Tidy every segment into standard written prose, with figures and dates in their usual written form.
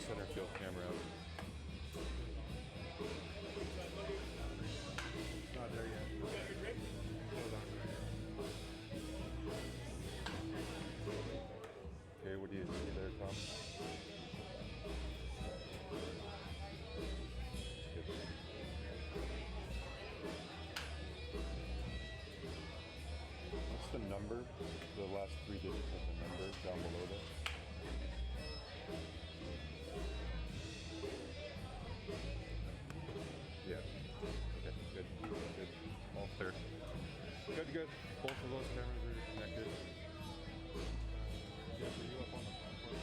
center field camera out. It's not there yet. Hold on. Okay, what do you see there, Tom? Good. What's the number? The last 3 digits of the number down below there? Yeah. Okay, good. Good. All clear. Good, good. Both of those cameras are connected. Jeff, are you up on the platform?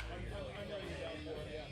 I know you're down for it, yeah.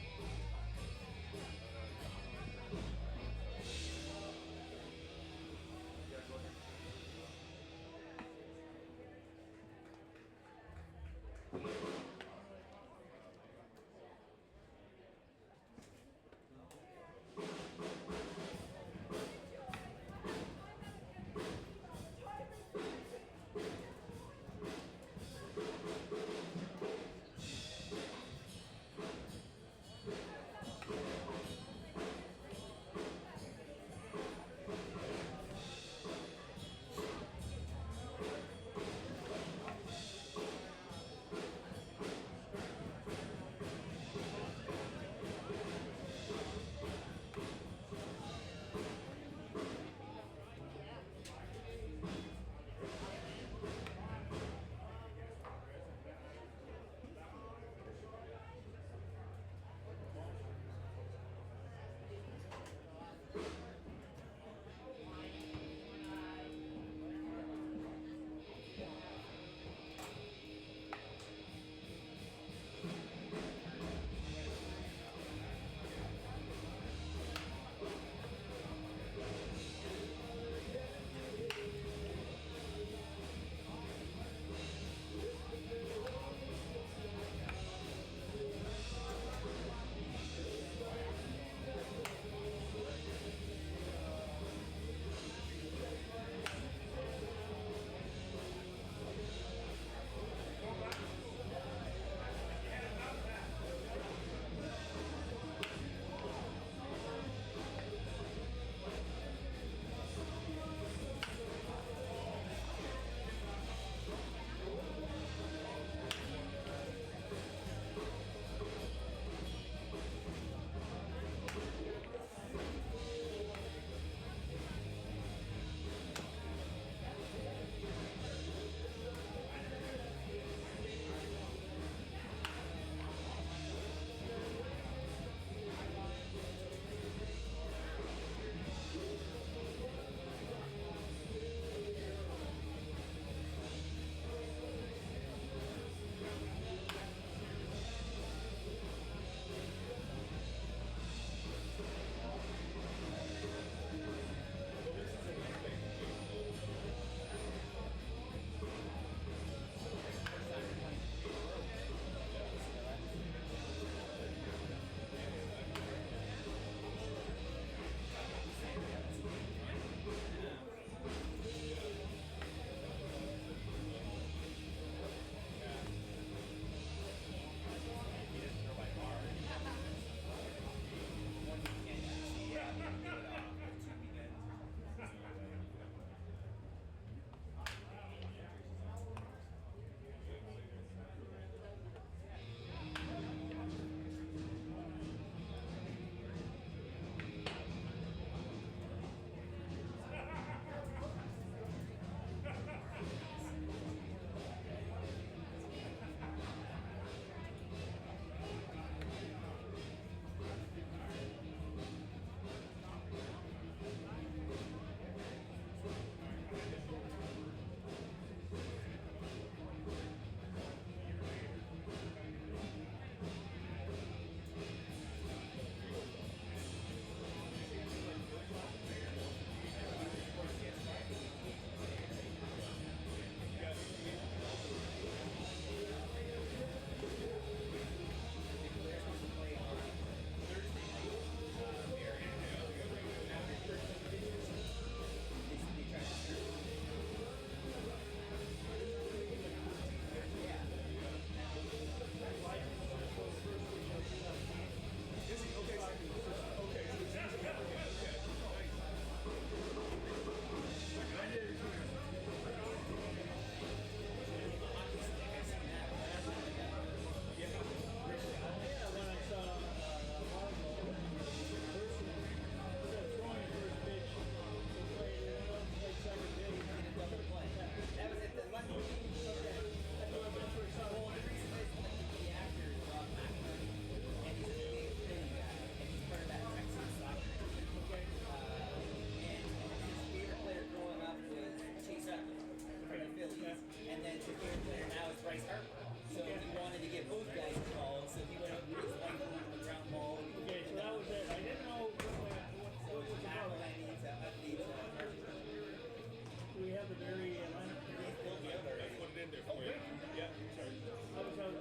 Oh, thank you. Yeah, sorry. I was out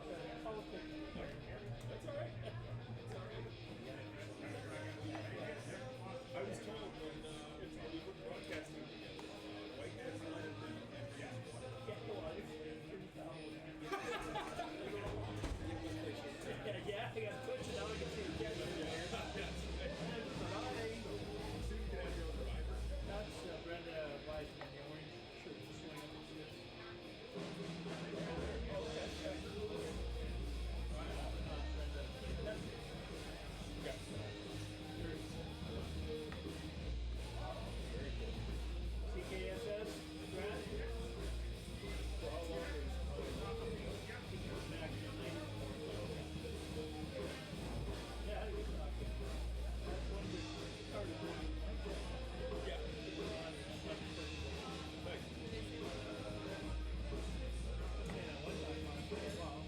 politics. That's all right. I was told when we were broadcasting together, White Man's Line and yeah, go on. Yeah, I got to push it. Now I can see the camera. Soon you can have your own driver. That's Brenda Weisman, the orange shirt, swinging up the CKSS, Brad? For how long is yeah, I think that's one we started doing. Yeah. Thanks. Yeah, one time for a while.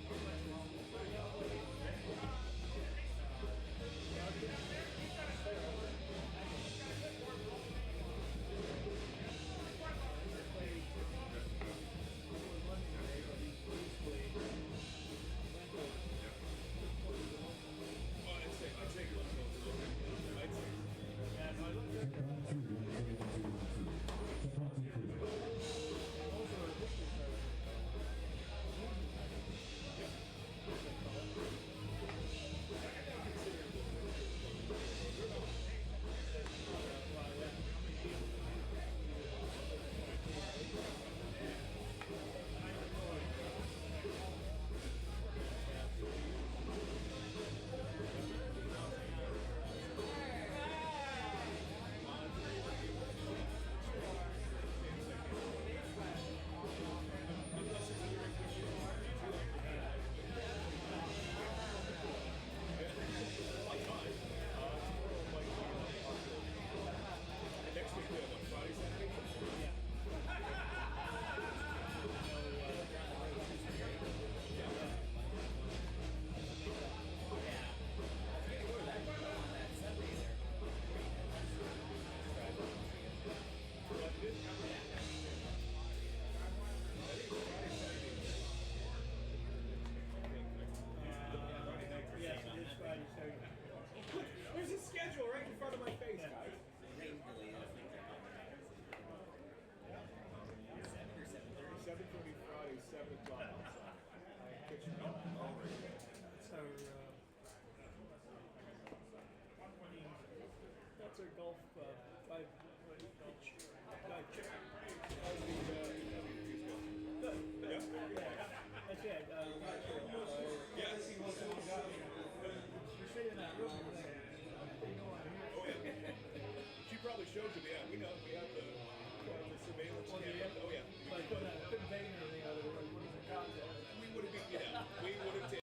Next week we have what, Friday, Saturday? Yes, it is Friday, Saturday. There's a schedule right in front of my face, guys. 7:30 Friday, 7 o'clock. That's our golf five pitch. Dive chip. Good. Yeah. That's it. Yes. You're sitting in that room. Oh yeah. She probably showed you. Yeah, we know. We have the surveillance camera. Oh yeah. So I couldn't take anything out of it. We would have been. Yeah. We would have taken.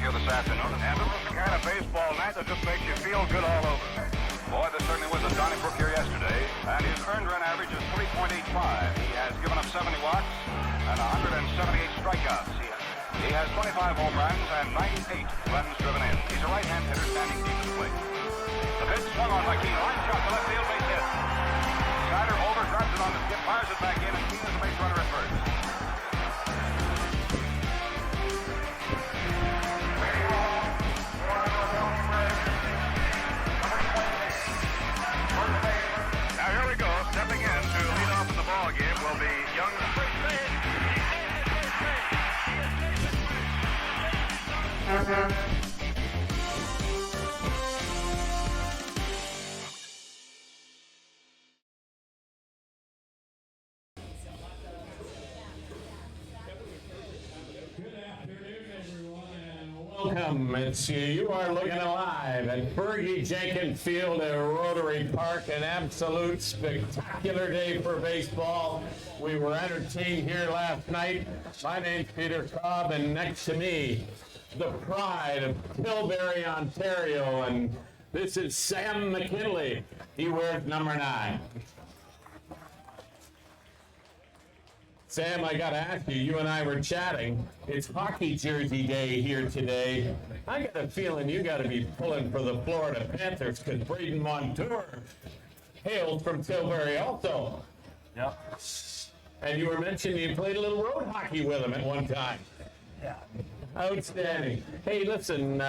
here this afternoon, and this is the kind of baseball night that just makes you feel good all over. Boy, this certainly was a Donnybrook here yesterday, and his earned run average is 3.85. He has given up 70 walks and 178 strikeouts. He has 25 home runs and 98 runs driven in. He's a right-hand hitter standing deep in the plate. The pitch swung on by Keene. Line shot to left field, base hit. Snyder over, drives it on the skip, fires it back in, and Keene is the base runner at first. Now here we go. Stepping in to lead off in the ball game will be young. Welcome. You are looking live at Bergie Jenkins Field at Rotary Park. An absolute spectacular day for baseball. We were entertained here last night. My name's Peter Cobb, and next to me, the pride of Tilbury, Ontario, and this is Sam McKinley. He wears number 9. Sam, I gotta ask you, you and I were chatting. It's hockey jersey day here today. I got a feeling you gotta be pulling for the Florida Panthers because Braden Montour hails from Tilbury also. Yep. And you were mentioning you played a little road hockey with him at one time. Yeah. Outstanding. Hey, listen,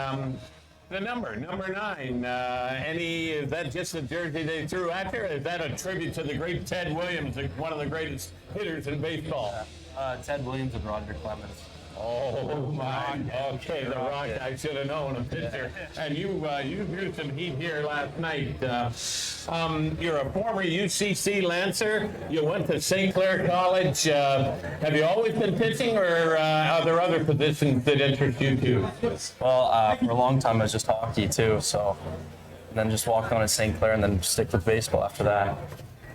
the number 9, is that just a jersey they threw at you, or is that a tribute to the great Ted Williams, one of the greatest hitters in baseball? Ted Williams and Roger Clemens. Oh my, okay, the Rock, I should have known, a pitcher. And you drew some heat here last night. You're a former UCC Lancer. You went to St. Clair College. Have you always been pitching, or are there other positions that interest you too? Well, for a long time I was just hockey too, so then just walked on at St. Clair and then stick with baseball after that.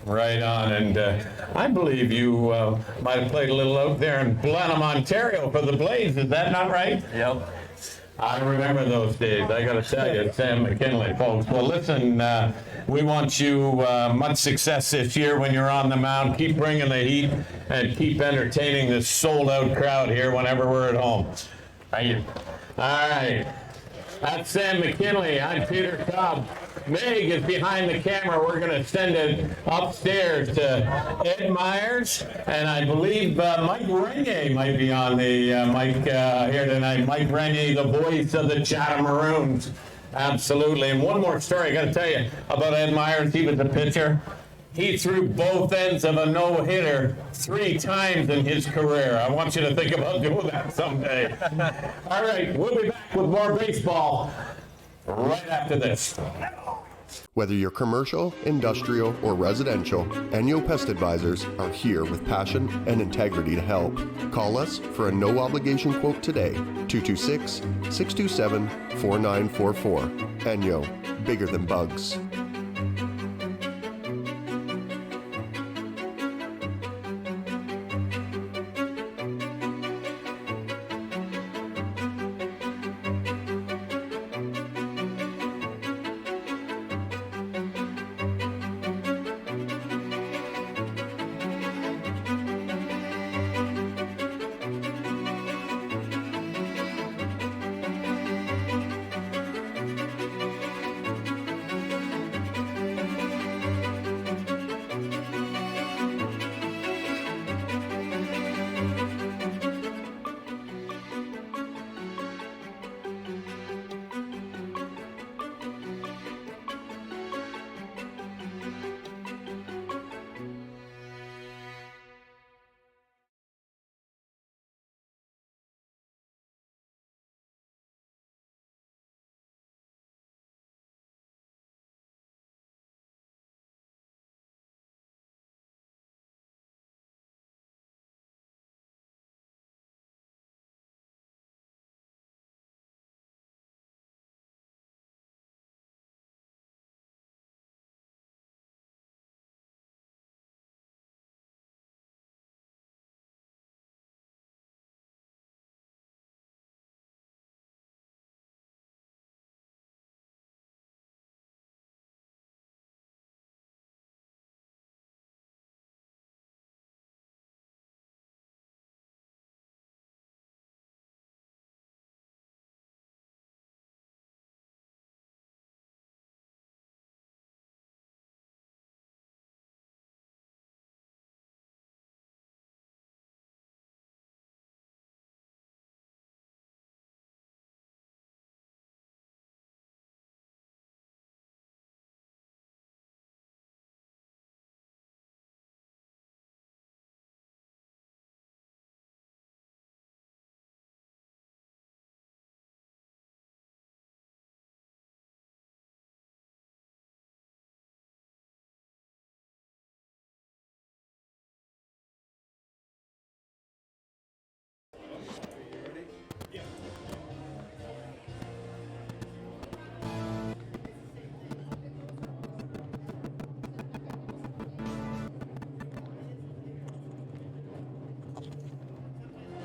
Right on, and I believe you might have played a little out there in Blenheim, Ontario for the Blaze. Is that not right? Yep. I remember those days. I got to tell you, Sam McKinley, folks. Well, listen, we want you much success this year when you're on the mound. Keep bringing the heat and keep entertaining this sold-out crowd here whenever we're at home. Thank you. All right. That's Sam McKinley. I'm Peter Cobb. Meg is behind the camera. We're going to send it upstairs to Ed Myers, and I believe Mike Renier might be on the mic here tonight. Mike Renier, the voice of the Chatham Maroons. Absolutely. And one more story I got to tell you about Ed Myers. He was a pitcher. He threw both ends of a no-hitter 3 times in his career. I want you to think about doing that someday. All right, we'll be back with more baseball right after this. Whether you're commercial, industrial, or residential, Enyo Pest Advisors are here with passion and integrity to help. Call us for a no-obligation quote today, 226-627-4944. Enyo, bigger than bugs.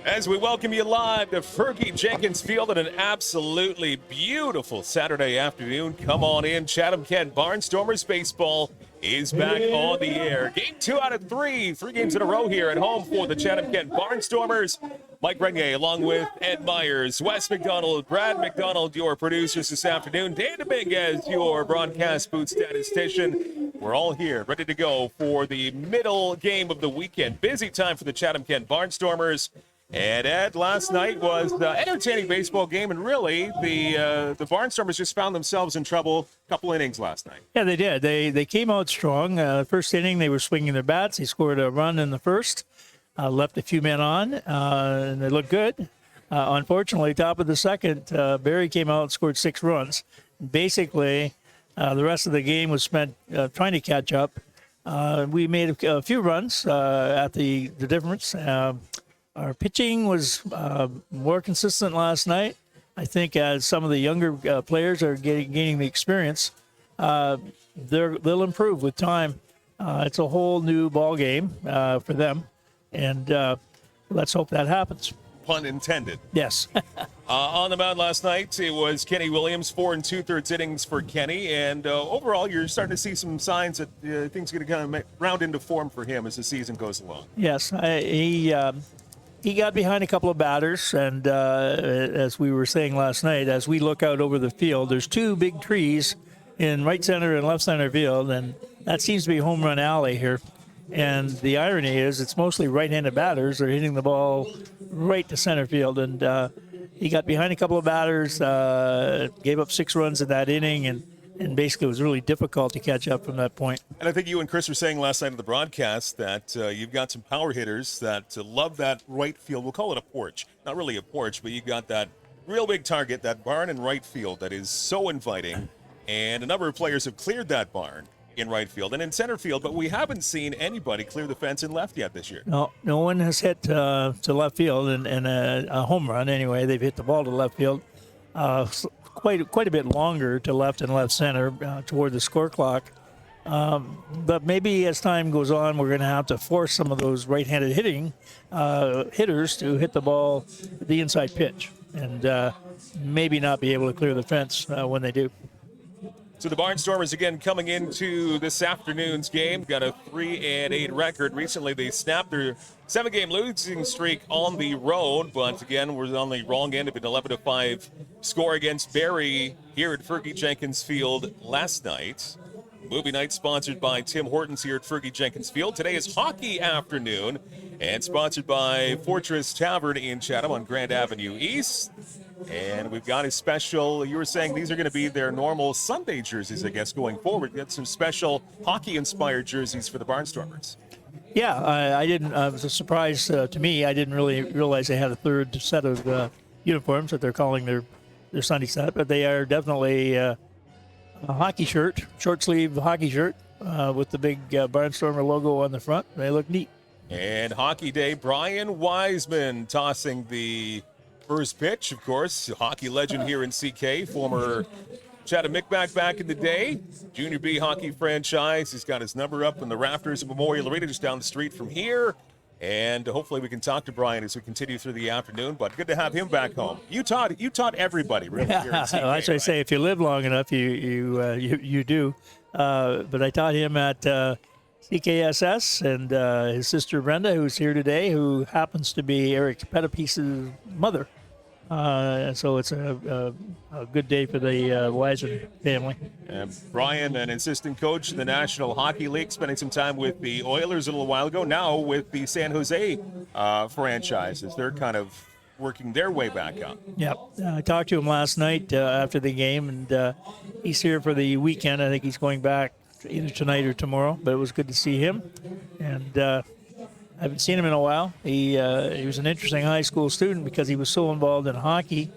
As we welcome you live to Fergie Jenkins Field on an absolutely beautiful Saturday afternoon. Come on in. Chatham-Kent Barnstormers baseball is back on the air. Game 2 out of 3 games in a row here at home for the Chatham-Kent Barnstormers. Mike Renier along with Ed Myers, Wes McDonald, Brad McDonald, your producers this afternoon. Dan Dominguez, your broadcast booth statistician. We're all here, ready to go for the middle game of the weekend. Busy time for the Chatham-Kent Barnstormers. And Ed, last night was the entertaining baseball game, and really the Barnstormers just found themselves in trouble a couple innings last night. Yeah, they did. They came out strong. First inning, they were swinging their bats. They scored a run in the first, left a few men on, and they looked good. Unfortunately, top of the second, Barrie came out and scored 6 runs. Basically, the rest of the game was spent trying to catch up. We made a few runs at the difference. Our pitching was more consistent last night. I think as some of the younger players are gaining the experience, they'll improve with time. It's a whole new ball game for them, and let's hope that happens. Pun intended. Yes. On the mound last night, it was Kenny Williams, 4 2/3 innings for Kenny, and overall, you're starting to see some signs that things are going to kind of round into form for him as the season goes along. Yes, he got behind a couple of batters, and as we were saying last night, as we look out over the field, there's 2 big trees in right center and left center field, and that seems to be home run alley here. And the irony is it's mostly right-handed batters. They're hitting the ball right to center field, and he got behind a couple of batters, gave up 6 runs in that inning, and basically it was really difficult to catch up from that point. And I think you and Chris were saying last night on the broadcast that you've got some power hitters that love that right field. We'll call it a porch. Not really a porch, but you got that real big target, that barn in right field that is so inviting. And a number of players have cleared that barn in right field and in center field, but we haven't seen anybody clear the fence in left yet this year. No one has hit to left field, and a home run anyway. They've hit the ball to left field. Quite a bit longer to left and left center toward the score clock. But maybe as time goes on, we're going to have to force some of those right-handed hitters to hit the ball the inside pitch, and maybe not be able to clear the fence when they do. So the Barnstormers again coming into this afternoon's game, got a 3-8 record. Recently they snapped their 7-game losing streak on the road, but again we're on the wrong end of an 11-5 score against Barrie here at Fergie Jenkins Field last night. Movie night sponsored by Tim Hortons here at Fergie Jenkins Field. Today is hockey afternoon and sponsored by Fortress Tavern in Chatham on Grand Avenue East. And we've got a special, you were saying these are going to be their normal Sunday jerseys, I guess, going forward. We've got some special hockey-inspired jerseys for the Barnstormers. Yeah, I didn't, it was a surprise to me. I didn't really realize they had a third set of uniforms that they're calling their Sunday set, but they are definitely a hockey shirt, short-sleeve hockey shirt with the big Barnstormer logo on the front. They look neat. And Hockey Day, Brian Wiseman tossing the first pitch, of course, hockey legend here in CK, former Chatham Micmac back in the day, Junior B hockey franchise. He's got his number up in the rafters of Memorial Arena just down the street from here. And hopefully we can talk to Brian as we continue through the afternoon. But good to have him back home. You taught everybody, really. Here in CK, well, that's what I say. If you live long enough, you do. But I taught him at CKSS, and his sister Brenda, who's here today, who happens to be Eric Pettipiece's mother. So it's a good day for the Wiseman family. Brian, an assistant coach in the National Hockey League, spending some time with the Oilers a little while ago, now with the San Jose franchises. They're kind of working their way back up. Yep. I talked to him last night after the game, and he's here for the weekend. I think he's going back either tonight or tomorrow, but it was good to see him. And I haven't seen him in a while. He was an interesting high school student because he was so involved in hockey.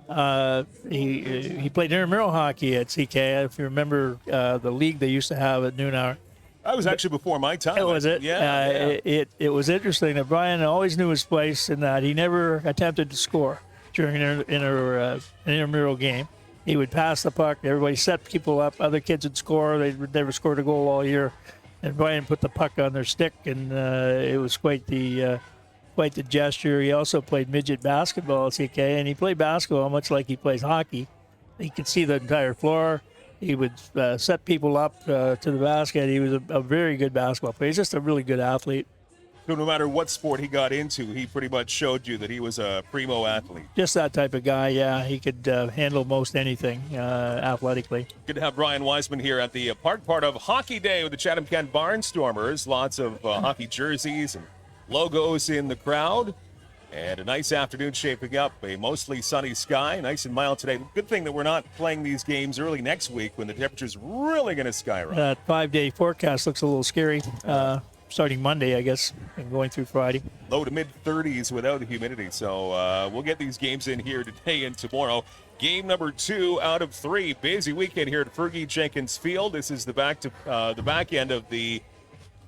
He played intramural hockey at CK. If you remember the league they used to have at noon hour. That was actually before my time. Was it? Yeah. It was interesting that Brian always knew his place in that he never attempted to score during an intramural game. He would pass the puck. Everybody set people up. Other kids would score. They never scored a goal all year. And Brian put the puck on their stick, and it was quite the quite the gesture. He also played midget basketball at CK, and he played basketball much like he plays hockey. He could see the entire floor. He would set people up to the basket. He was a very good basketball player. He's just a really good athlete. So no matter what sport he got into, he pretty much showed you that he was a primo athlete. Just that type of guy, yeah. He could handle most anything athletically. Good to have Brian Wiseman here at the park part of Hockey Day with the Chatham-Kent Barnstormers. Lots of hockey jerseys and logos in the crowd. And a nice afternoon shaping up. A mostly sunny sky, nice and mild today. Good thing that we're not playing these games early next week when the temperature's really going to skyrocket. That 5-day forecast looks a little scary. Starting Monday, I guess, and going through Friday. Low to mid-30s without the humidity. So we'll get these games in here today and tomorrow. Game number 2 out of 3. Busy weekend here at Fergie Jenkins Field. This is the back end of the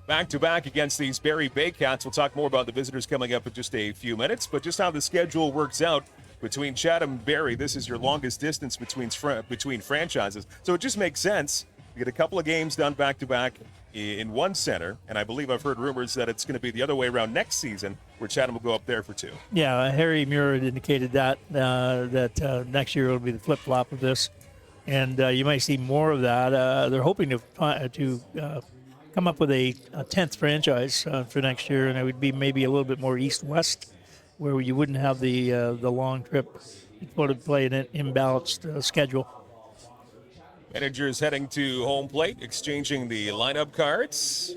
back-to-back against these Barrie Baycats. We'll talk more about the visitors coming up in just a few minutes, but just how the schedule works out between Chatham and Barrie. This is your longest distance between franchises. So it just makes sense. You get a couple of games done back-to-back in one center, and I believe I've heard rumors that it's going to be the other way around next season, where Chatham will go up there for 2. Yeah, Harry Muir had indicated that next year will be the flip-flop of this, and you might see more of that. They're hoping to come up with a 10th franchise for next year, and it would be maybe a little bit more east-west, where you wouldn't have the long trip. You'd sort of play an imbalanced schedule. Managers heading to home plate, exchanging the lineup cards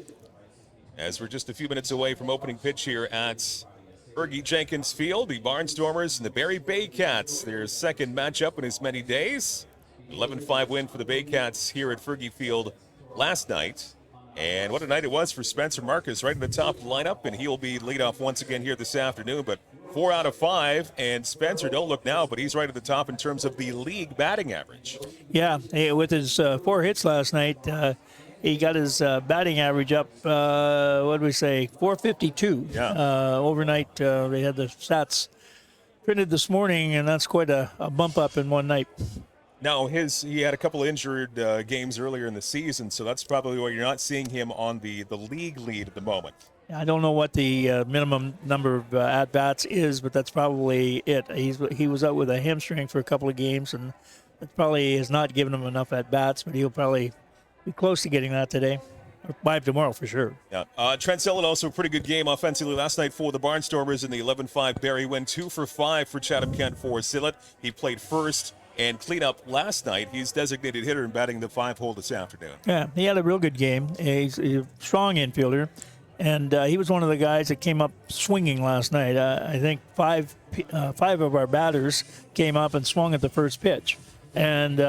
as we're just a few minutes away from opening pitch here at Fergie Jenkins Field. The Barnstormers and the Barrie Baycats, their second matchup in as many days. 11-5 win for the Baycats here at Fergie Field last night. And what a night it was for Spencer Marcus, right at the top of the lineup, and he'll be leadoff once again here this afternoon. But 4 out of 5, and Spencer, don't look now, but he's right at the top in terms of the league batting average. Yeah, with his 4 hits last night, he got his batting average up, 452. Yeah. Overnight, they had the stats printed this morning, and that's quite a bump up in one night. Now, he had a couple of injured games earlier in the season, so that's probably why you're not seeing him on the league lead at the moment. I don't know what the minimum number of at-bats is, but that's probably it. He was out with a hamstring for a couple of games, and that probably has not given him enough at-bats, but he'll probably be close to getting that today. Or by tomorrow for sure. Yeah. Trent Sellett also a pretty good game offensively last night for the Barnstormers in the 11-5 Barrie win. 2 for 5 for Chatham-Kent for Sellett. He played first and cleanup last night. He's designated hitter and batting the 5-hole this afternoon. Yeah, he had a real good game. He's a strong infielder, and he was one of the guys that came up swinging last night. I think five of our batters came up and swung at the first pitch, and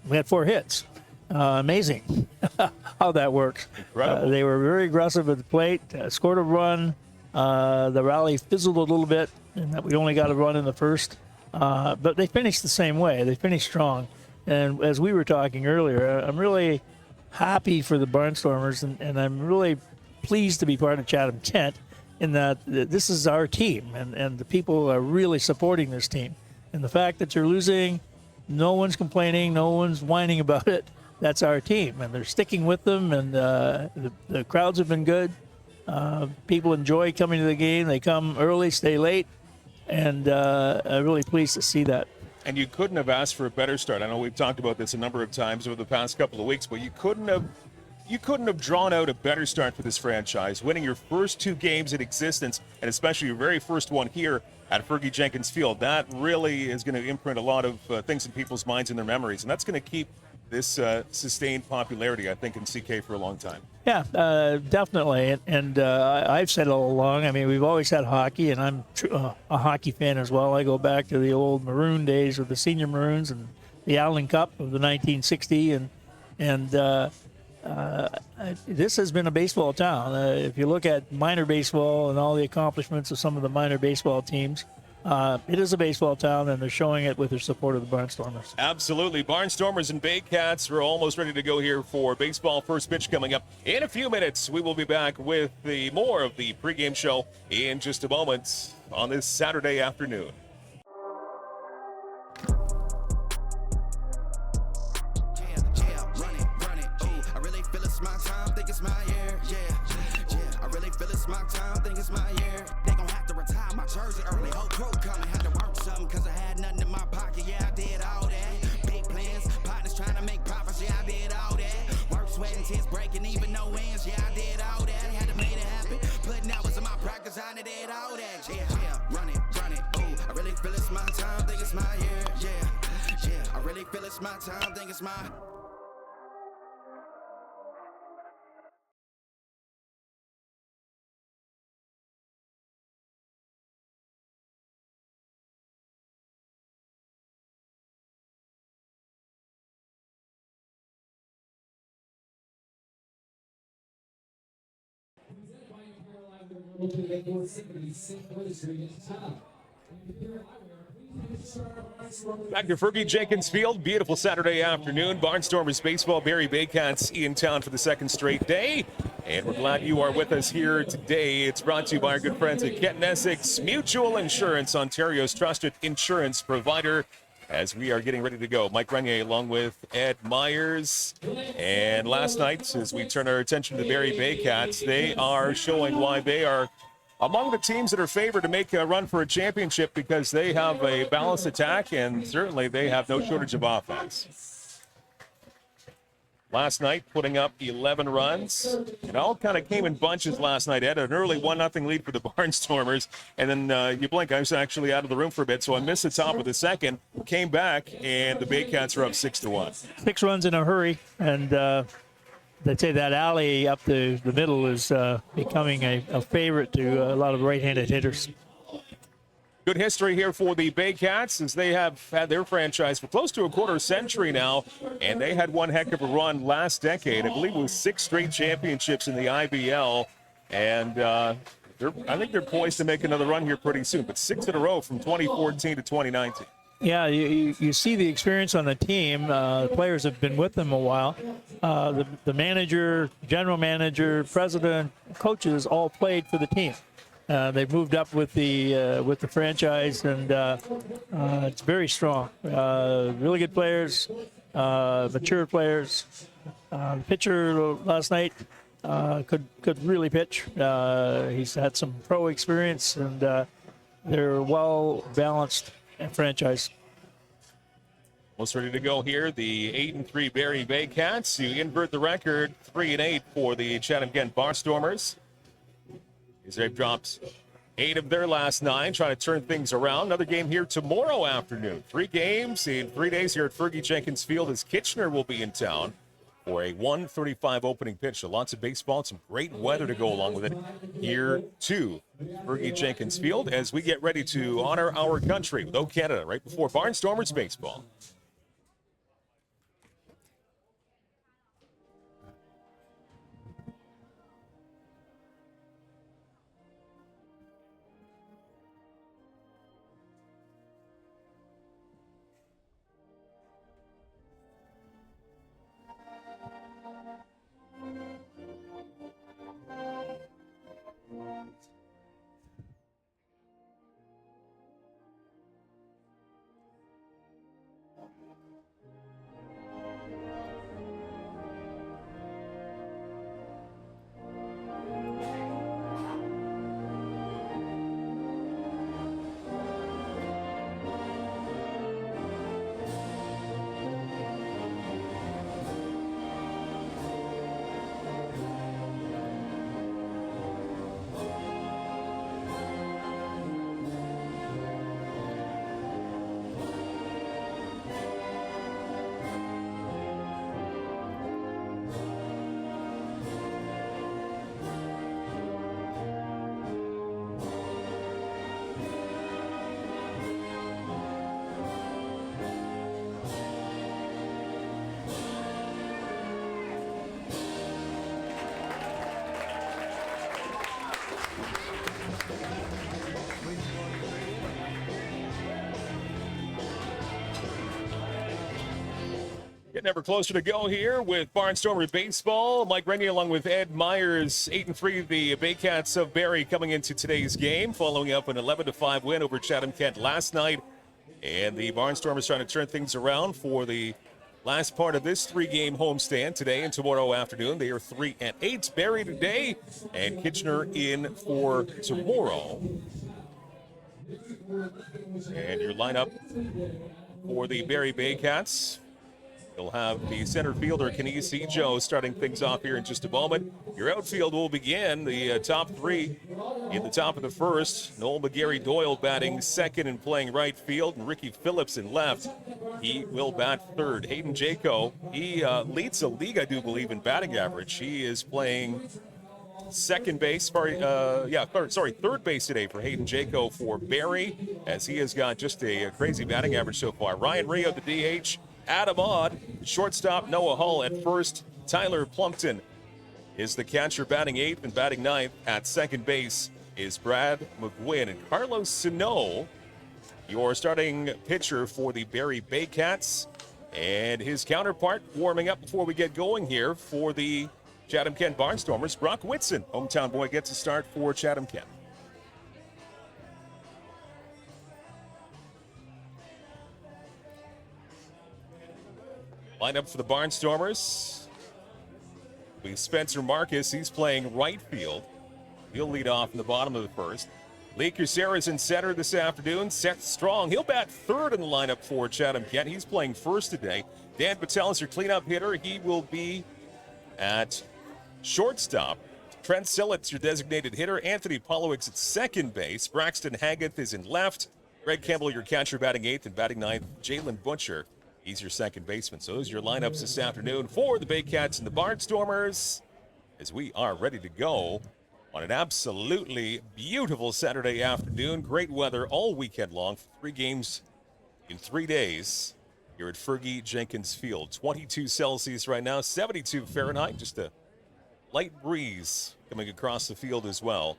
we had 4 hits. Amazing how that works. Incredible. They were very aggressive at the plate, scored a run. The rally fizzled a little bit, and that we only got a run in the first. But they finished the same way. They finished strong. And as we were talking earlier, I'm really happy for the Barnstormers, and I'm really pleased to be part of Chatham-Kent in that this is our team, and the people are really supporting this team. And the fact that you're losing, no one's complaining, no one's whining about it. That's our team, and they're sticking with them, and the crowds have been good. People enjoy coming to the game. They come early, stay late. And I'm really pleased to see that. And you couldn't have asked for a better start. I know we've talked about this a number of times over the past couple of weeks, but you couldn't have drawn out a better start for this franchise. Winning your first 2 games in existence, and especially your very first one here at Fergie Jenkins Field, that really is going to imprint a lot of things in people's minds and their memories, and that's going to keep this sustained popularity, I think, in CK for a long time. Yeah, definitely. And I've said all along, I mean, we've always had hockey, and I'm a hockey fan as well. I go back to the old Maroon days with the Senior Maroons and the Allen Cup of the 1960, and this has been a baseball town. If you look at minor baseball and all the accomplishments of some of the minor baseball teams, it is a baseball town, and they're showing it with their support of the Barnstormers. Absolutely. Barnstormers and Baycats are almost ready to go here for baseball first pitch coming up in a few minutes. We will be back with more of the pregame show in just a moment on this Saturday afternoon. I really feel it's my time, think it's my year. I really feel it's my time, think it's my year. They gon' have my jersey early, whole crew coming, had to work something, cause I had nothing in my pocket, yeah, I did all that. Big plans, partners trying to make profits, yeah, I did all that. Work, sweat, and tears breaking, even no wins, yeah, I did all that. Had to make it happen, putting hours in my practice, I did all that. Yeah, run it, ooh, I really feel it's my time, think it's my year, yeah, I really feel it's my time, think it's my. Back to Fergie Jenkins Field. Beautiful Saturday afternoon. Barnstormers baseball. Barrie Baycats in town for the second straight day. And we're glad you are with us here today. It's brought to you by our good friends at Kent & Essex Mutual Insurance, Ontario's trusted insurance provider. As we are getting ready to go, Mike Renier along with Ed Myers. And last night, as we turn our attention to the Barrie Baycats, they are showing why they are among the teams that are favored to make a run for a championship, because they have a balanced attack and certainly they have no shortage of offense. Last night, putting up 11 runs. It all kind of came in bunches last night, Ed. An early 1-0 lead for the Barnstormers. And then you blink, I was actually out of the room for a bit, so I missed the top of the second. Came back, and the Baycats are up 6-1. 6 runs in a hurry, and they'd say that alley up the middle is becoming a favorite to a lot of right-handed hitters. Good history here for the Baycats, as they have had their franchise for close to a quarter century now, and they had one heck of a run last decade. I believe it was 6 straight championships in the IBL, and I think they're poised to make another run here pretty soon, but 6 in a row from 2014 to 2019. Yeah, you see the experience on the team. The players have been with them a while. The manager, general manager, president, coaches all played for the team. They've moved up with the franchise, and it's very strong. Really good players, mature players. The pitcher last night could really pitch. He's had some pro experience, and they're a well-balanced franchise. Almost ready to go here. The 8-3 Barrie Baycats, who invert the record, 3-8 for the Chatham-Kent Barnstormers. As they've dropped 8 of their last 9, trying to turn things around. Another game here tomorrow afternoon. 3 games in 3 days here at Fergie Jenkins Field, as Kitchener will be in town for a 1:35 opening pitch. So lots of baseball and some great weather to go along with it here to Fergie Jenkins Field, as we get ready to honor our country with O Canada right before Barnstormers baseball. Getting ever closer to go here with Barnstormer Baseball. Mike Renier along with Ed Myers. 8-3, the Baycats of Barrie coming into today's game, following up an 11-5 win over Chatham-Kent last night. And the Barnstormers trying to turn things around for the last part of this 3-game homestand today and tomorrow afternoon. They are 3-8. Barrie today, and Kitchener in for tomorrow. And your lineup for the Barrie Baycats. You'll have the center fielder, Kenesi Joe, starting things off here in just a moment. Your outfield will begin. The top three in the top of the first. Noel McGarry Doyle batting second and playing right field, and Ricky Phillips in left. He will bat third. Hayden Jaco, he leads the league, I do believe, in batting average. He is playing third base today for Hayden Jaco for Barrie, as he has got just a crazy batting average so far. Ryan Rio, the DH. Adam Odd, shortstop. Noah Hull at first. Tyler Plumpton is the catcher, batting eighth, and batting ninth at second base is Brad McGuinn. And Carlos Sano, your starting pitcher for the Barrie Baycats, and his counterpart warming up before we get going here for the Chatham-Kent Barnstormers. Brock Whitson, hometown boy, gets a start for Chatham-Kent. Lineup for the Barnstormers. We Spencer Marcus, he's playing right field. He'll lead off in the bottom of the first. Lee Kucera's in center this afternoon. Seth Strong, he'll bat third in the lineup for Chatham-Kent. He's playing first today. Dan Patel is your cleanup hitter. He will be at shortstop. Trent Sillett's your designated hitter. Anthony Polowicz at second base. Braxton Haggith is in left. Greg Campbell, your catcher, batting eighth, and batting ninth, Jalen Butcher. He's your second baseman. So those are your lineups this afternoon for the Baycats and the Barnstormers, as we are ready to go on an absolutely beautiful Saturday afternoon. Great weather all weekend long. 3 games in 3 days here at Fergie Jenkins Field. 22 Celsius right now, 72 Fahrenheit. Just a light breeze coming across the field as well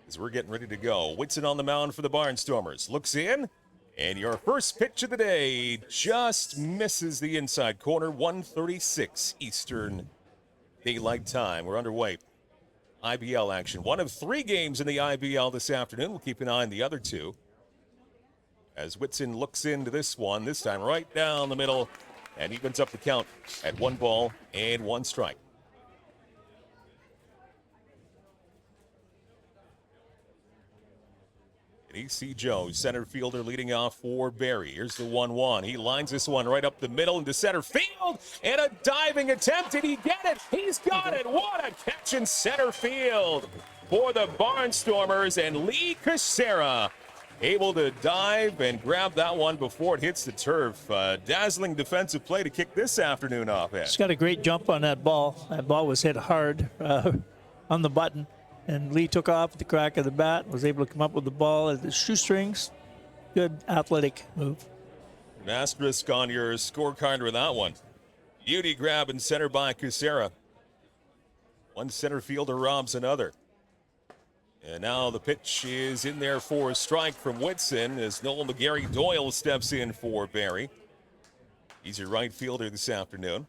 as we're getting ready to go. Whitson on the mound for the Barnstormers. Looks in. And your first pitch of the day just misses the inside corner. 1:36 Eastern Daylight Time. We're underway. IBL action. One of 3 games in the IBL this afternoon. We'll keep an eye on the other 2. As Whitson looks into this one, this time right down the middle, and evens up the count at 1 ball and 1 strike. E.C. Joe, center fielder, leading off for Barrie. Here's the 1-1. He lines this one right up the middle into center field. And a diving attempt. Did he get it? He's got it. What a catch in center field for the Barnstormers. And Lee Kucera able to dive and grab that one before it hits the turf. Dazzling defensive play to kick this afternoon off at. He's got a great jump on that ball. That ball was hit hard on the button. And Lee took off at the crack of the bat, was able to come up with the ball at the shoestrings. Good athletic move. An asterisk on your scorecard with that one. Beauty grab in center by Kucera. One center fielder robs another. And now the pitch is in there for a strike from Whitson as Noel McGarry Doyle steps in for Barrie. He's your right fielder this afternoon.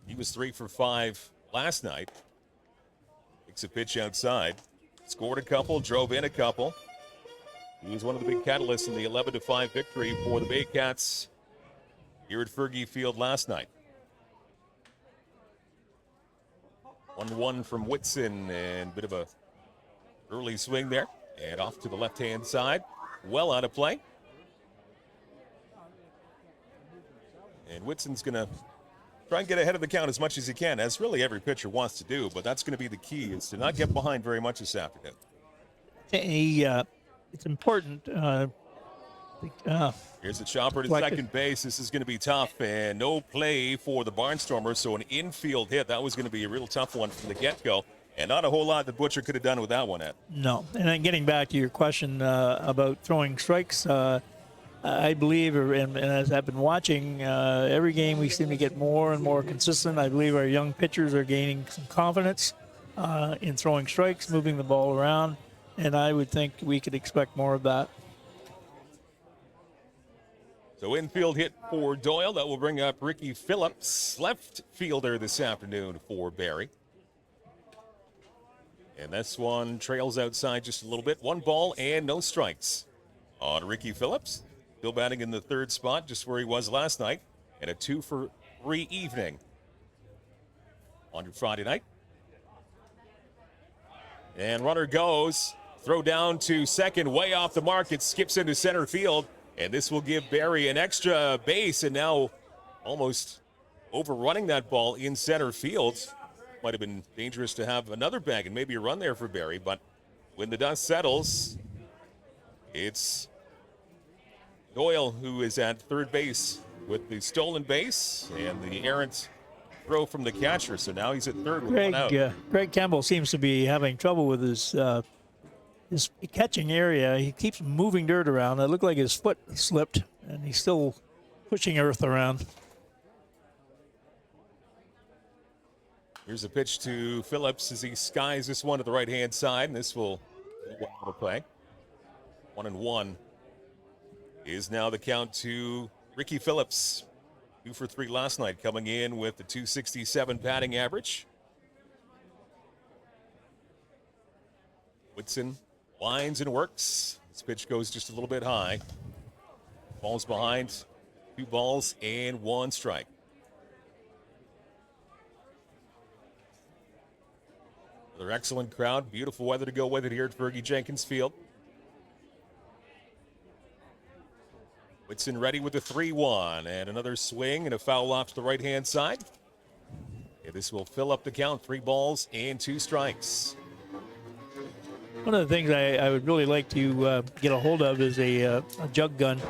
He was 3 for 5 last night. Takes a pitch outside. Scored a couple, drove in a couple. He was one of the big catalysts in the 11-5 victory for the Baycats here at Fergie Field last night. 1-1 from Whitson, and a bit of a early swing there. And off to the left-hand side. Well out of play. And Whitson's going to try and get ahead of the count as much as he can, as really every pitcher wants to do, but that's going to be the key, is to not get behind very much this afternoon. It's important. Here's the chopper to second base. This is going to be tough, and no play for the Barnstormers, so an infield hit. That was going to be a real tough one from the get-go, and not a whole lot that Butcher could have done with that one, Ed. No, and then getting back to your question about throwing strikes, I believe, and as I've been watching, every game we seem to get more and more consistent. I believe our young pitchers are gaining some confidence in throwing strikes, moving the ball around, and I would think we could expect more of that. So infield hit for Doyle. That will bring up Ricky Phillips, left fielder this afternoon for Barrie. And this one trails outside just a little bit. 1 ball and no strikes on Ricky Phillips. Still batting in the 3rd spot, just where he was last night, and a 2 for 3 evening on your Friday night. And runner goes throw down to second, way off the mark. It skips into center field, and this will give Barrie an extra base, and now almost overrunning that ball in center field. Might have been dangerous to have another bag and maybe a run there for Barrie, but when the dust settles, it's Doyle who is at third base with the stolen base and the errant throw from the catcher. So now he's at third with one out. Greg Campbell seems to be having trouble with his catching area. He keeps moving dirt around. It looked like his foot slipped, and he's still pushing earth around. Here's a pitch to Phillips as he skies this one to the right-hand side, and this will play. 1-1 is now the count to Ricky Phillips. 2 for 3 last night, coming in with the .267 batting average. Whitson winds and works. This pitch goes just a little bit high. Ball's behind. 2 balls and 1 strike. Another excellent crowd. Beautiful weather to go with it here at Fergie Jenkins Field. Whitson ready with the 3-1, and another swing and a foul off to the right-hand side. Yeah, this will fill up the count. 3 balls and 2 strikes. One of the things I would really like to get a hold of is a jug gun.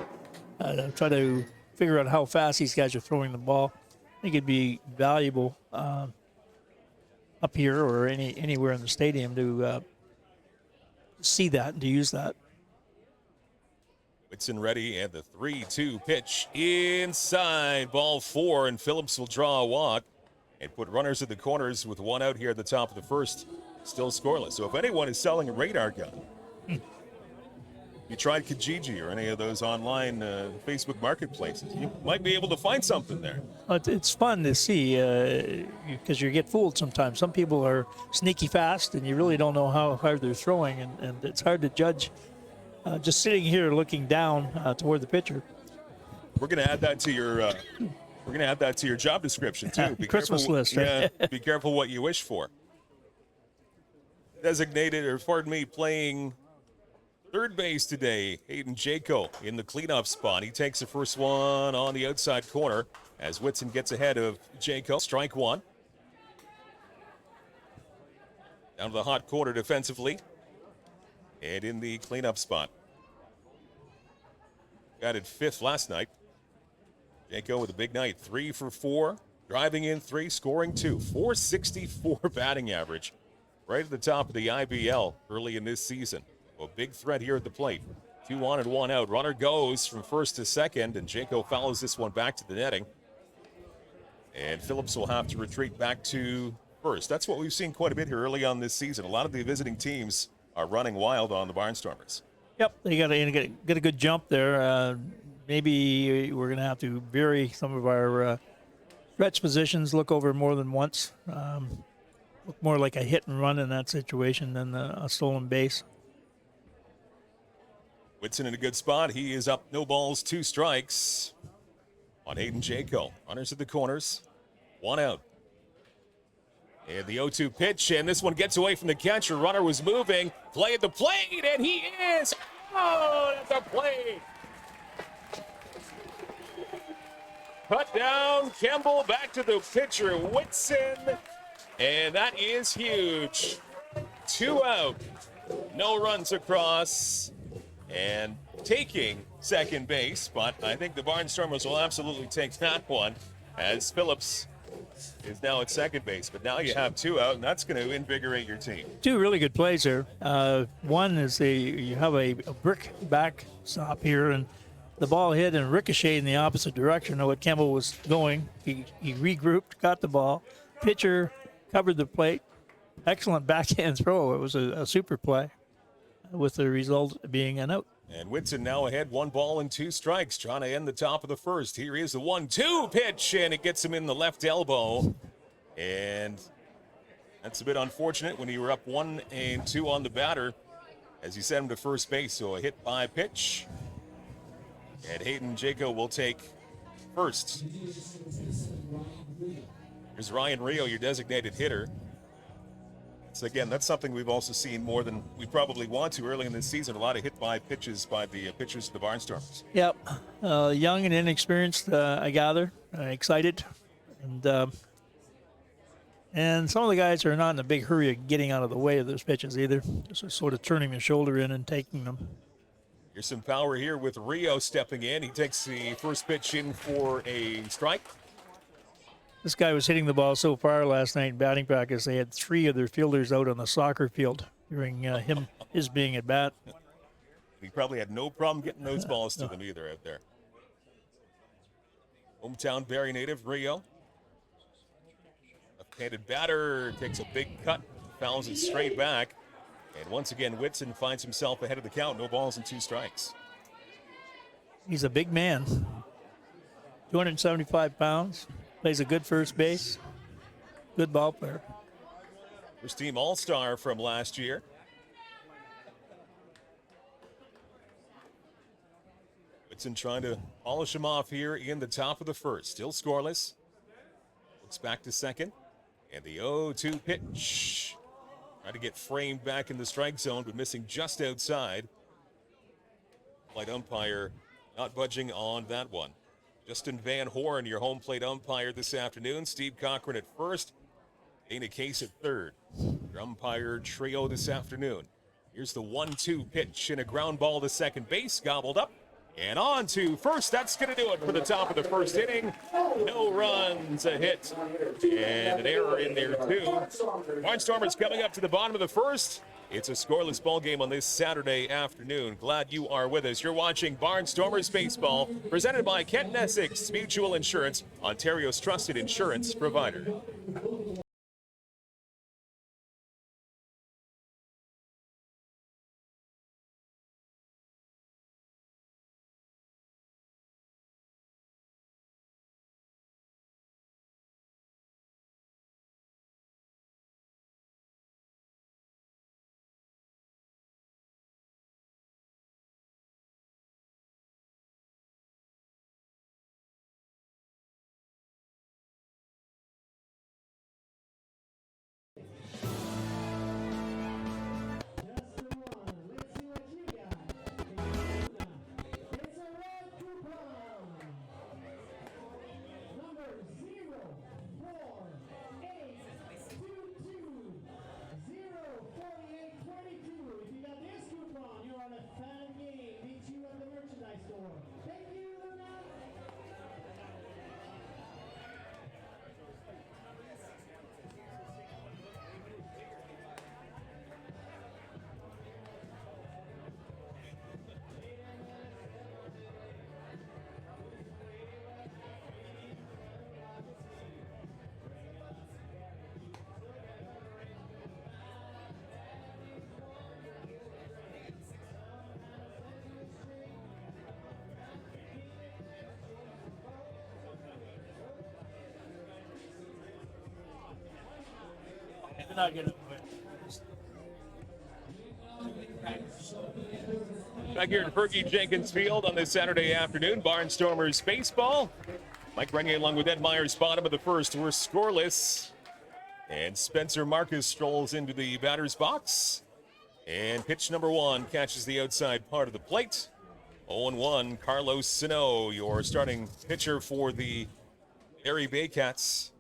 Try to figure out how fast these guys are throwing the ball. I think it'd be valuable up here or anywhere in the stadium to see that and to use that. Whitson ready, and the 3-2 pitch inside, ball 4, and Phillips will draw a walk and put runners at the corners with 1 out here at the top of the first, still scoreless. So if anyone is selling a radar gun, you tried Kijiji or any of those online Facebook marketplaces, you might be able to find something there. It's fun to see because you get fooled sometimes. Some people are sneaky fast, and you really don't know how hard they're throwing, and it's hard to judge just sitting here looking down toward the pitcher. We're going to add that to your job description too. Be Christmas careful, list, right? Yeah, be careful what you wish for. Playing third base today, Hayden Jaco in the cleanup spot. He takes the first one on the outside corner as Whitson gets ahead of Jaco. Strike 1. Down to the hot corner defensively. And in the cleanup spot. Got it 5th last night. Jaco with a big night. 3 for 4. Driving in 3, scoring 2. .464 batting average. Right at the top of the IBL early in this season. A big threat here at the plate. 2 on and 1 out. Runner goes from first to second, and Jaco follows this one back to the netting. And Phillips will have to retreat back to first. That's what we've seen quite a bit here early on this season. A lot of the visiting teams are running wild on the Barnstormers. Yep, they got to get a good jump there. Maybe we're going to have to vary some of our stretch positions, look over more than once. Look more like a hit and run in that situation than a stolen base. Whitson in a good spot. He is up, no balls, 2 strikes on Hayden Jaco. Runners at the corners, 1 out. And the 0-2 pitch, and this one gets away from the catcher. Runner was moving, play at the plate, and he is out at the plate. Cut down, Campbell back to the pitcher, Whitson, and that is huge. 2 out, no runs across, and taking second base, but I think the Barnstormers will absolutely take that one as Phillips is now at second base, but now you have 2 out, and that's going to invigorate your team. 2 really good plays there. One is you have a brick backstop here, and the ball hit and ricocheted in the opposite direction of what Campbell was going. He regrouped, got the ball. Pitcher covered the plate. Excellent backhand throw. It was a super play with the result being an out. And Whitson now ahead, 1 ball and 2 strikes, trying to end the top of the first. Here is the 1-2 pitch, and it gets him in the left elbow. And that's a bit unfortunate when you were up 1-2 on the batter as you sent him to first base. So a hit by pitch. And Hayden Jaco will take first. Here's Ryan Rio, your designated hitter. So again, that's something we've also seen more than we probably want to early in this season. A lot of hit-by pitches by the pitchers of the Barnstormers. Yep. Young and inexperienced, I gather. Excited. And some of the guys are not in a big hurry of getting out of the way of those pitches either. Just sort of turning the shoulder in and taking them. Here's some power here with Rio stepping in. He takes the first pitch in for a strike. This guy was hitting the ball so far last night in batting practice. They had 3 of their fielders out on the soccer field during his being at bat. He probably had no problem getting those balls to them either out there. Hometown Barrie native Rio. Left-handed batter takes a big cut, fouls it straight back. And once again, Whitson finds himself ahead of the count. No balls and 2 strikes. He's a big man. 275 pounds. Plays a good first base. Good ball player. First team All-Star from last year. Whitson trying to polish him off here in the top of the first. Still scoreless. Looks back to second. And the 0-2 pitch. Trying to get framed back in the strike zone, but missing just outside. Plate umpire not budging on that one. Justin Van Horn, your home plate umpire this afternoon. Steve Cochran at first. Dana Case at third. Your umpire trio this afternoon. Here's the 1-2 pitch and a ground ball to second base. Gobbled up. And on to first. That's going to do it for the top of the first inning. No runs, a hit, and an error in there too. Barnstormers coming up to the bottom of the first. It's a scoreless ball game on this Saturday afternoon. Glad you are with us. You're watching Barnstormers Baseball, presented by Kent and Essex Mutual Insurance, Ontario's trusted insurance provider. Not good. Back here at Fergie Jenkins Field on this Saturday afternoon, Barnstormers Baseball. Mike Renier along with Ed Myers, bottom of the first. We're scoreless. And Spencer Marcus strolls into the batter's box. And pitch number 1 catches the outside part of the plate. 0-1, Carlos Sano, your starting pitcher for the Barrie Baycats.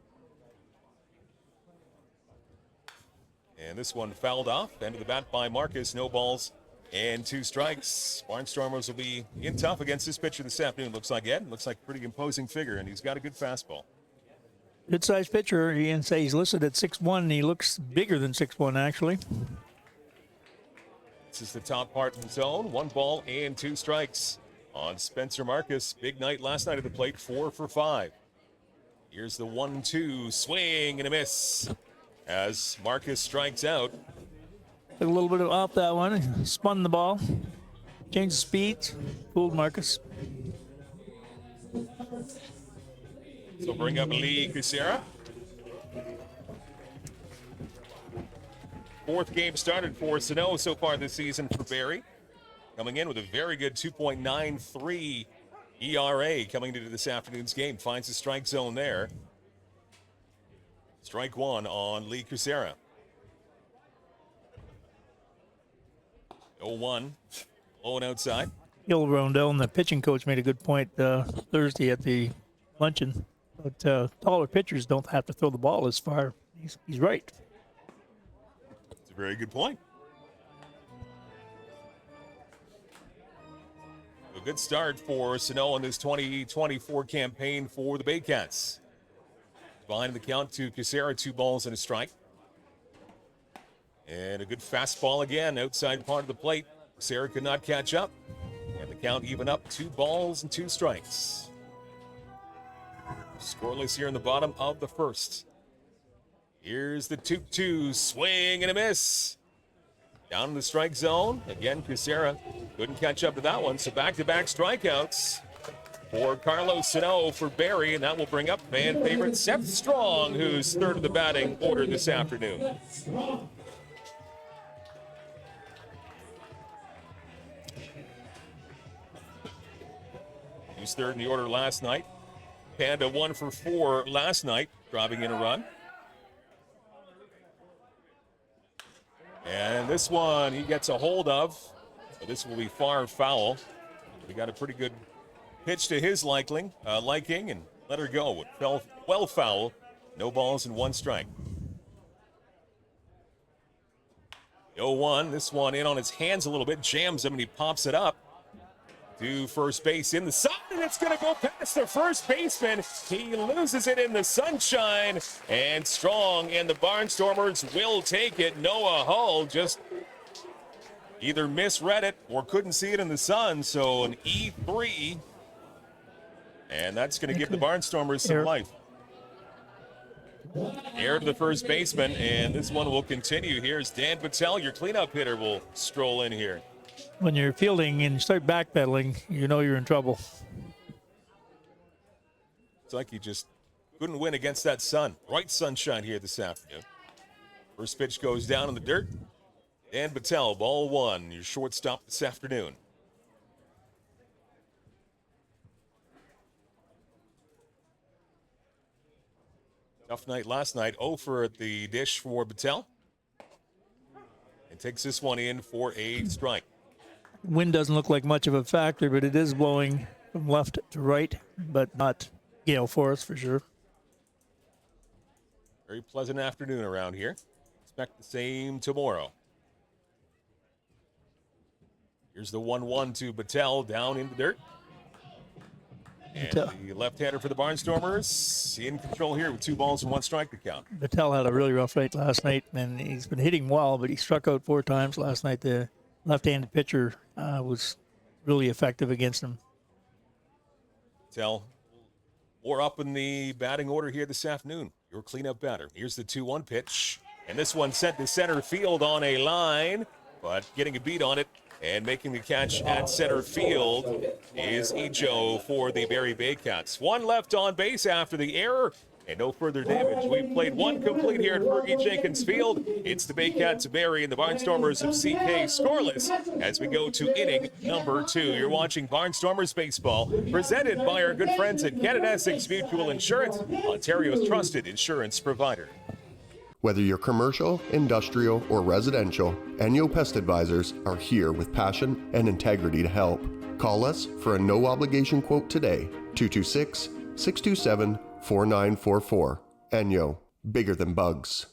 And this one fouled off. End of the bat by Marcus. No balls and 2 strikes. Barnstormers will be in tough against this pitcher this afternoon. Looks like Ed. Looks like a pretty imposing figure, and he's got a good fastball. Good-sized pitcher. He didn't say he's listed at 6'1". And he looks bigger than 6'1", actually. This is the top part of the zone. 1 ball and 2 strikes on Spencer Marcus. Big night last night at the plate. 4 for 5. Here's the 1-2 swing and a miss as Marcus strikes out. Took a little bit off that one. Spun the ball. Changed the speed. Fooled Marcus. So bring up Lee Kucera. 4th game started for Sano so far this season for Barrie. Coming in with a very good 2.93 ERA coming into this afternoon's game. Finds the strike zone there. Strike 1 on Lee Kucera. 0-1. Blowing outside. Gil Rondell and the pitching coach made a good point Thursday at the luncheon. But taller pitchers don't have to throw the ball as far. He's right. It's a very good point. A good start for Sano in this 2024 campaign for the Baycats. Behind the count to Casera, 2 balls and a strike. And a good fastball again outside part of the plate. Casera could not catch up. And the count even up, 2 balls and 2 strikes. Scoreless here in the bottom of the first. Here's the 2-2, swing and a miss. Down in the strike zone. Again, Casera couldn't catch up to that one. So back-to-back strikeouts for Carlos Sano for Barrie. And that will bring up fan favorite Seth Strong, who's third of the batting order this afternoon. He was third in the order last night. Panda 1 for 4 last night, driving in a run. And this one he gets a hold of. So this will be far foul. He got a pretty good pitch to his liking and let her go. It fell well foul. No balls and 1 strike. 0-1. This one in on his hands a little bit. Jams him and he pops it up to first base in the sun, and it's going to go past the first baseman. He loses it in the sunshine, and Strong and the Barnstormers will take it. Noah Hull just either misread it or couldn't see it in the sun, so an E3, and that's going to give the Barnstormers some life. Air to the first baseman, and this one will continue. Here's Dan Patel, your cleanup hitter, will stroll in here. When you're fielding and you start backpedaling, you know you're in trouble. It's like he just couldn't win against that sun. Bright sunshine here this afternoon. First pitch goes down in the dirt. Dan Patel, ball 1, your shortstop this afternoon. Tough night last night. 0 for at the dish for Patel. And takes this one in for a strike. Wind doesn't look like much of a factor, but it is blowing from left to right, but not gale force for sure. Very pleasant afternoon around here. Expect the same tomorrow. Here's the 1-1 to Patel down in the dirt. And the left-hander for the Barnstormers in control here with 2 balls and 1 strike to count. Patel had a really rough night last night, and he's been hitting well, but he struck out 4 times last night. The left-handed pitcher was really effective against him. Patel, more up in the batting order here this afternoon. Your cleanup batter. Here's the 2-1 pitch. And this one sent to center field on a line, but getting a beat on it and making the catch at center field is Icho for the Barrie Baycats. 1 left on base after the error, and no further damage. We've played 1 complete here at Fergie Jenkins Field. It's the Baycats of Barrie and the Barnstormers of CK scoreless as we go to inning number 2. You're watching Barnstormers Baseball, presented by our good friends at Canada Essex Mutual Insurance, Ontario's trusted insurance provider. Whether you're commercial, industrial, or residential, Enyo Pest Advisors are here with passion and integrity to help. Call us for a no-obligation quote today, 226-627-4944. Enyo, bigger than bugs.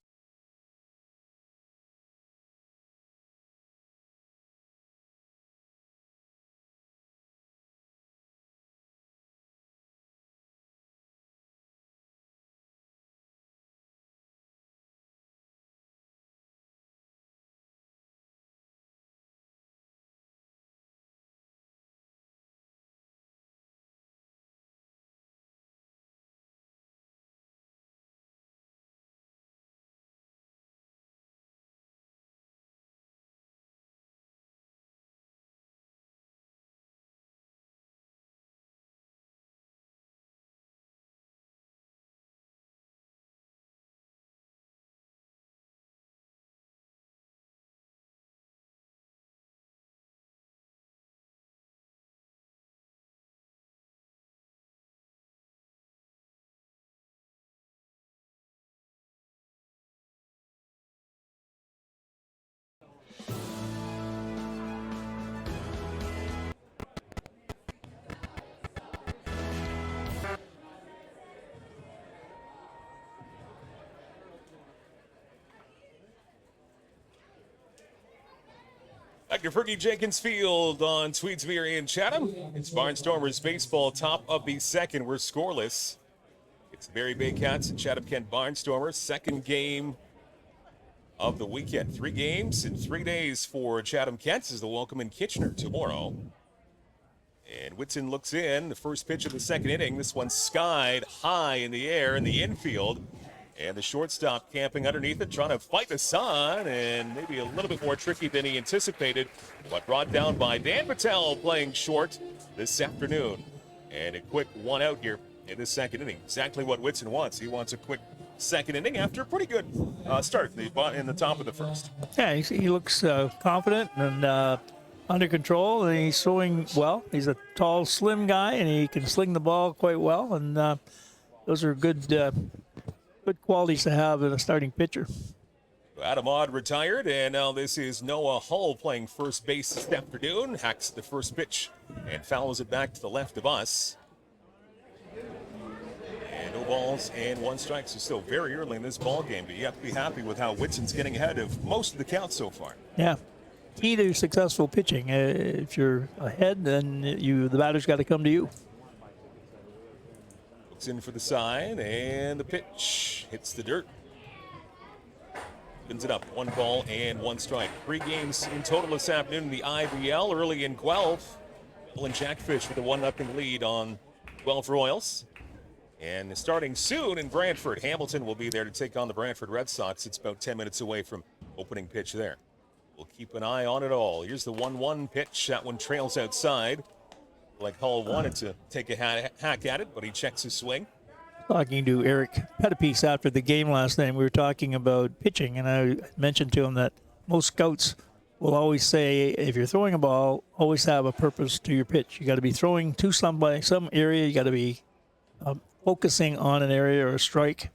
Back to Fergie Jenkins Field on Tweedsmuir in Chatham. It's Barnstormers baseball, top of the second. We're scoreless. It's the Barrie Baycats and Chatham-Kent Barnstormers. Second game of the weekend. 3 games in 3 days for Chatham-Kent as the welcome in Kitchener tomorrow. And Whitson looks in. The first pitch of the second inning. This one skied high in the air in the infield. And the shortstop camping underneath it, trying to fight the sun, and maybe a little bit more tricky than he anticipated. But brought down by Dan Patel playing short this afternoon. And a quick 1 out here in the second inning. Exactly what Whitson wants. He wants a quick second inning after a pretty good start in the top of the first. Yeah, he looks confident and under control, and he's throwing well. He's a tall, slim guy, and he can sling the ball quite well. And those are good qualities to have in a starting pitcher. Adam Odd retired, and now this is Noah Hull playing first base this afternoon. Hacks the first pitch and fouls it back to the left of us. And no balls and 1 strike, so still very early in this ball game, but you have to be happy with how Whitson's getting ahead of most of the counts so far. Yeah. Key to successful pitching. If you're ahead, then the batter's got to come to you. Looks in for the side, and the pitch hits the dirt. Opens it up. 1 ball and 1 strike. 3 games in total this afternoon in the IBL. Early in Guelph, Bill and Jackfish with a 1-0 lead on Guelph Royals. And starting soon in Brantford, Hamilton will be there to take on the Brantford Red Sox. It's about 10 minutes away from opening pitch there. We'll keep an eye on it all. Here's the 1-1 pitch. That one trails outside. Like Hull wanted to take a hack at it, but he checks his swing. Talking to Eric Pettipiece after the game last night, we were talking about pitching, and I mentioned to him that most scouts will always say, if you're throwing a ball, always have a purpose to your pitch. You got to be throwing to some area. You got to be focusing on an area or a strike.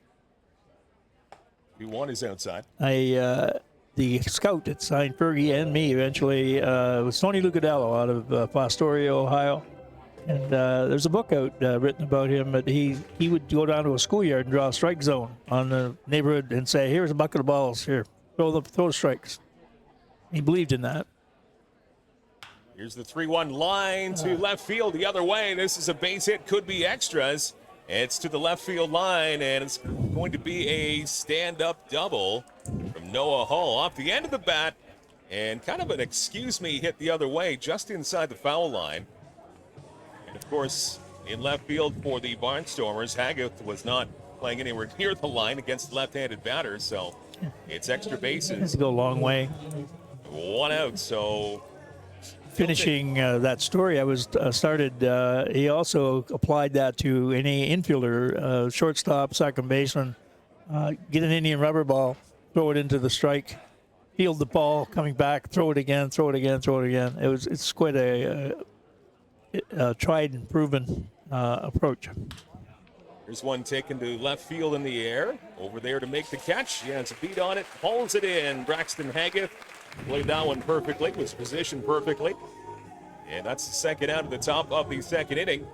One is outside. The scout that signed Fergie and me eventually was Tony Lucadello out of Fostoria, Ohio. And there's a book out written about him, but he would go down to a schoolyard and draw a strike zone on the neighborhood and say, here's a bucket of balls, here, throw the strikes. He believed in that. Here's the 3-1 line to left field the other way. This is a base hit, could be extras. It's to the left field line, and it's going to be a stand-up double from Noah Hull off the end of the bat, and kind of an excuse me hit the other way, just inside the foul line. And of course, in left field for the Barnstormers, Haggith was not playing anywhere near the line against the left-handed batter, so it's extra bases. It's go a long way. 1 out, so finishing that story, I was started. He also applied that to any infielder, shortstop, second baseman. Get an Indian rubber ball, throw it into the strike, field the ball, coming back, throw it again, throw it again, throw it again. It's quite a tried and proven approach. Here's one taken to left field in the air. Over there to make the catch. He has a beat on it, hauls it in. Braxton Haggith played that one perfectly, was positioned perfectly. And that's the second out of the top of the second inning.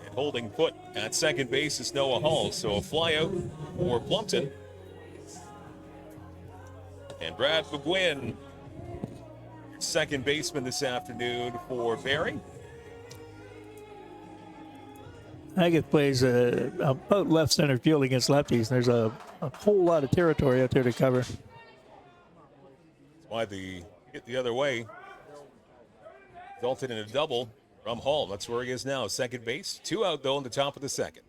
And holding foot at second base is Noah Hull. So a fly out for Plumpton. And Brad McGuinn, second baseman this afternoon for Barrie. Haggith plays about left center field against lefties. There's a whole lot of territory out there to cover. That's why the hit the other way resulted in a double from Hall. That's where he is now, second base. 2 out, though, in the top of the second.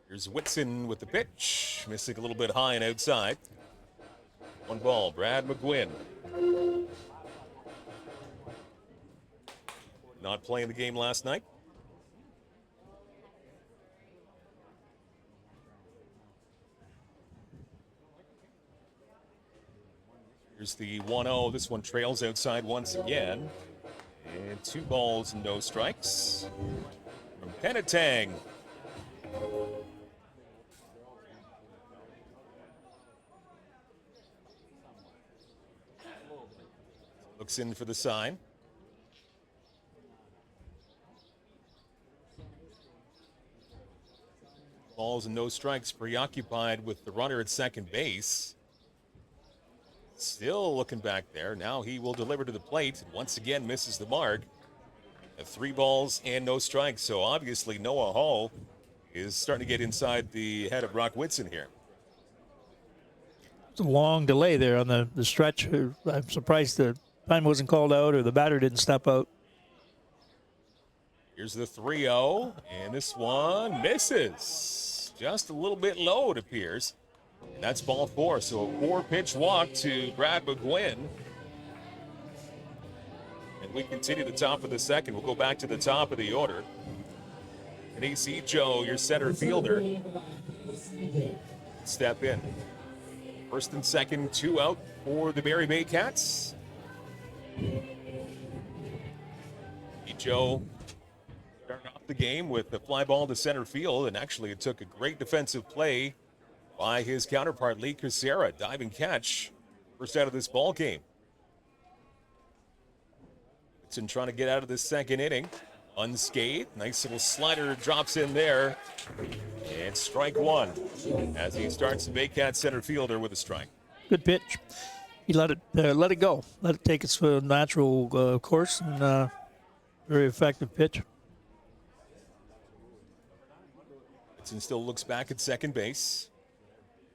Here's Whitson with the pitch. Missing a little bit high and outside. 1 ball, Brad McGuinn. Not playing the game last night. Here's the 1-0. This one trails outside once again. And 2 balls and no strikes from Penetang. Looks in for the sign. Balls and no strikes, preoccupied with the runner at second base. Still looking back there. Now he will deliver to the plate. And once again, misses the mark. 3 balls and no strikes. So obviously Noah Hall is starting to get inside the head of Brock Whitson here. It's a long delay there on the stretch. I'm surprised the time wasn't called out or the batter didn't step out. Here's the 3-0, and this one misses. Just a little bit low, it appears. And that's ball 4, so a 4-pitch walk to Brad McGuinn. And we continue the top of the second. We'll go back to the top of the order. And AC Joe, your center fielder, step in. First and second, 2 out for the Barrie Bay Cats. Joe starting off the game with the fly ball to center field, and actually it took a great defensive play by his counterpart, Lee Casera. Diving catch, first out of this ball game. Whitson trying to get out of this second inning. Unscathed. Nice little slider drops in there. And strike 1 as he starts the Baycat center fielder with a strike. Good pitch. He let it go. Let it take its natural course, and very effective pitch. Whitson still looks back at second base.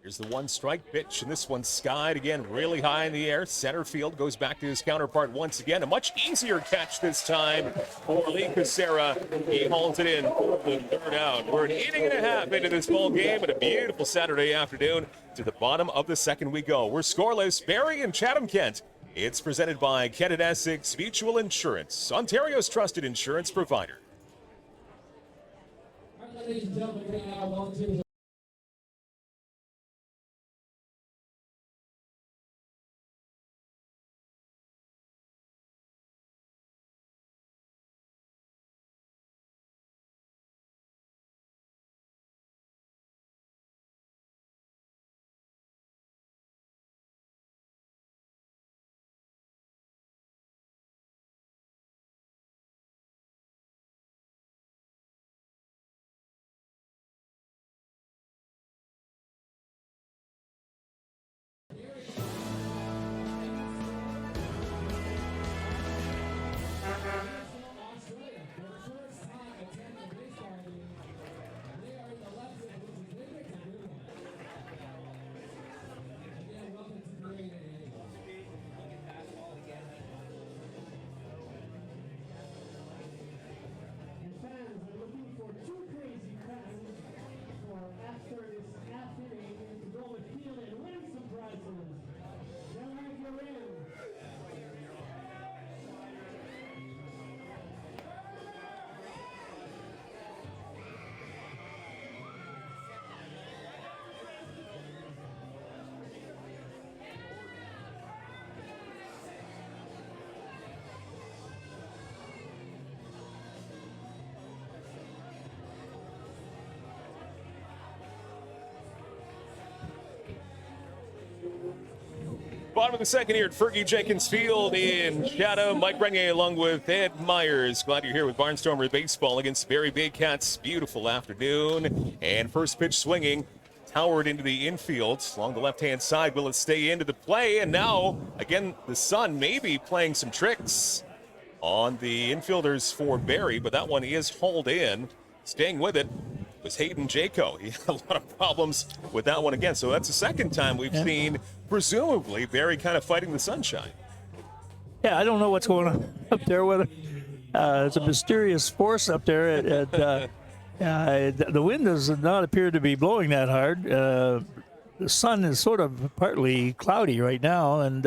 Here's the 1-strike pitch, and this one's skied again, really high in the air. Center field goes back to his counterpart once again. A much easier catch this time for Lee Casera. He hauls it in for the 3rd out. We're an inning and a half into this ball game, and a beautiful Saturday afternoon. To the bottom of the second we go. We're scoreless. Barrie and Chatham-Kent. It's presented by Kent and Essex Mutual Insurance, Ontario's trusted insurance provider. Ladies and gentlemen, we have volunteers. Bottom of the second here at Fergie Jenkins Field in Chatham. Mike Renier along with Ed Myers. Glad you're here with Barnstormer Baseball against Barrie Baycats. Beautiful afternoon. And first pitch swinging. Towered into the infield along the left-hand side. Will it stay into the play? And now, again, the sun may be playing some tricks on the infielders for Barrie, but that one is hauled in. Staying with it was Hayden Jaco. He had a lot of problems with that one again. So that's the second time we've seen, presumably, Barrie kind of fighting the sunshine. Yeah, I don't know what's going on up there with it. It's a mysterious force up there. The wind does not appear to be blowing that hard. The sun is sort of partly cloudy right now, and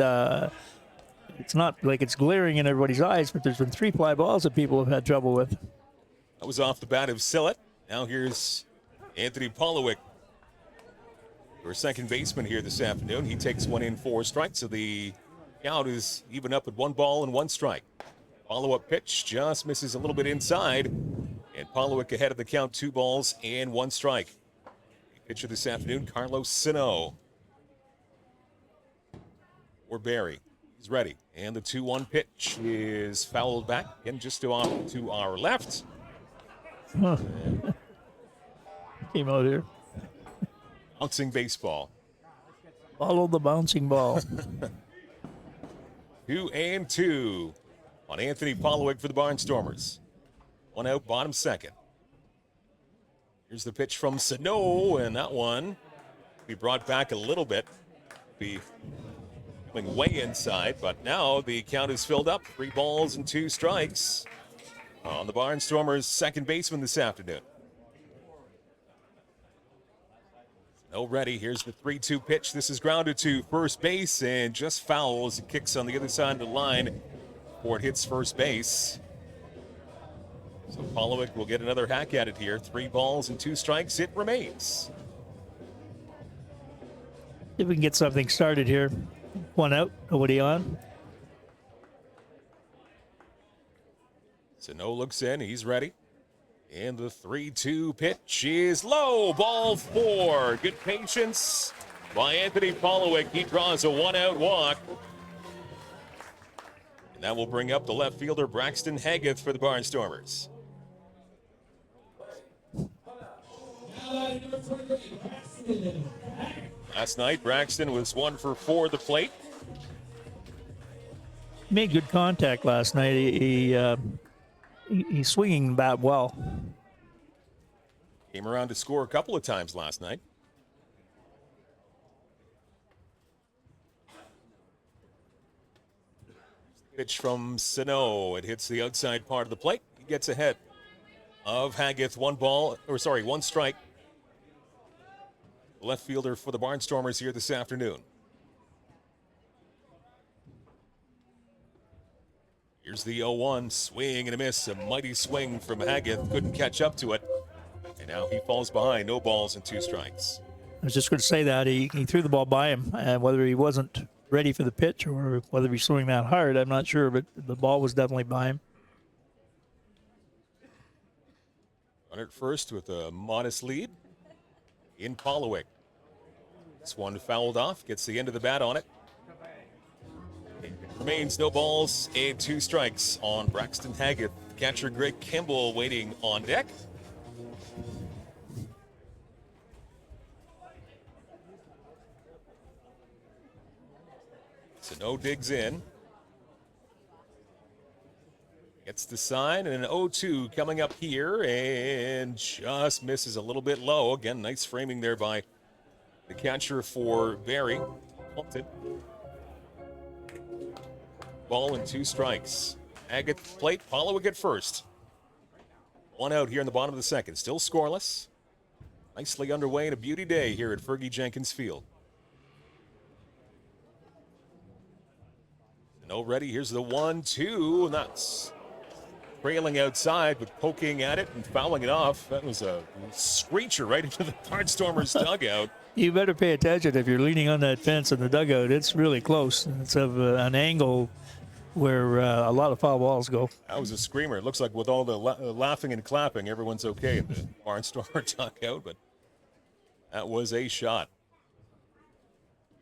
it's not like it's glaring in everybody's eyes, but there's been 3 fly balls that people have had trouble with. That was off the bat of Sillett. Now here's Anthony Polowick, our second baseman here this afternoon. He takes one in 4 strikes, so the count is even up at 1 ball and 1 strike. Follow-up pitch just misses a little bit inside, and Polowick ahead of the count, 2 balls and 1 strike. Pitcher this afternoon, Carlos Sino. Or Barrie. He's ready. And the 2-1 pitch is fouled back. Again, just to our left. Huh. Came out here. Bouncing baseball. Follow the bouncing ball. 2-2 on Anthony Pollowick for the Barnstormers. One out, bottom second. Here's the pitch from Sano, and that one be brought back a little bit. Be coming way inside, but now the count is filled up. 3 balls and 2 strikes on the Barnstormers' second baseman this afternoon. Sano ready. Here's the 3-2 pitch. This is grounded to first base and just fouls. It kicks on the other side of the line before it hits first base. So Pollowick will get another hack at it here. 3 balls and 2 strikes. It remains. If we can get something started here. 1 out, nobody on. Sano looks in. He's ready. And the 3-2 pitch is low. Ball 4. Good patience by Anthony Pollowick. He draws a 1-out walk. And that will bring up the left fielder, Braxton Haggith, for the Barnstormers. Last night, Braxton was 1 for 4 at the plate. Made good contact last night. He's swinging the bat well. Came around to score a couple of times last night. Pitch from Sano. It hits the outside part of the plate. He gets ahead of Haggith. 1 strike. Left fielder for the Barnstormers here this afternoon. Here's the 0-1, swing and a miss. A mighty swing from Haggith. Couldn't catch up to it. And now he falls behind. No balls and 2 strikes. I was just going to say that. He threw the ball by him. And whether he wasn't ready for the pitch or whether he's swinging that hard, I'm not sure. But the ball was definitely by him. Runner at first with a modest lead in Pollowick. This one fouled off. Gets the end of the bat on it. Remains no balls and 2 strikes on Braxton Haggith. Catcher Greg Kimball waiting on deck. Sano digs in. Gets the sign and an 0-2 coming up here and just misses a little bit low. Again, nice framing there by the catcher for Barrie. Ball and 2 strikes. Haggith plate, Pollowick at first. 1 out here in the bottom of the second. Still scoreless. Nicely underway and a beauty day here at Fergie Jenkins Field. No ready. Here's the 1-2. And that's trailing outside, but poking at it and fouling it off. That was a screecher right into the Barnstormers dugout. You better pay attention if you're leaning on that fence in the dugout. It's really close. It's of an angle where a lot of foul balls go. That was a screamer. It looks like with all the laughing and clapping, everyone's okay in the Barnstormer dugout, but that was a shot.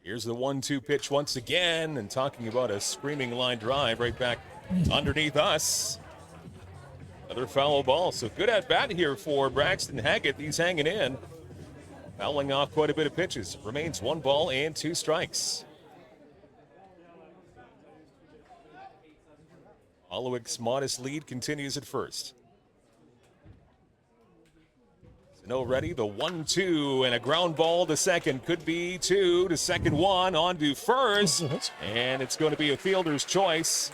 Here's the 1-2 pitch once again, and talking about a screaming line drive right back underneath us. Another foul ball, so good at bat here for Braxton Haggith. He's hanging in, fouling off quite a bit of pitches. Remains 1 ball and 2 strikes. Pollowick's modest lead continues at first. Sano ready, the 1-2 and a ground ball to second. Could be 2 to second 1 on to first. And it's going to be a fielder's choice.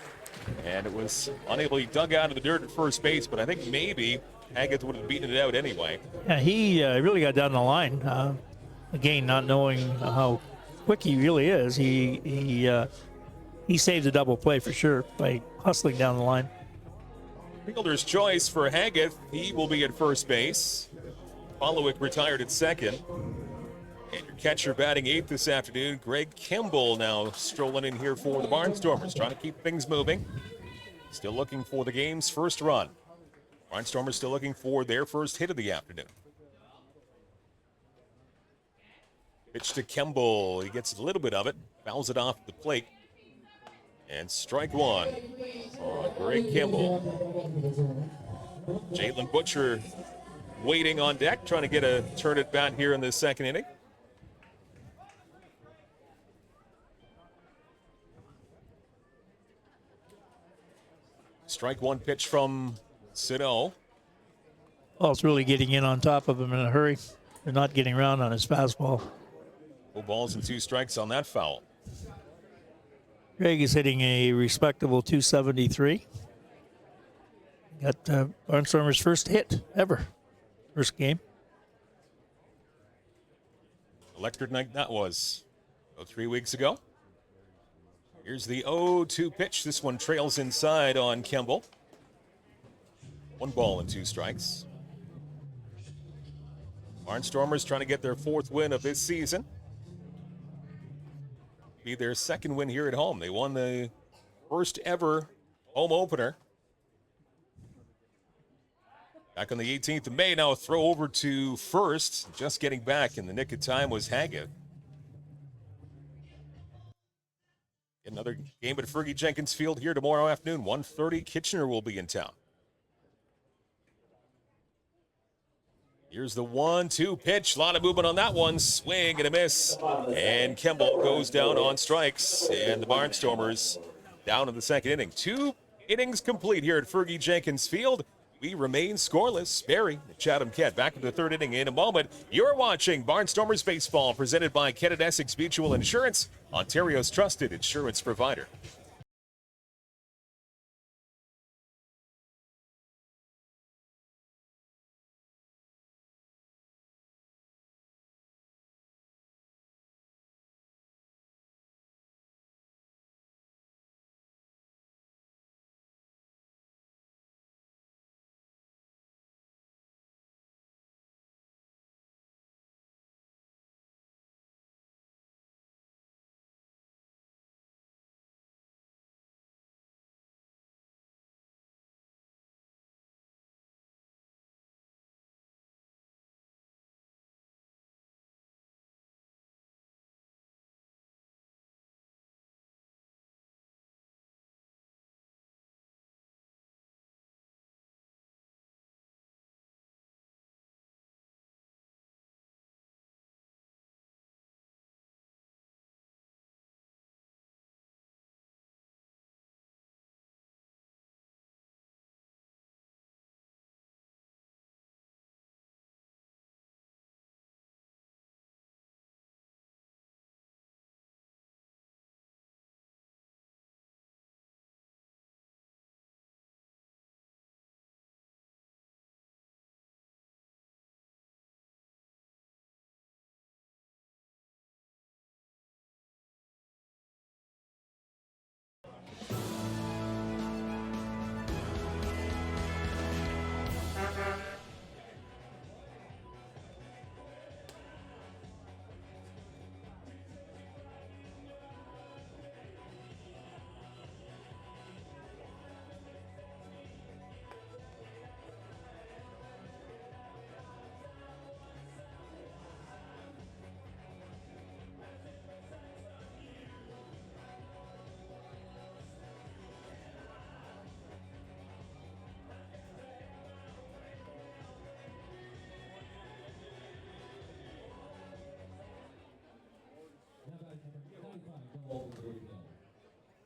And it was unable to be dug out of the dirt at first base, but I think maybe Haggith would have beaten it out anyway. Yeah, he really got down the line. Again, not knowing how quick he really is, he saved a double play for sure by hustling down the line. Fielder's choice for Haggith. He will be at first base. Pollowick retired at second. And your catcher batting 8th this afternoon, Greg Kimball, now strolling in here for the Barnstormers, trying to keep things moving. Still looking for the game's first run. Barnstormers still looking for their first hit of the afternoon. Pitch to Kimball. He gets a little bit of it, fouls it off the plate. And strike 1 on Greg Kimball. Jalen Butcher waiting on deck, trying to get a turn at bat here in the second inning. Strike one pitch from Sino. Ball's really getting in on top of him in a hurry. They're not getting around on his fastball. 2 balls and 2 strikes on that foul. Craig is hitting a respectable 273. Got Barnstormer's first hit ever. First game. Electric night that was. 3 weeks ago. Here's the 0-2 pitch. This one trails inside on Kemble. 1 ball and 2 strikes. Barnstormers trying to get their 4th win of this season. Be their 2nd win here at home. They won the first ever home opener back on the 18th of May. Now a throw over to first. Just getting back in the nick of time was Haggett. Another game at Fergie Jenkins Field here tomorrow afternoon. 1:30. Kitchener will be in town. Here's the 1-2 pitch. A lot of movement on that one. Swing and a miss. And Kemble goes down on strikes. And the Barnstormers down in the 2nd inning. 2 innings complete here at Fergie Jenkins Field. We remain scoreless. Barrie, Chatham-Kent, back in the 3rd inning in a moment. You're watching Barnstormers Baseball, presented by Kent and Essex Mutual Insurance, Ontario's trusted insurance provider.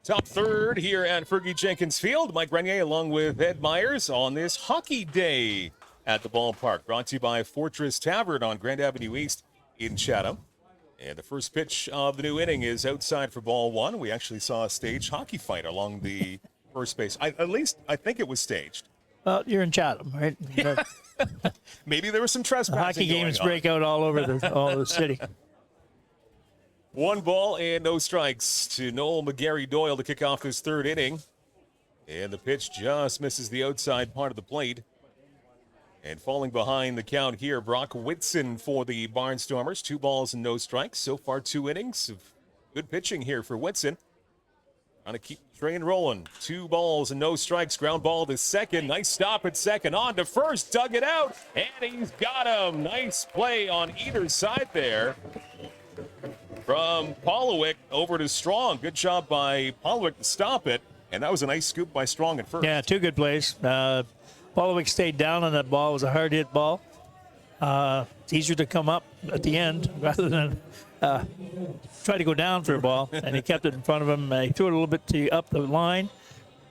Top 3rd here at Fergie Jenkins Field. Mike Renier along with Ed Myers on this hockey day at the ballpark. Brought to you by Fortress Tavern on Grand Avenue East in Chatham. And the first pitch of the new inning is outside for ball 1. We actually saw a staged hockey fight along the first base. At least I think it was staged. Well, you're in Chatham, right? Maybe there was some trespassing. Hockey games break out all over the city. 1 ball and no strikes to Noel McGarry Doyle to kick off his 3rd inning. And the pitch just misses the outside part of the plate. And falling behind the count here, Brock Whitson for the Barnstormers. 2 balls and no strikes. So far, 2 innings of good pitching here for Whitson. Trying to keep the train rolling. 2 balls and no strikes. Ground ball to second. Nice stop at second. On to first. Dug it out. And he's got him. Nice play on either side there. From Polowick over to Strong. Good job by Polowick to stop it. And that was a nice scoop by Strong at first. Yeah, 2 good plays. Polowick stayed down on that ball. It was a hard hit ball. It's easier to come up at the end rather than try to go down for a ball. And he kept it in front of him. He threw it a little bit up the line.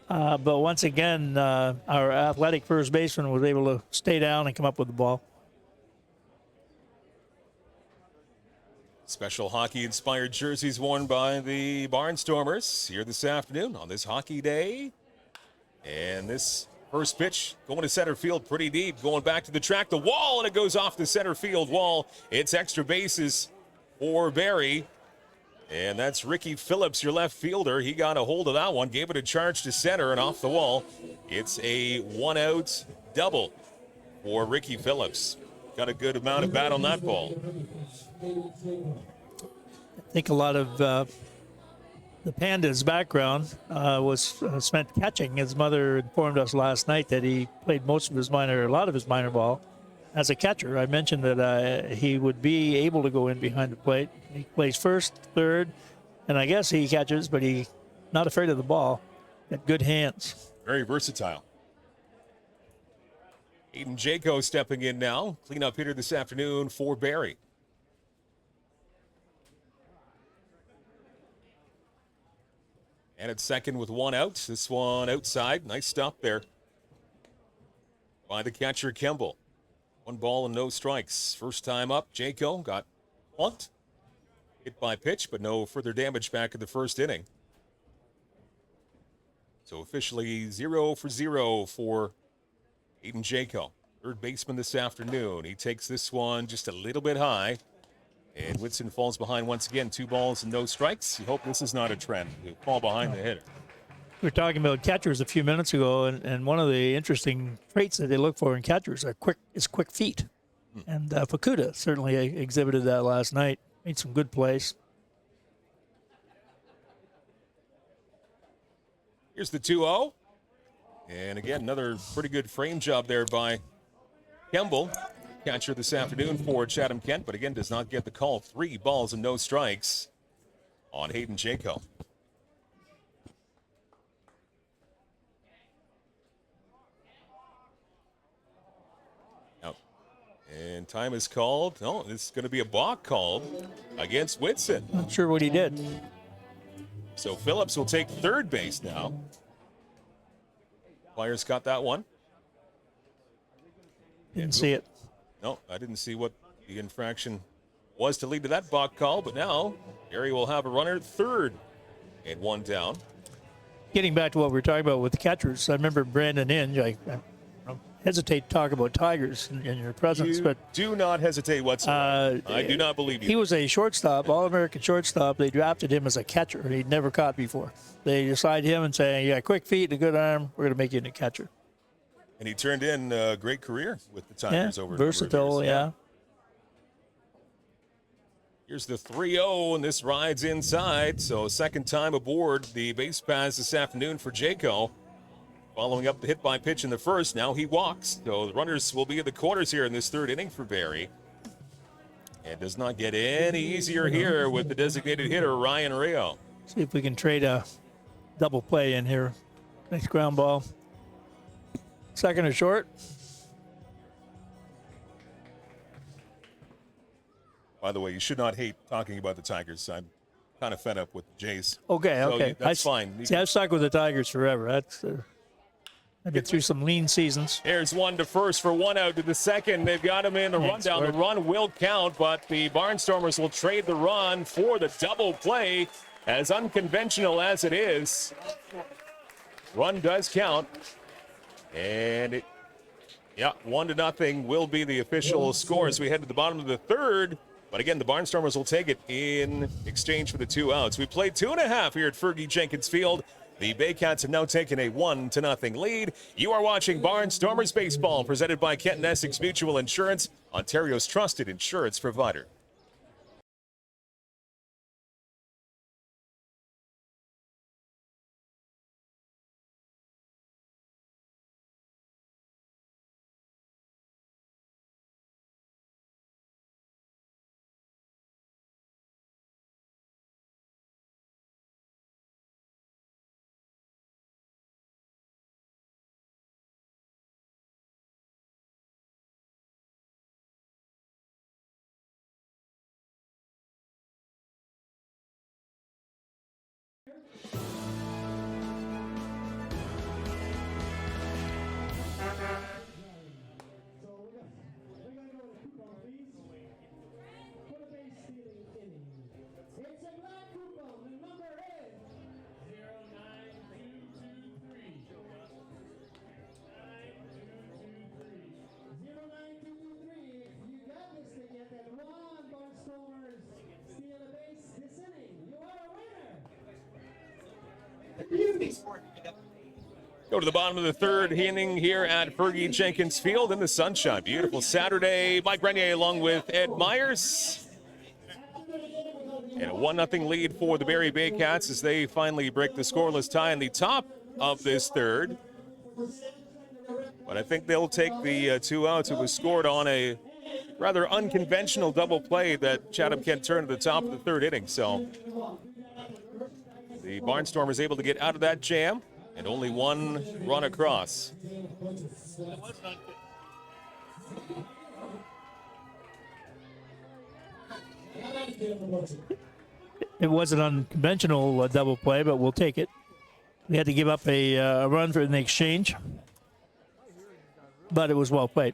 But once again, our athletic first baseman was able to stay down and come up with the ball. Special hockey-inspired jerseys worn by the Barnstormers here this afternoon on this hockey day. And this first pitch going to center field pretty deep, going back to the track, the wall, and it goes off the center field wall. It's extra bases for Barrie. And that's Ricky Phillips, your left fielder. He got a hold of that one, gave it a charge to center and off the wall. It's a one-out double for Ricky Phillips. Got a good amount of bat on that ball. I think a lot of the Panda's background was spent catching. His mother informed us last night that he played a lot of his minor ball as a catcher. I mentioned that he would be able to go in behind the plate. He plays first, third, and I guess he catches, but he's not afraid of the ball. Got good hands. Very versatile. Aiden Jaco stepping in now. Clean up hitter this afternoon for Barrie. And it's second with one out. This one outside. Nice stop there by the catcher, Kemble. 1 ball and no strikes. First time up, Jaco got plunked. Hit by pitch, but no further damage back in the first inning. So officially 0 for 0 for Aiden Jaco. Third baseman this afternoon. He takes this one just a little bit high. And Whitson falls behind once again. 2 balls and no strikes. You hope this is not a trend. You fall behind the hitter. We were talking about catchers a few minutes ago, and one of the interesting traits that they look for in catchers is quick feet. And Fukuda certainly exhibited that last night. Made some good plays. Here's the 2-0. And again, another pretty good frame job there by Kemble. Catcher this afternoon for Chatham-Kent, but again does not get the call. 3 balls and no strikes on Hayden Jaco. And time is called. Oh, this is going to be a balk called against Whitson. Not sure what he did. So Phillips will take third base now. Players got that one. Didn't see it. No, I didn't see what the infraction was to lead to that balk call, but now Barrie will have a runner at third and 1 down. Getting back to what we were talking about with the catchers, I remember Brandon Inge. I hesitate to talk about Tigers in your presence, but do not hesitate whatsoever. I do not believe you. He was a shortstop, All-American shortstop. They drafted him as a catcher. He'd never caught before. They decided him and say, "Yeah, quick feet, a good arm. We're going to make you into a catcher." And he turned in a great career with the Tigers over versatile, yeah. Here's the 3-0, and this rides inside. So second time aboard the base pass this afternoon for Jaco. Following up the hit by pitch in the first, now he walks. So the runners will be at the corners here in this third inning for Barrie. It does not get any easier here with the designated hitter, Ryan Rio. See if we can trade a double play in here. Next ground ball. Second or short. By the way, you should not hate talking about the Tigers. I'm kind of fed up with the Jays. Okay, so okay. That's fine. See, I've stuck with the Tigers forever. That's I've been through some lean seasons. Here's one to first for 1 out to the second. They've got him in the rundown. The run will count, but the Barnstormers will trade the run for the double play. As unconventional as it is, run does count. And 1-0 will be the official score as we head to the bottom of the third. But again, the Barnstormers will take it in exchange for the 2 outs. We played 2.5 here at Fergie Jenkins Field. The Baycats have now taken a 1-0 lead. You are watching Barnstormers Baseball, presented by Kent and Essex Mutual Insurance, Ontario's trusted insurance provider. Go to the bottom of the third inning here at Fergie Jenkins Field in the sunshine. Beautiful Saturday. Mike Grenier along with Ed Myers. And a 1-0 lead for the Barrie Baycats as they finally break the scoreless tie in the top of this third. But I think they'll take the 2 outs. It was scored on a rather unconventional double play that Chatham-Kent turned at the top of the third inning. So the Barnstormers able to get out of that jam. And only one run across. It was an unconventional double play, but we'll take it. We had to give up a run for the exchange, but it was well played.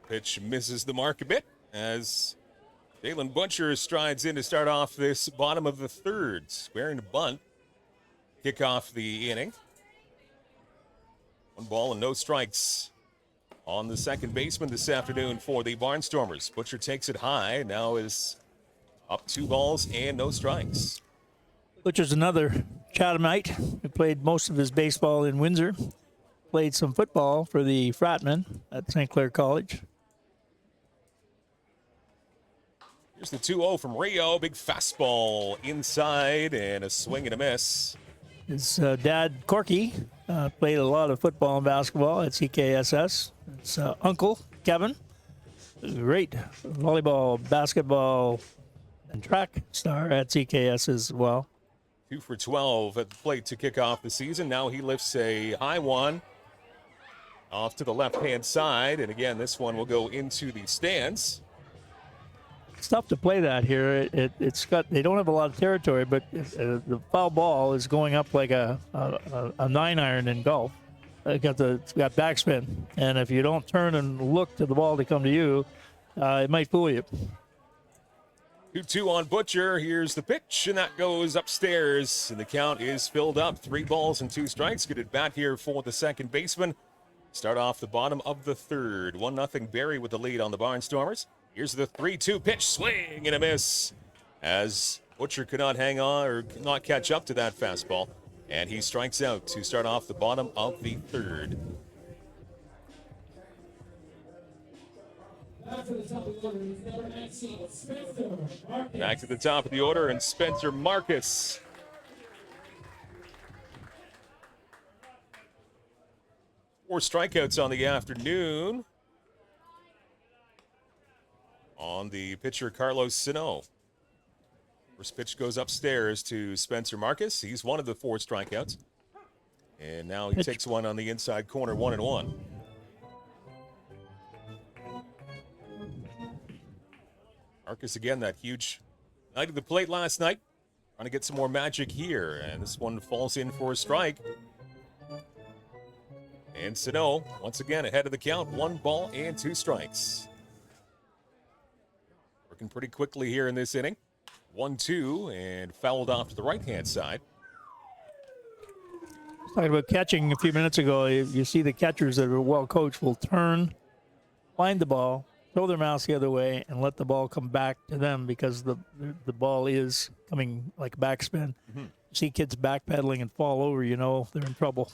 Pitch misses the mark a bit as Dalen Butcher strides in to start off this bottom of the third, squaring to bunt. Kick off the inning. 1 ball and no strikes on the second baseman this afternoon for the Barnstormers. Butcher takes it high, now is up 2 balls and no strikes. Butcher's another Chathamite who played most of his baseball in Windsor. Played some football for the Fratmen at St. Clair College. Here's the 2-0 from Rio. Big fastball inside and a swing and a miss. His dad, Corky, played a lot of football and basketball at CKSS. His uncle, Kevin, was a great volleyball, basketball, and track star at CKS as well. 2 for 12 at the plate to kick off the season. Now he lifts a high one off to the left-hand side. And again, this one will go into the stands. It's tough to play that here. It's got, they don't have a lot of territory, but the foul ball is going up like a 9-iron in golf. It's got backspin, and if you don't turn and look to the ball to come to you, it might fool you. 2-2 on Butcher. Here's the pitch, and that goes upstairs, and the count is filled up. 3 balls and 2 strikes. Good at bat here for the second baseman. Start off the bottom of the third. 1-0 Barrie with the lead on the Barnstormers. Here's the 3-2 pitch, swing and a miss as Butcher could not hang on or could not catch up to that fastball. And he strikes out to start off the bottom of the third. Back to the top of the order is number 19, Spencer Marcus. Back to the top of the order and Spencer Marcus. Four strikeouts on the afternoon. On the pitcher, Carlos Sino. First pitch goes upstairs to Spencer Marcus. He's one of the 4 strikeouts. And now he takes one on the inside corner, 1-1. Marcus, again, that huge night at the plate last night. Trying to get some more magic here. And this one falls in for a strike. And Sino, once again, ahead of the count. 1 ball and 2 strikes. Working pretty quickly here in this inning. 1-2 and fouled off to the right-hand side. Talking about catching a few minutes ago, you see the catchers that are well coached will turn, find the ball, throw their mouse the other way, and let the ball come back to them because the ball is coming like backspin. You see kids backpedaling and fall over, you know they're in trouble.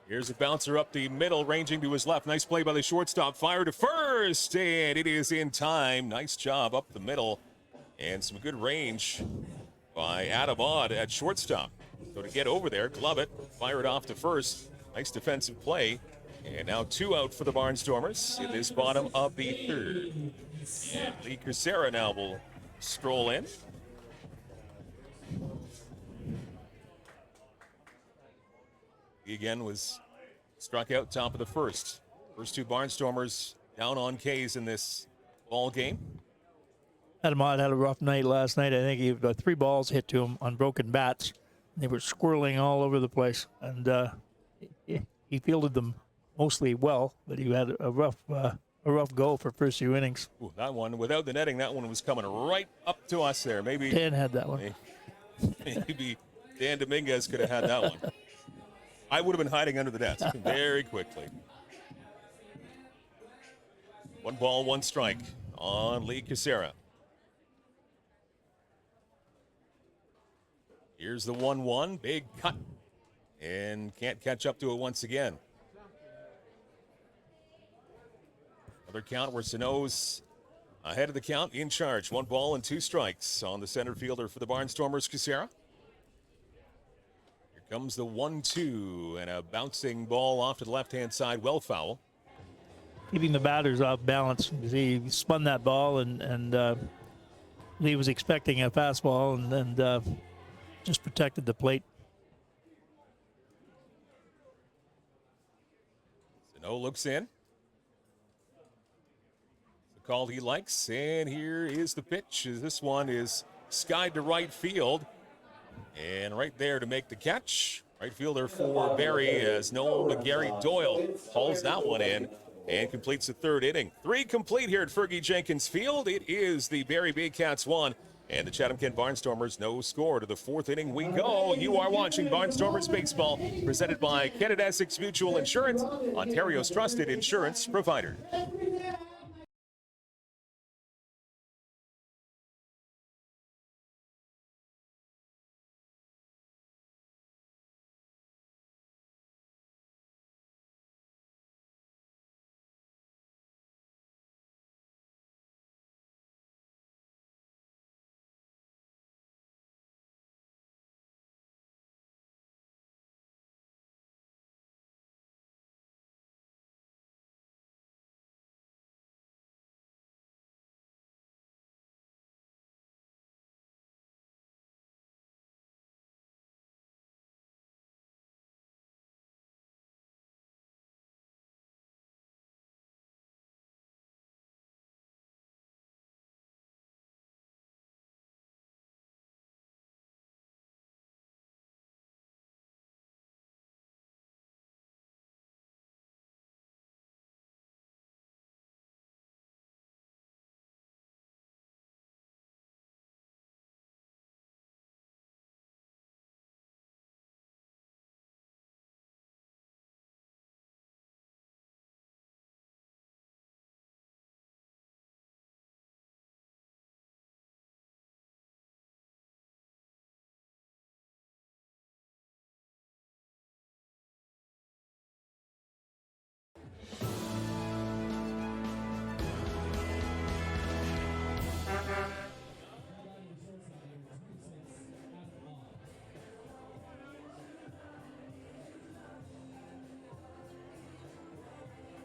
Here's a bouncer up the middle, ranging to his left. Nice play by the shortstop. Fire to first, and it is in time. Nice job up the middle, and some good range by Adam Odd at shortstop. So to get over there, glove it, fire it off to first. Nice defensive play. And now 2 out for the Barnstormers in this bottom of the third. And Lee Crucera now will stroll in. He again was struck out top of the first. First 2 Barnstormers down on K's in this ball game. Adam Odd had a rough night last night. I think he got 3 balls hit to him on broken bats. They were squirreling all over the place, and he fielded them mostly well, but he had a rough go for first few innings. Ooh, that one, without the netting, that one was coming right up to us there. Maybe Dan had that one. Maybe Dan Dominguez could have had that one. I would have been hiding under the desk very quickly. 1 ball, 1 strike on Lee Crucera. Here's the 1-1. Big cut. And can't catch up to it once again. Another count where Sano's ahead of the count, in charge. 1 ball and 2 strikes on the center fielder for the Barnstormers, Kucera. Here comes the 1-2 and a bouncing ball off to the left-hand side, well foul. Keeping the batters off balance. He spun that ball and he was expecting a fastball and just protected the plate. Sano looks in. The call he likes, and here is the pitch. This one is skied to right field, and right there to make the catch. Right fielder for Barrie as Noel McGarry Doyle hauls that one in and completes the 3rd inning. 3 complete here at Fergie Jenkins Field. It is the Barrie Baycats 1 and the Chatham-Kent Barnstormers no score. To the 4th inning we go. You are watching Barnstormers Baseball, presented by Canada Essex Mutual Insurance, Ontario's trusted insurance provider.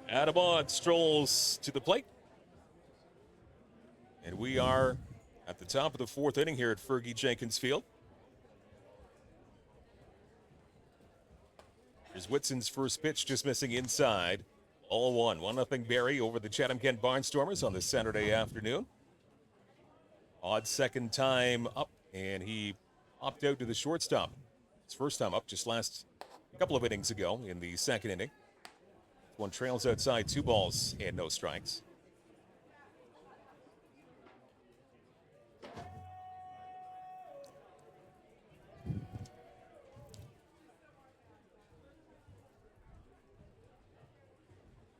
Adamant strolls to the plate. And we are at the top of the 4th inning here at Fergie Jenkins Field. Here's Whitson's first pitch, just missing inside. All 1. 1-0 Barrie over the Chatham-Kent Barnstormers on this Saturday afternoon. Odd second time up, and he popped out to the shortstop. His first time up just last couple of innings ago in the 2nd inning. One trails outside, 2 balls and no strikes.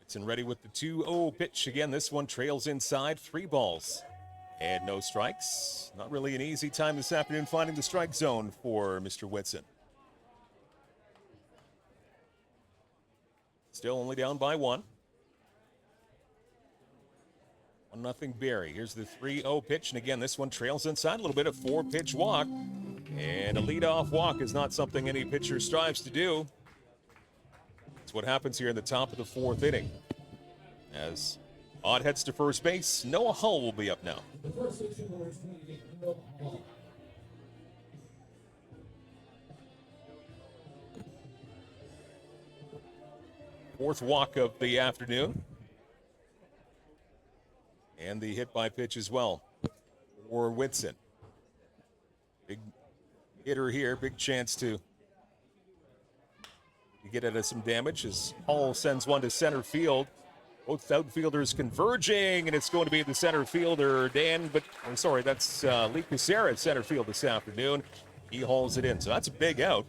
Whitson ready with the 2-0 pitch. Again, this one trails inside, 3 balls and no strikes. Not really an easy time this afternoon finding the strike zone for Mr. Whitson. Still only down by 1. 1-0 Barrie. Here's the 3-0 pitch. And again, this one trails inside. A little bit of 4-pitch walk. And a leadoff walk is not something any pitcher strives to do. That's what happens here in the top of the 4th inning. As Odd heads to first base, Noah Hull will be up now. Fourth walk of the afternoon. And the hit by pitch as well for Whitson. Big hitter here, big chance to get out of some damage as Hull sends one to center field. Both outfielders converging, and it's going to be the center fielder, that's Lee Kucera at center field this afternoon. He hauls it in, so that's a big out.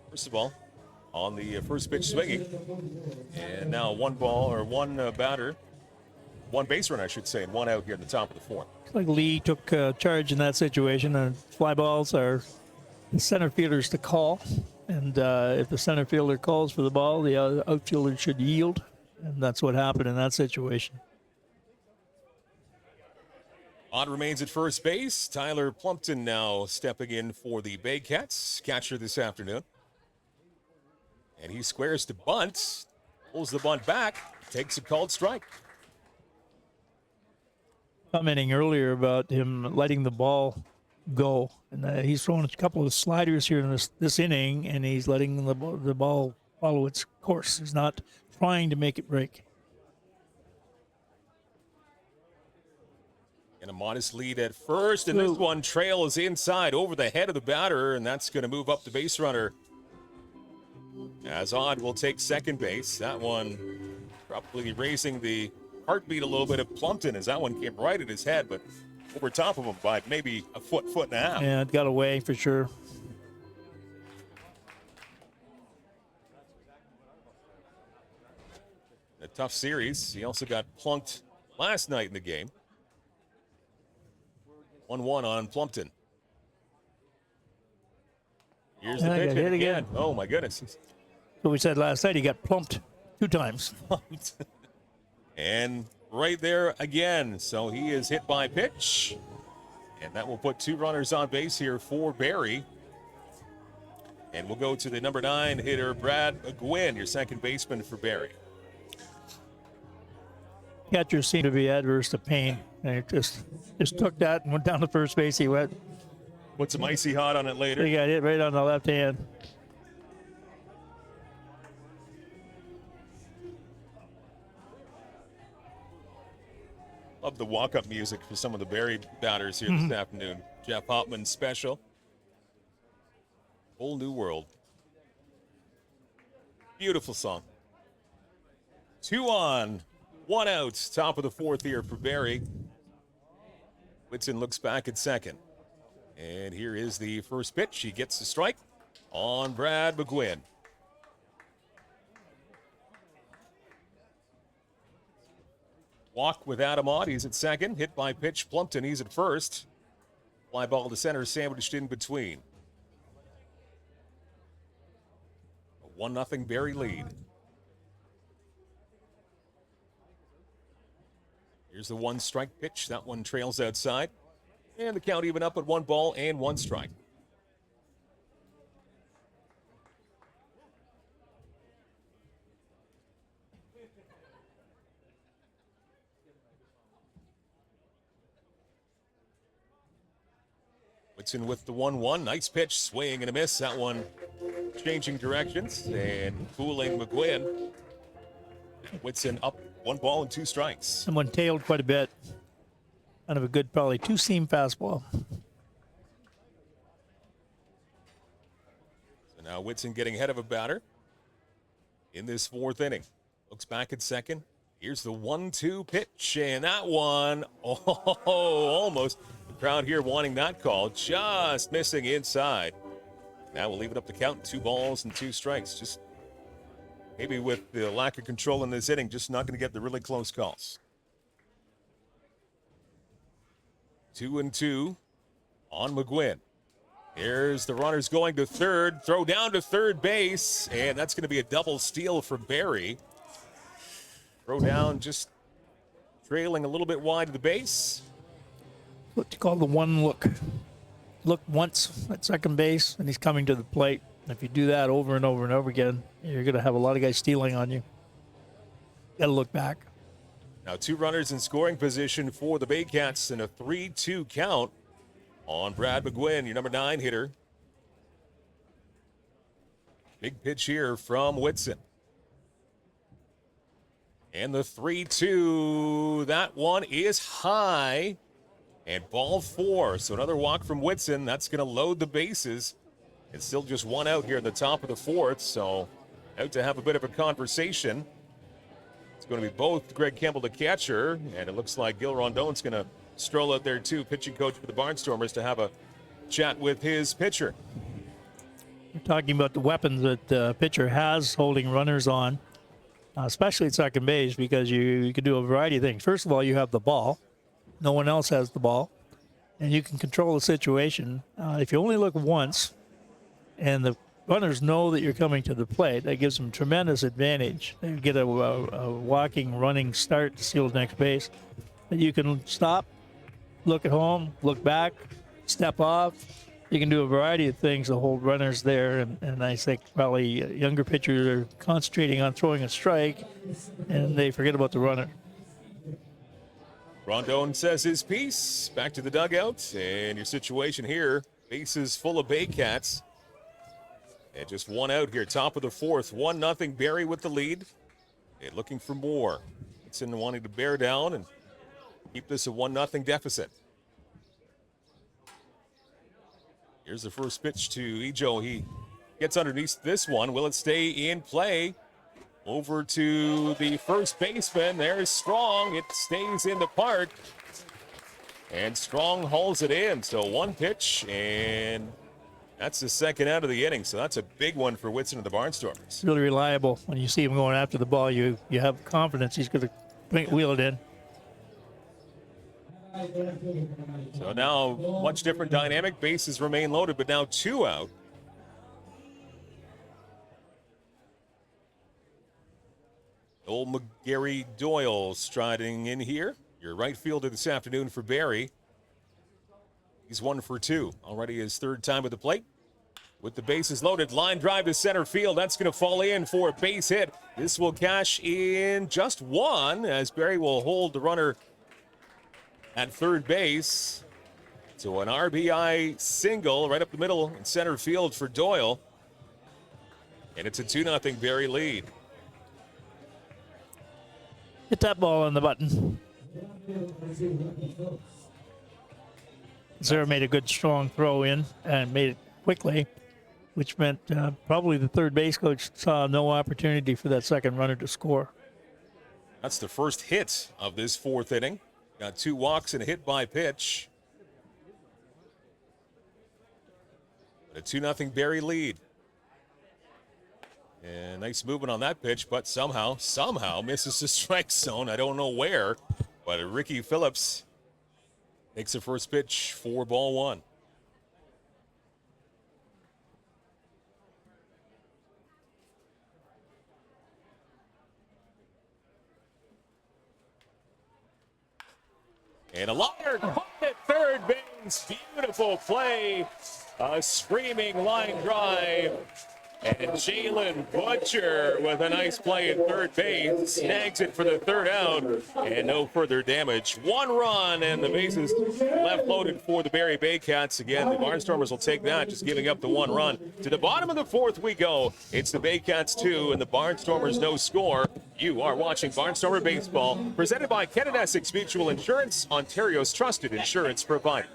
First of all, on the first pitch swinging. And now one base run, I should say, and one out here in the top of the 4th. Looks like Lee took charge in that situation, and fly balls are the center fielders to call. And if the center fielder calls for the ball, the outfielder should yield. And that's what happened in that situation. On remains at first base. Tyler Plumpton now stepping in for the Bay Cats, catcher this afternoon. And he squares to bunt, pulls the bunt back, takes a called strike. Commenting earlier about him letting the ball go, and he's thrown a couple of sliders here in this inning, and he's letting the ball follow its course. He's not trying to make it break. And a modest lead at first, and this one trails inside over the head of the batter, and that's going to move up the base runner. As Odd will take second base. That one probably raising the heartbeat a little bit of Plumpton as that one came right at his head, but over top of him by maybe a foot and a half. Yeah, it got away for sure. A tough series. He also got plunked last night in the game. 1-1 on Plumpton. Here's the pitch hit again. Oh, my goodness. So we said last night he got plumped 2 times. And right there again. So he is hit by pitch. And that will put 2 runners on base here for Barrie. And we'll go to the number 9 hitter, Brad Gwynn, your second baseman for Barrie. Catchers seem to be adverse to pain. And it just took that and went down to first base. He went. Put some icy hot on it later. He got hit right on the left hand. Love the walk-up music for some of the Barrie batters here this afternoon. Jeff Hoffman special. Whole New World. Beautiful song. 2 on, 1 out. Top of the 4th here for Barrie. Whitson looks back at second. And here is the first pitch. He gets the strike on Brad McGuinn. Walk with Adam Ott. He's at second. Hit by pitch. Plumpton. He's at first. Fly ball to center, sandwiched in between. A 1-0 Barrie lead. Here's the 1 strike pitch. That one trails outside. And the count even up at 1 ball and 1 strike. Whitson with the 1-1. Nice pitch, swing and a miss. That one changing directions and fooling McGuinn. Whitson up 1 ball and 2 strikes. Someone tailed quite a bit. Kind of a good, probably 2-seam fastball. So now Whitson getting ahead of a batter in this 4th inning. Looks back at second. Here's the 1-2 pitch, and that one, almost. The crowd here wanting that call, just missing inside. Now we'll leave it up to count. 2 balls and 2 strikes. Just maybe with the lack of control in this inning, just not going to get the really close calls. 2-2 on McGuinn. Here's the runners going to third. Throw down to third base, and that's going to be a double steal for Barrie. Throw down just trailing a little bit wide of the base. What you call the 1 look. Look once at second base, and he's coming to the plate. And if you do that over and over and over again, you're going to have a lot of guys stealing on you. Got to look back. Now 2 runners in scoring position for the Baycats and a 3-2 count on Brad McGuinn, your number 9 hitter. Big pitch here from Whitson. And the 3-2, that one is high. And ball 4, so another walk from Whitson. That's going to load the bases. It's still just 1 out here in the top of the 4th, so out to have a bit of a conversation. It's going to be both Greg Campbell, the catcher, and it looks like Gil Rondone's going to stroll out there too, pitching coach for the Barnstormers, to have a chat with his pitcher. We're talking about the weapons that the pitcher has holding runners on, especially at second base, because you can do a variety of things. First of all, you have the ball. No one else has the ball, and you can control the situation. If you only look once, and the runners know that you're coming to the plate. That gives them tremendous advantage. They get a walking, running start to steal the next base. And you can stop, look at home, look back, step off. You can do a variety of things to hold runners there, and I think probably younger pitchers are concentrating on throwing a strike, and they forget about the runner. Rondon says his piece. Back to the dugout, and your situation here, bases full of Baycats. And just one out here, top of the fourth, 1-0 Barrie with the lead. And looking for more. It's wanting to bear down and keep this a 1-0 deficit. Here's the first pitch to Ejo. He gets underneath this one. Will it stay in play? Over to the first baseman. There's Strong. It stays in the park. And Strong hauls it in. So one pitch, and that's the second out of the inning. So that's a big one for Whitson and the Barnstormers. It's really reliable. When you see him going after the ball, you have confidence he's going to wheel it in. So now, much different dynamic. Bases remain loaded, but now 2 out. Old McGarry Doyle striding in here. Your right fielder this afternoon for Barrie. He's 1 for 2. Already his third time at the plate. With the bases loaded, line drive to center field. That's going to fall in for a base hit. This will cash in just one, as Barrie will hold the runner at third base. So an RBI single right up the middle in center field for Doyle. And it's a 2-0 Barrie lead. Hit that ball on the button. Zara made a good strong throw in and made it quickly, which meant probably the third base coach saw no opportunity for that second runner to score. That's the first hit of this fourth inning. Got 2 walks and a hit by pitch. A 2-0 Barrie lead. And nice movement on that pitch, but somehow misses the strike zone. I don't know where, but Ricky Phillips makes the first pitch for ball 1. And a liner caught at third base. Beautiful play. A screaming line drive. And Jalen Butcher with a nice play at third base. Snags it for the third out. And no further damage. 1 run and the bases left loaded for the Barrie Baycats. Again, the Barnstormers will take that, just giving up the 1 run. To the bottom of the fourth we go. It's the Baycats 2 and the Barnstormers no score. You are watching Barnstormer Baseball, presented by Ken and Essex Mutual Insurance, Ontario's trusted insurance provider.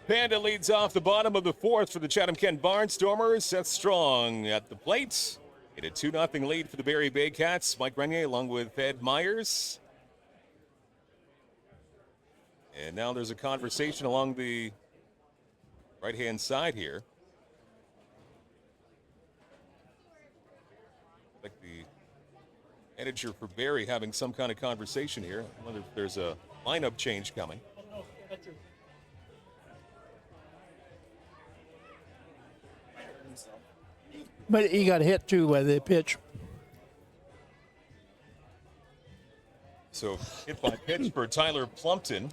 Panda leads off the bottom of the fourth for the Chatham-Kent Barnstormers. Seth Strong at the plate. It a 2-0 lead for the Barrie Baycats. Mike Renier along with Ed Myers. And now there's a conversation along the right-hand side here. Like the manager for Barrie having some kind of conversation here. I wonder if there's a lineup change coming. But he got hit too by the pitch. So hit by pitch for Tyler Plumpton.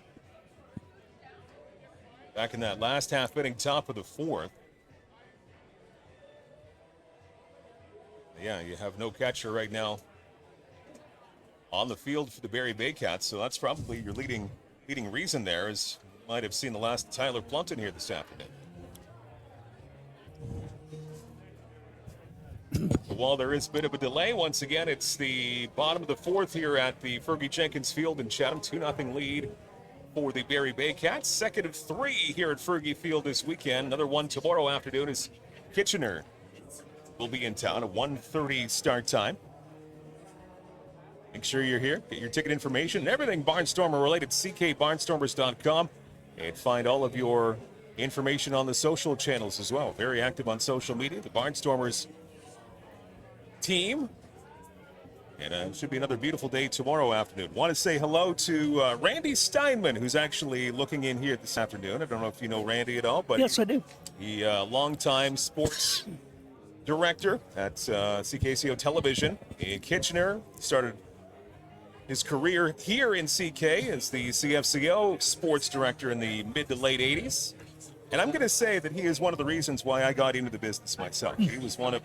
Back in that last half inning, top of the fourth. Yeah, you have no catcher right now on the field for the Barrie Baycats, so that's probably your leading reason there, is you might have seen the last Tyler Plumpton here this afternoon. While there is a bit of a delay, once again, it's the bottom of the fourth here at the Fergie Jenkins Field in Chatham. 2-0 lead for the Barrie Baycats. Second of three here at Fergie Field this weekend. Another one tomorrow afternoon as Kitchener will be in town. A 1:30 start time. Make sure you're here. Get your ticket information and everything Barnstormer related. ckbarnstormers.com, and find all of your information on the social channels as well. Very active on social media. The Barnstormers team. And it should be another beautiful day tomorrow afternoon. Want to say hello to Randy Steinman, who's actually looking in here this afternoon. I don't know if you know Randy at all, but Yes, I do. he longtime sports director at CKCO Television in Kitchener. Started his career here in CK as the CFCO sports director in the mid to late 80s. And I'm going to say that he is one of the reasons why I got into the business myself. He was one of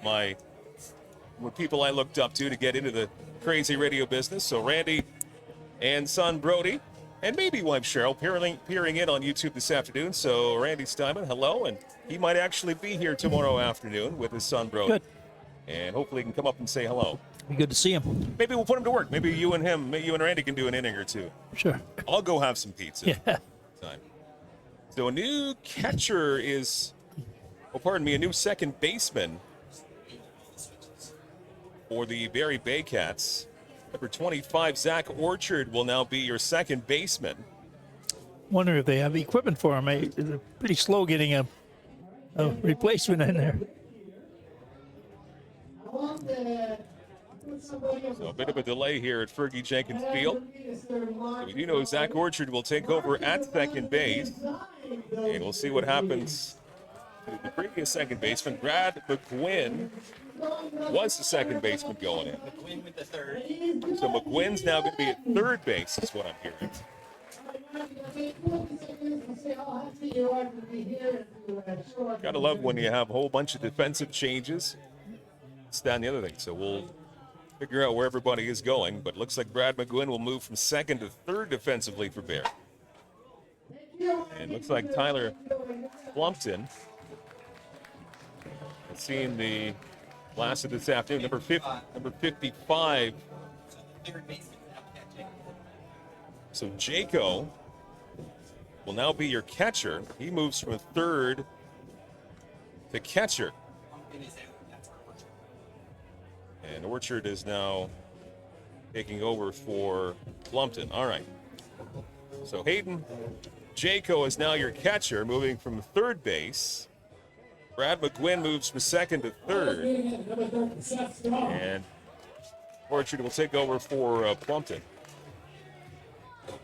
people I looked up to get into the crazy radio business. So Randy and son Brody, and maybe wife Cheryl, peering in on YouTube this afternoon. So Randy Steinman, hello, and he might actually be here tomorrow afternoon with his son Brody. Good. And hopefully he can come up and say hello. Be good to see him. Maybe we'll put him to work. Maybe you and Randy can do an inning or two. Sure. I'll go have some pizza. Yeah. Time. So a new catcher a new second baseman for the Barrie Baycats. Number 25, Zach Orchard, will now be your second baseman. Wonder if they have equipment for him. They're pretty slow getting a replacement in there. So a bit of a delay here at Fergie Jenkins Field. So we do know Zach Orchard will take over at second base. And we'll see what happens to the previous second baseman. Brad McGuinn was the second baseman going in. McGuinn with the third. So McGuinn's now going to be at third base, is what I'm hearing. Gotta love when you have a whole bunch of defensive changes. It's that and the other thing. So we'll figure out where everybody is going. But it looks like Brad McGuinn will move from second to third defensively for Barrie. And it looks like Tyler Plumpton has seen the last of this afternoon. Number 55. So Jaco will now be your catcher. He moves from third to catcher. And Orchard is now taking over for Plumpton. All right. So Hayden Jaco is now your catcher, moving from third base. Brad McGuinn moves from second to third. And Orchard will take over for Plumpton.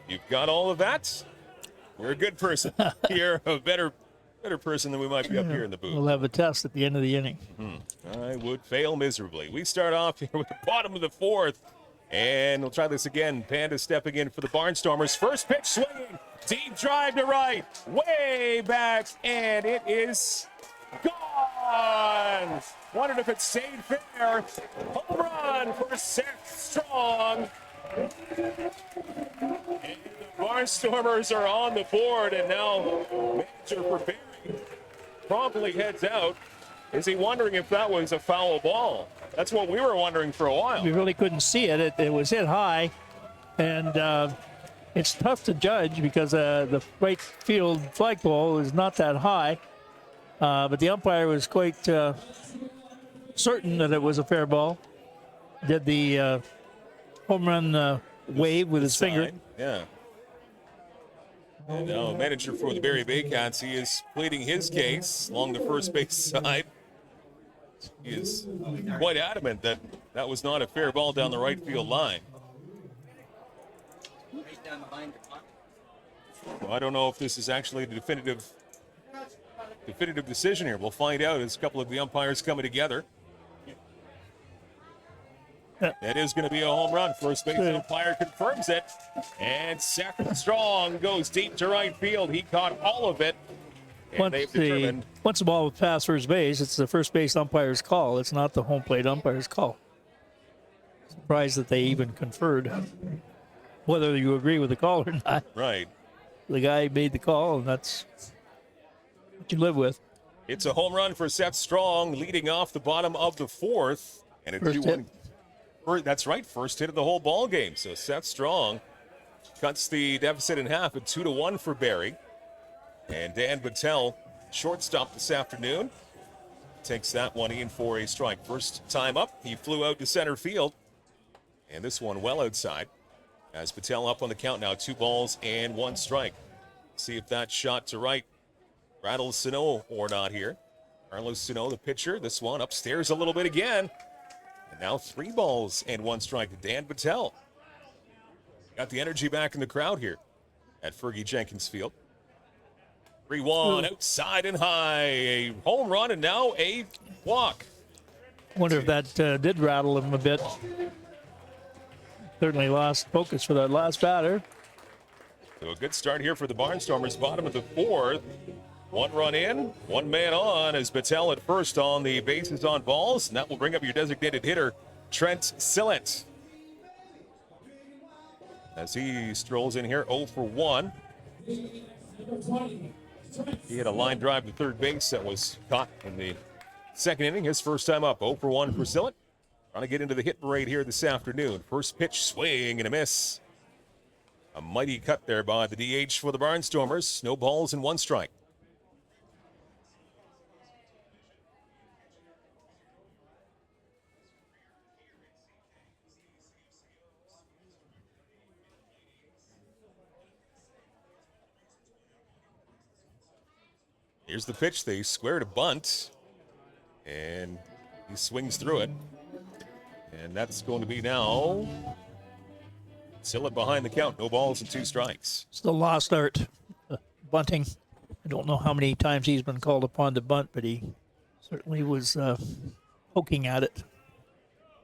You've got all of that. You're a good person. You're a better person than we might be up here in the booth. We'll have a test at the end of the inning. I would fail miserably. We start off here with the bottom of the fourth. And we'll try this again. Panda stepping in for the Barnstormers. First pitch swinging. Deep drive to right. Way back. And it is gone. Wondered if it stayed fair. Home run for Seth Strong. And the Barnstormers are on the board. And now manager for Barrie promptly heads out. Is he wondering if that was a foul ball? That's what we were wondering for a while. We really couldn't see it. It was hit high, and it's tough to judge because the right field flagpole is not that high. But the umpire was quite certain that it was a fair ball. Did the home run wave with his finger. Yeah. And now manager for the Barrie Baycats, he is pleading his case along the first base side. He is quite adamant that that was not a fair ball down the right field line. Well, I don't know if this is actually the definitive decision here. We'll find out as a couple of the umpires coming together. That is going to be a home run. First base umpire confirms it. And Seth Strong goes deep to right field. He caught all of it. And they've determined. Once the ball was past first base, it's the first base umpire's call. It's not the home plate umpire's call. Surprised that they even conferred whether you agree with the call or not. Right. The guy made the call, and that's what you live with. It's a home run for Seth Strong, leading off the bottom of the fourth. And a 2-1. That's right, first hit of the whole ball game. So Seth Strong cuts the deficit in half at 2-1 for Barrie. And Dan Battelle, shortstop this afternoon, takes that one in for a strike. First time up, he flew out to center field. And this one well outside. As Battelle up on the count now, 2 balls and 1 strike. See if that shot to right rattles Sano or not here. Carlos Sano, the pitcher. This one upstairs a little bit again. And now 3 balls and 1 strike to Dan Battelle. Got the energy back in the crowd here at Fergie Jenkins Field. 3-1 outside and high. A home run and now a walk. Wonder if that did rattle him a bit. Certainly lost focus for that last batter. So a good start here for the Barnstormers. Bottom of the fourth. 1 run in, 1 man on as Battelle at first on the bases on balls. And that will bring up your designated hitter, Trent Sillett. As he strolls in here, 0 for 1. He had a line drive to third base that was caught in the second inning. His first time up, 0 for 1 for Sillett. Trying to get into the hit parade here this afternoon. First pitch, swing and a miss. A mighty cut there by the DH for the Barnstormers. No balls and 1 strike. Here's the pitch. They squared a bunt, and he swings through it. And that's going to be now Sillett behind the count. No balls and 2 strikes. It's the lost art, bunting. I don't know how many times he's been called upon to bunt, but he certainly was poking at it.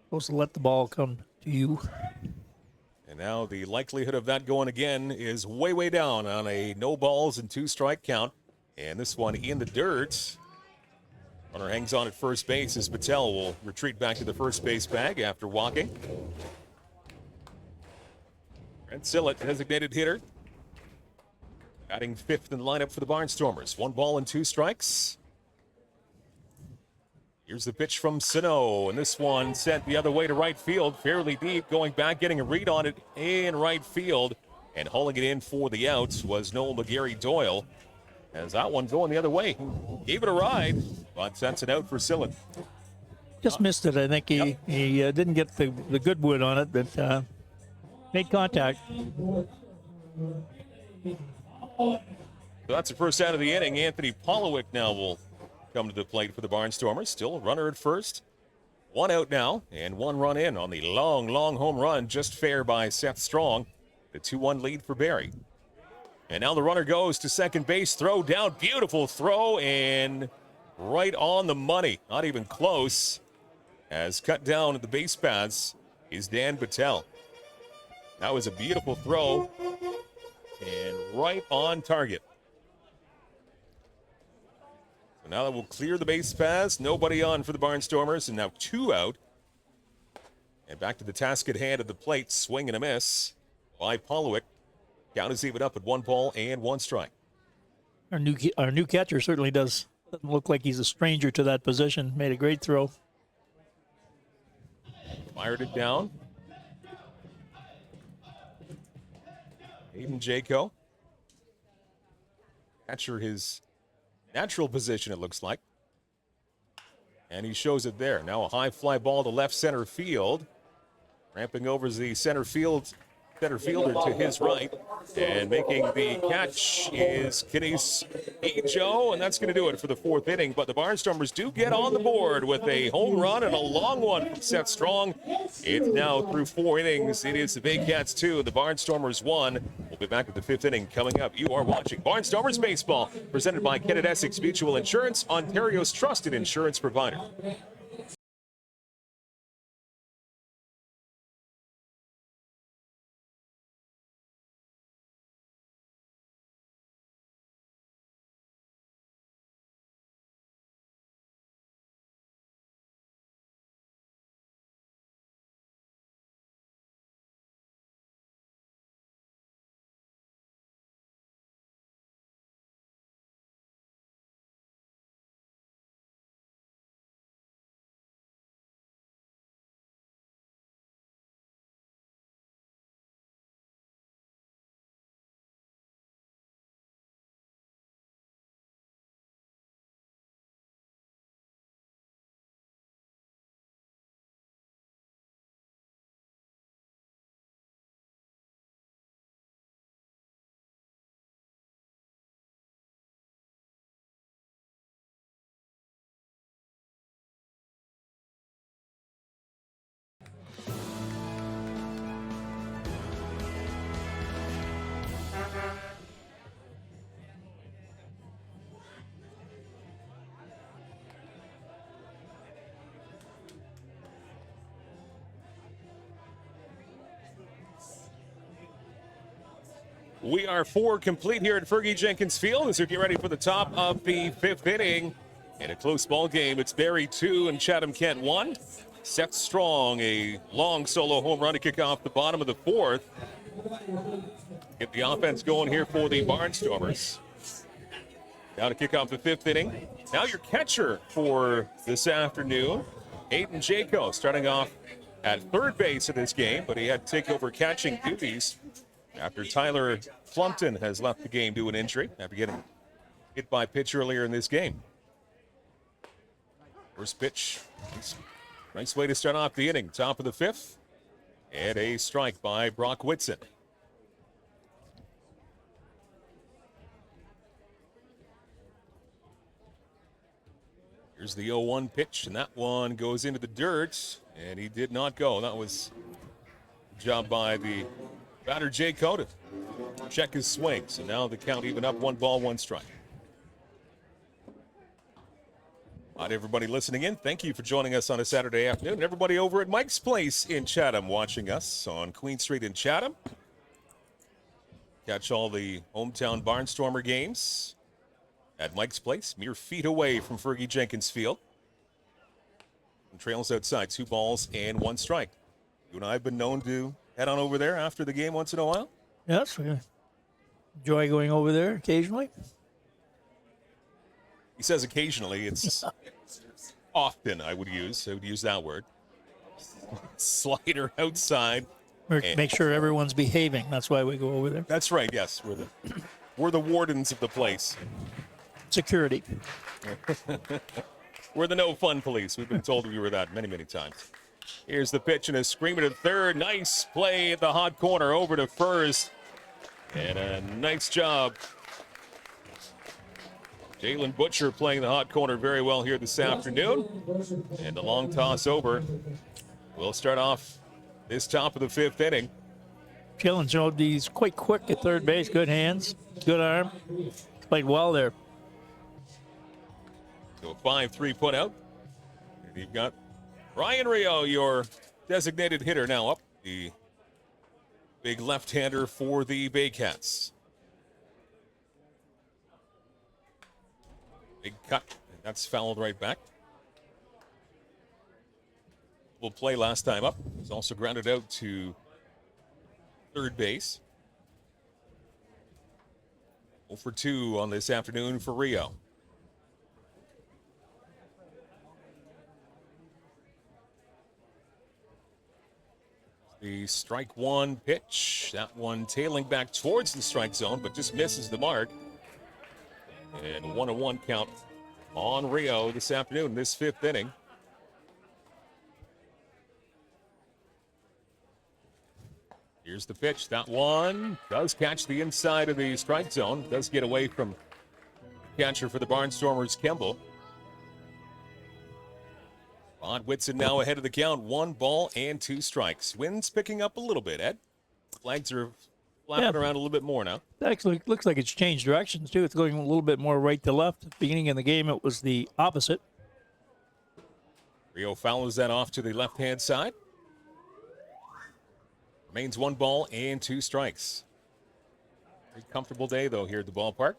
Supposed to let the ball come to you. And now the likelihood of that going again is way, way down on a no balls and 2 strike count. And this one in the dirt. Runner hangs on at first base as Battelle will retreat back to the first base bag after walking. Trent Sillett, designated hitter. Batting 5th in the lineup for the Barnstormers. 1 ball and 2 strikes. Here's the pitch from Sano, and this one sent the other way to right field, fairly deep, going back, getting a read on it in right field, and hauling it in for the out was Noel McGarry-Doyle. As that one going the other way, gave it a ride, but that's an out for Sillett. Just missed it. I think he didn't get the good wood on it, but made contact. So that's the first out of the inning. Anthony Polowick now will come to the plate for the Barnstormers. Still a runner at first. 1 out now, and 1 run in on the long, long home run, just fair by Seth Strong. The 2-1 lead for Barrie. And now the runner goes to second base, throw down, beautiful throw, and right on the money, not even close. As cut down at the base paths is Dan Battelle. That was a beautiful throw, and right on target. So now that will clear the base paths, nobody on for the Barnstormers, and now 2 out. And back to the task at hand at the plate, swing and a miss by Polowick. Count is even up at 1 ball and 1 strike. Our new catcher certainly doesn't look like he's a stranger to that position. Made a great throw. Fired it down. Aiden Jaco. Catcher his natural position, it looks like. And he shows it there. Now a high fly ball to left center field. Ramping over the center fielder to his right. And making the catch is Kenny's Joe, and that's going to do it for the fourth inning. But the Barnstormers do get on the board with a home run and a long one from Seth Strong. It's now through 4 innings. It is the Baycats 2, the Barnstormers 1. We'll be back with the 5th inning coming up. You are watching Barnstormers Baseball, presented by Kennett Essex Mutual Insurance, Ontario's trusted insurance provider. We are 4 complete here at Fergie Jenkins Field as we get ready for the top of the 5th inning. In a close ball game, it's Barrie 2 and Chatham-Kent 1. Seth Strong, a long solo home run to kick off the bottom of the 4th. Get the offense going here for the Barnstormers. Now to kick off the 5th inning. Now your catcher for this afternoon, Aiden Jaco, starting off at third base in this game, but he had to take over catching duties after Tyler Plumpton has left the game due to an injury after getting hit by a pitch earlier in this game. First pitch. Nice way to start off the inning. Top of the 5th. And a strike by Brock Whitson. Here's the 0-1 pitch, and that one goes into the dirt, and he did not go. That was a job by the batter, Jaco, to check his swing. So now the count even up, 1 ball, 1 strike. Hi to everybody listening in. Thank you for joining us on a Saturday afternoon. And everybody over at Mike's Place in Chatham watching us on Queen Street in Chatham. Catch all the hometown Barnstormer games at Mike's Place, mere feet away from Fergie Jenkins Field. And trails outside, 2 balls and 1 strike. You and I have been known to head on over there after the game once in a while. Yes, we enjoy going over there occasionally. He says occasionally. It's often, I would use that word. Slider outside. Make sure everyone's behaving. That's why we go over there. That's right, yes. We're the wardens of the place. Security. We're the no fun police. We've been told we were that many, many times. Here's the pitch and a screamer to third. Nice play at the hot corner over to first. And a nice job. Jalen Butcher playing the hot corner very well here this afternoon. And a long toss over. We'll start off this top of the 5th inning. Killen showed he's quite quick at third base. Good hands, good arm. Played well there. So a 5-3 put out. And you've got Ryan Rio, your designated hitter, now up. The big left-hander for the Baycats. Big cut. That's fouled right back. Will play last time up. He's also grounded out to third base. 0 for 2 on this afternoon for Rio. The strike 1 pitch. That one tailing back towards the strike zone, but just misses the mark. And 1-1 count on Rio this afternoon, this 5th inning. Here's the pitch. That one does catch the inside of the strike zone. Does get away from catcher for the Barnstormers, Kemble. Rod Whitson now ahead of the count. 1 ball and 2 strikes. Wind's picking up a little bit, Ed. Flags are flapping around a little bit more now. Actually, it looks like it's changed directions, too. It's going a little bit more right to left. At the beginning of the game, it was the opposite. Rio fouls that off to the left-hand side. Remains 1 ball and 2 strikes. Pretty comfortable day, though, here at the ballpark.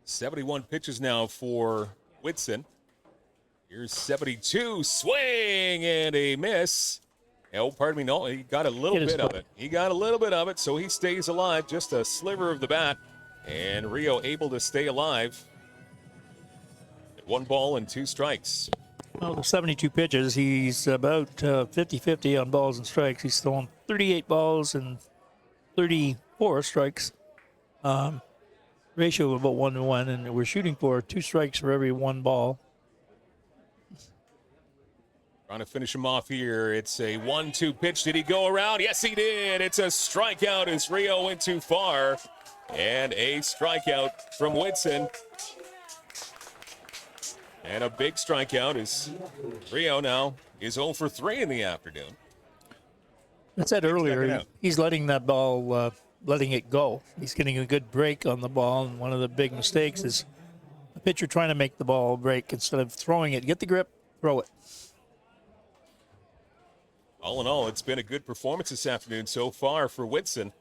.71 pitches now for Whitson. Here's 72, swing and a miss. Oh, pardon me, no, he got a little bit of it. He got a little bit of it, so he stays alive. Just a sliver of the bat, and Rio able to stay alive. 1 ball and 2 strikes. Well, the 72 pitches, he's about 50-50 on balls and strikes. He's thrown 38 balls and 34 strikes. Ratio of about 1-to-1, and we're shooting for 2 strikes for every 1 ball. Trying to finish him off here. It's a 1-2 pitch. Did he go around? Yes, he did. It's a strikeout as Rio went too far. And a strikeout from Whitson. And a big strikeout as Rio now is 0 for 3 in the afternoon. I said earlier, he's letting that ball, letting it go. He's getting a good break on the ball, and one of the big mistakes is a pitcher trying to make the ball break instead of throwing it. Get the grip, throw it. All in all, it's been a good performance this afternoon so far for Whitson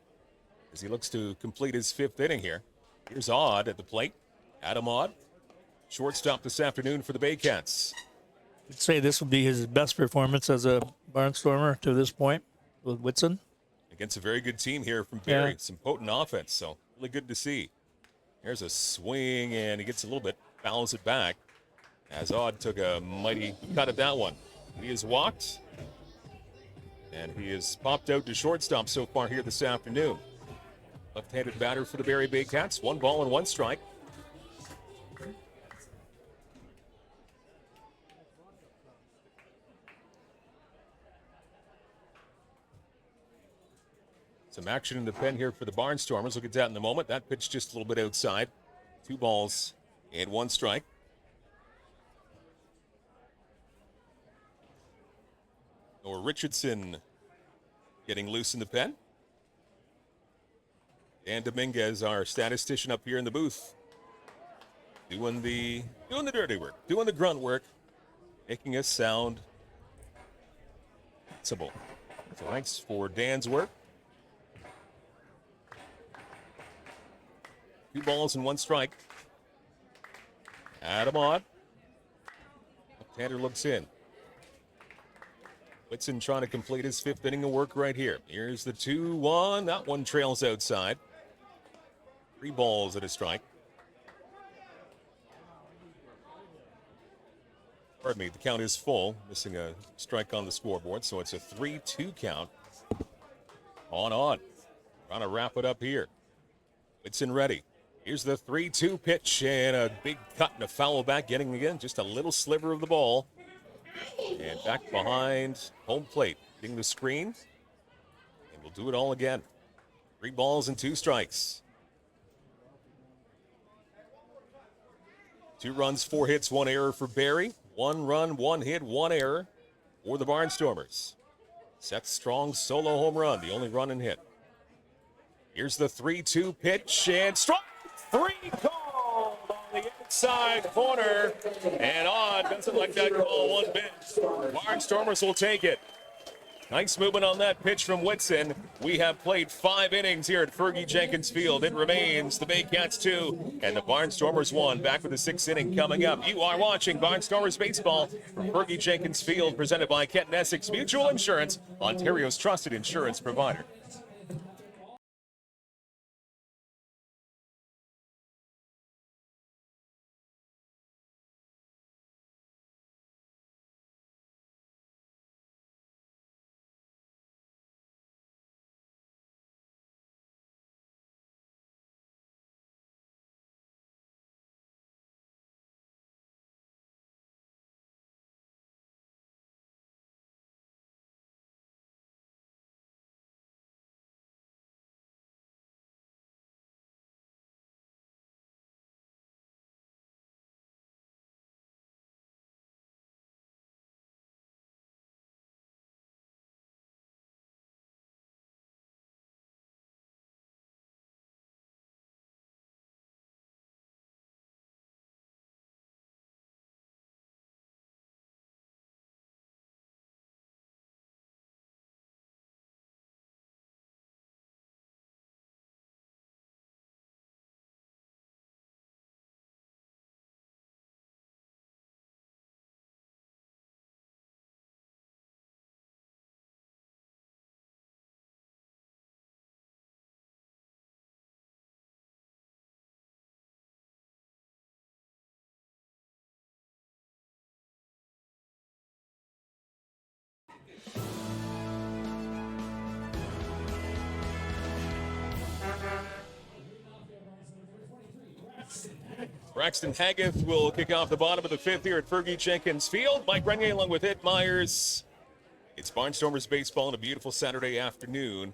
as he looks to complete his 5th inning here. Here's Odd at the plate. Adam Odd, shortstop this afternoon for the Baycats. I'd say this would be his best performance as a Barnstormer to this point with Whitson. Against a very good team here from Barrie. Some potent offense, so really good to see. Here's a swing, and he gets a little bit, fouls it back as Odd took a mighty cut at that one. He has walked, and he has popped out to shortstop so far here this afternoon. Left-handed batter for the Barrie Baycats. 1 ball and 1 strike. Some action in the pen here for the Barnstormers. Look at that in a moment. That pitch just a little bit outside. 2 balls and 1 strike. Or Richardson getting loose in the pen. Dan Dominguez, our statistician up here in the booth, doing the dirty work, doing the grunt work, making us sound sensible. So thanks for Dan's work. 2 balls and 1 strike. Adam Odd. Left-hander looks in. Whitson trying to complete his 5th inning of work right here. Here's the 2-1. That one trails outside. 3 balls and a strike. Pardon me, the count is full. Missing a strike on the scoreboard, so it's a 3-2 count. On. Trying to wrap it up here. Whitson ready. Here's the 3-2 pitch and a big cut and a foul back, getting again just a little sliver of the ball. And back behind home plate, getting the screen. And we'll do it all again. 3 balls and 2 strikes. 2 runs, 4 hits, 1 error for Barrie. 1 run, 1 hit, 1 error for the Barnstormers. Seth Strong's solo home run, the only run and hit. Here's the 3-2 pitch and strike. 3 called on the inside corner. And Odd doesn't like that call one bit. Barnstormers will take it. Nice movement on that pitch from Whitson. We have played 5 innings here at Fergie Jenkins Field. It remains the Baycats 2 and the Barnstormers 1. Back with the 6th inning coming up. You are watching Barnstormers Baseball from Fergie Jenkins Field, presented by Kent and Essex Mutual Insurance, Ontario's trusted insurance provider. Braxton Haggith will kick off the bottom of the 5th here at Fergie Jenkins Field. Mike Renier along with Ed Myers. It's Barnstormers baseball on a beautiful Saturday afternoon.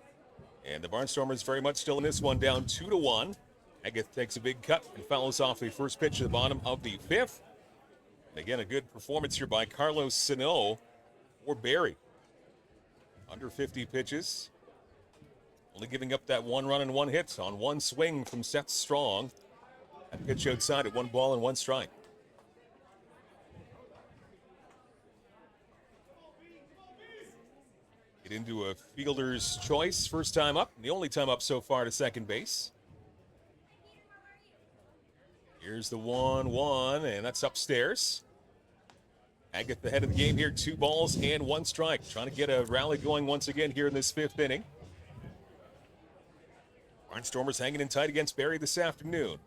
And the Barnstormers very much still in this one, down 2-1. Haggith takes a big cut and fouls off the first pitch at the bottom of the 5th. And again, a good performance here by Carlos Sano for Barrie. Under 50 pitches. Only giving up that 1 run and 1 hit on 1 swing from Seth Strong. That pitch outside at 1 ball and 1 strike. Get into a fielder's choice first time up. The only time up so far to second base. Here's the 1-1, and that's upstairs. Haggith the head of the game here, 2 balls and 1 strike. Trying to get a rally going once again here in this 5th inning. Barnstormers hanging in tight against Barrie this afternoon.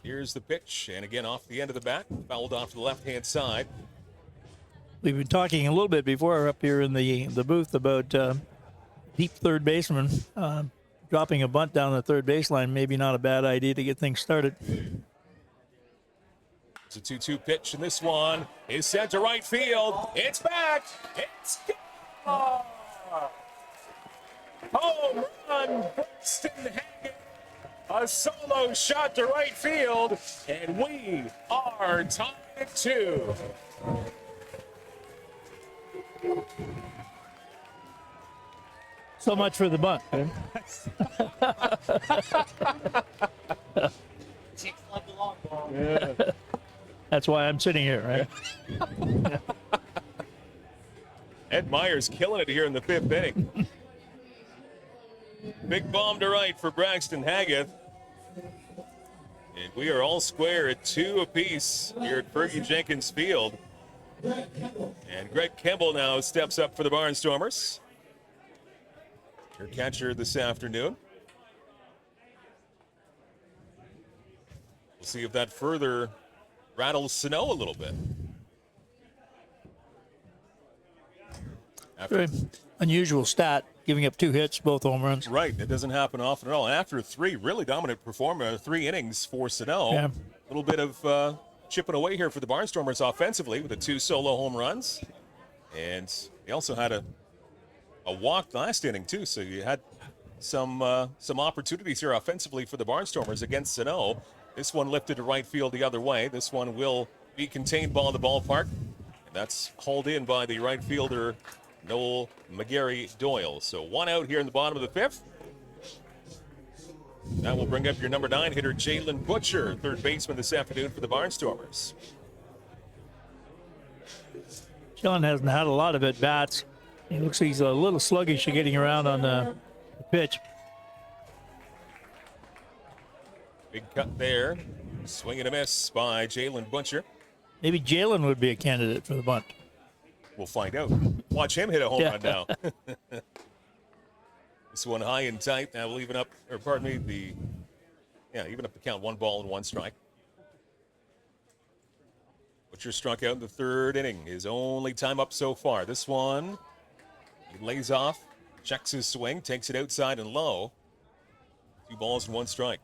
Here's the pitch, and again off the end of the bat, fouled off to the left-hand side. We've been talking a little bit before up here in the booth about deep third baseman. Dropping a bunt down the third baseline, maybe not a bad idea to get things started. It's a 2-2 pitch, and this one is sent to right field. It's back. It's gone. Home run, Braxton Haggith. A solo shot to right field, and we are tied at 2. So much for the bunt. Eh? Yeah. That's why I'm sitting here, right? Ed Myers killing it here in the 5th inning. Big bomb to right for Braxton Haggith. And we are all square at 2 apiece here at Fergie Jenkins Field. And Greg Kemble now steps up for the Barnstormers. Your catcher this afternoon. We'll see if that further rattles Sano a little bit. Very unusual stat, giving up 2 hits, both home runs. Right, it doesn't happen often at all. And after 3 really dominant performance, 3 innings for Sano, a little bit of chipping away here for the Barnstormers offensively with the 2 solo home runs. And they also had a walk last inning too, so you had some opportunities here offensively for the Barnstormers against Sano. This one lifted to right field the other way. This one will be contained ball in the ballpark. And that's hauled in by the right fielder, Noel McGarry Doyle. So 1 out here in the bottom of the 5th. That will bring up your number 9 hitter, Jalen Butcher, third baseman this afternoon for the Barnstormers. John hasn't had a lot of at-bats. He looks like he's a little sluggish getting around on the pitch. Big cut there. Swing and a miss by Jalen Butcher. Maybe Jalen would be a candidate for the bunt. We'll find out. Watch him hit a home run now. This one high and tight. Now we'll even up, or pardon me, even up the count. 1 ball and 1 strike. Butcher struck out in the 3rd inning. His only time up so far. This one, he lays off, checks his swing, takes it outside and low. 2 balls and 1 strike.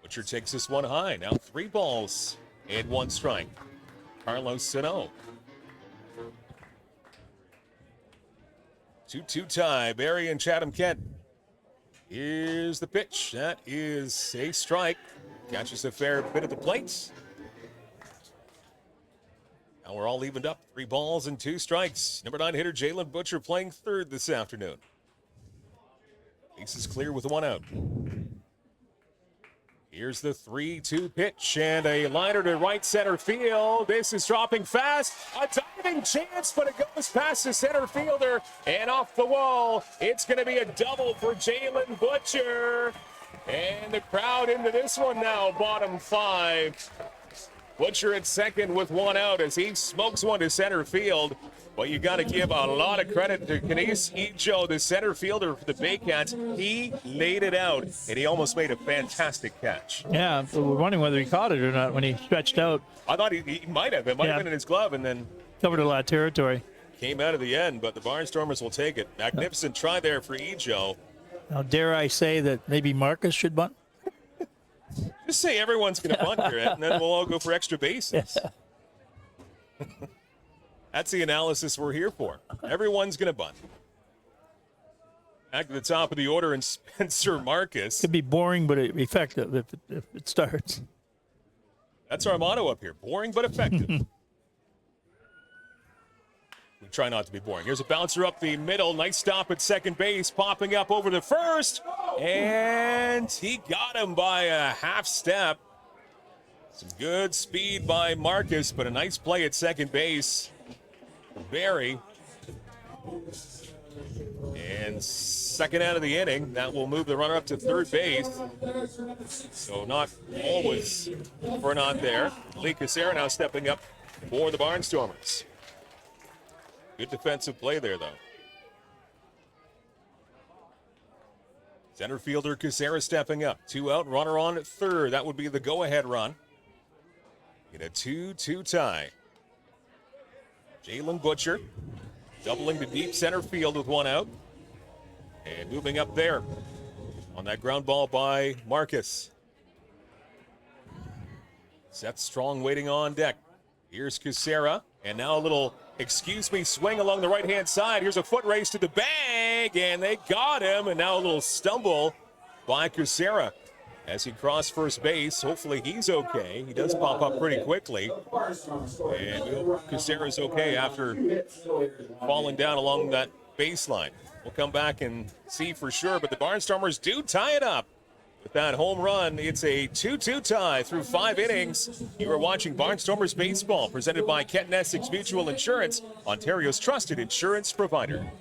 Butcher takes this one high. Now 3 balls and 1 strike. Carlos Sano. 2-2 tie. Barrie and Chatham-Kent. Here's the pitch. That is a strike. Catches a fair bit at the plate. Now we're all evened up. 3 balls and 2 strikes. Number 9 hitter Jalen Butcher playing third this afternoon. Base is clear with 1 out. Here's the 3-2 pitch and a liner to right center field. This is dropping fast. A diving chance, but it goes past the center fielder and off the wall. It's going to be a double for Jalen Butcher. And the crowd into this one now, bottom 5. Butcher at second with 1 out as he smokes one to center field. But you got to give a lot of credit to Kenise Ijo, the center fielder for the Baycats. He laid it out, and he almost made a fantastic catch. Yeah, we're wondering whether he caught it or not when he stretched out. I thought he might have. It might have been in his glove, and then covered a lot of territory. came out of the end, but the Barnstormers will take it. Magnificent try there for Ejo. Now, dare I say that maybe Marcus should bunt? Just say everyone's going to bunt here, Ed, and then we'll all go for extra bases. That's the analysis we're here for. Everyone's going to bunt. Back to the top of the order, and Spencer Marcus. Could be boring, but effective if it starts. That's our motto up here. Boring but effective. We try not to be boring. Here's a bouncer up the middle. Nice stop at second base. Popping up over the first. And he got him by a half step. Some good speed by Marcus, but a nice play at second base. Barrie. And second out of the inning. That will move the runner up to third base. So not always for naught there. Lee Casera now stepping up for the Barnstormers. Good defensive play there, though. Center fielder Casera stepping up. 2 out, runner on at third. That would be the go-ahead run. In a 2-2 tie. Jalen Butcher doubling to deep center field with 1 out. And moving up there on that ground ball by Marcus. Seth Strong waiting on deck. Here's Casera. And now a little, swing along the right-hand side. Here's a foot race to the bag. And they got him. And now a little stumble by Casera as he crossed first base. Hopefully he's okay. He does pop up pretty quickly. And we hope Casera's okay after falling down along that baseline. We'll come back and see for sure, but the Barnstormers do tie it up with that home run. It's a 2-2 tie through 5 innings. You are watching Barnstormers Baseball, presented by Kent Essex Mutual Insurance, Ontario's trusted insurance provider.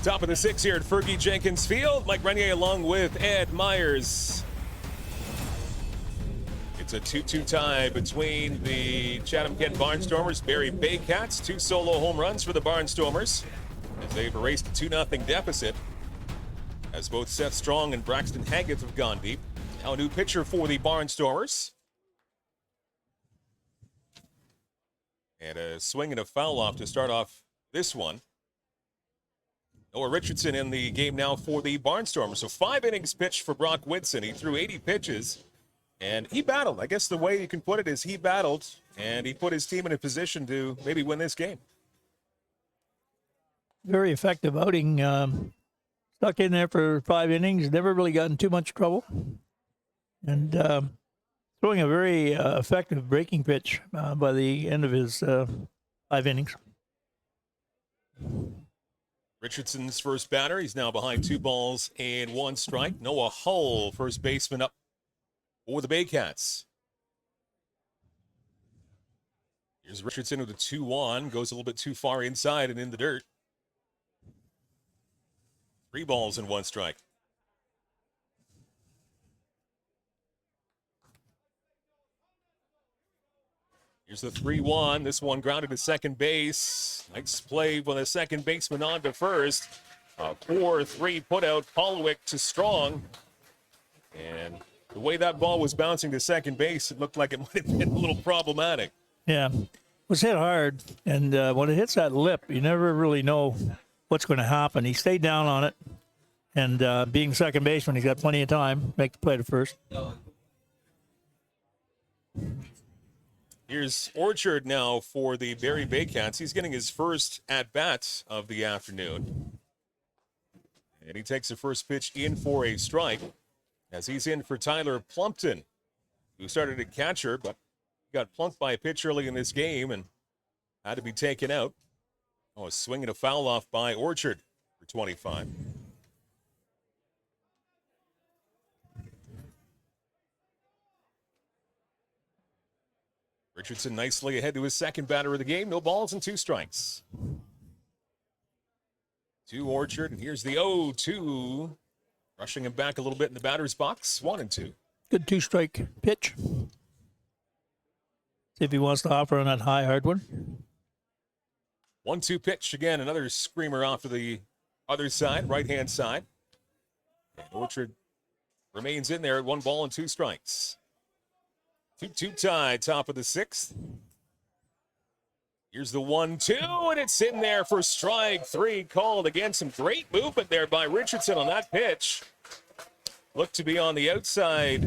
Top of the 6 here at Fergie Jenkins Field. Mike Renier along with Ed Myers. It's a 2-2 tie between the Chatham-Kent Barnstormers, Barrie Baycats. 2 solo home runs for the Barnstormers as they've erased a 2-0 deficit, as both Seth Strong and Braxton Haggett have gone deep. Now a new pitcher for the Barnstormers. And a swing and a foul off to start off this one. Noah Richardson in the game now for the Barnstormers. So 5 innings pitched for Brock Whitson. He threw 80 pitches, and he battled. I guess the way you can put it is he battled, and he put his team in a position to maybe win this game. Very effective outing. Stuck in there for 5 innings. Never really got in too much trouble. And throwing a very effective breaking pitch by the end of his 5 innings. Richardson's first batter. He's now behind 2 balls and 1 strike. Noah Hull, first baseman, up for the Baycats. Here's Richardson with a 2-1. Goes a little bit too far inside and in the dirt. 3 balls and 1 strike. Here's the 3-1. This one grounded to second base. Nice play with a second baseman on to first. 4-3 put out. Polwick to Strong. And the way that ball was bouncing to second base, it looked like it might have been a little problematic. Yeah, it was hit hard, and when it hits that lip, you never really know what's going to happen. He stayed down on it, and being second baseman, he's got plenty of time. Make the play to first. Here's Orchard now for the Barrie Baycats. He's getting his first at-bat of the afternoon. And he takes the first pitch in for a strike as he's in for Tyler Plumpton, who started at catcher, but got plunked by a pitch early in this game and had to be taken out. Oh, a swing and a foul off by Orchard for 25. Richardson nicely ahead to his second batter of the game. No balls and 2 strikes. To Orchard, and here's the 0-2. Rushing him back a little bit in the batter's box. 1-2. Good 2-strike pitch. See if he wants to offer on that high hard one. 1-2 pitch again. Another screamer off to the other side, right-hand side. And Orchard remains in there at 1 ball and 2 strikes. 2-2 tie, top of the 6th. Here's the 1-2, and it's in there for strike 3 called. Again, some great movement there by Richardson on that pitch. Looked to be on the outside.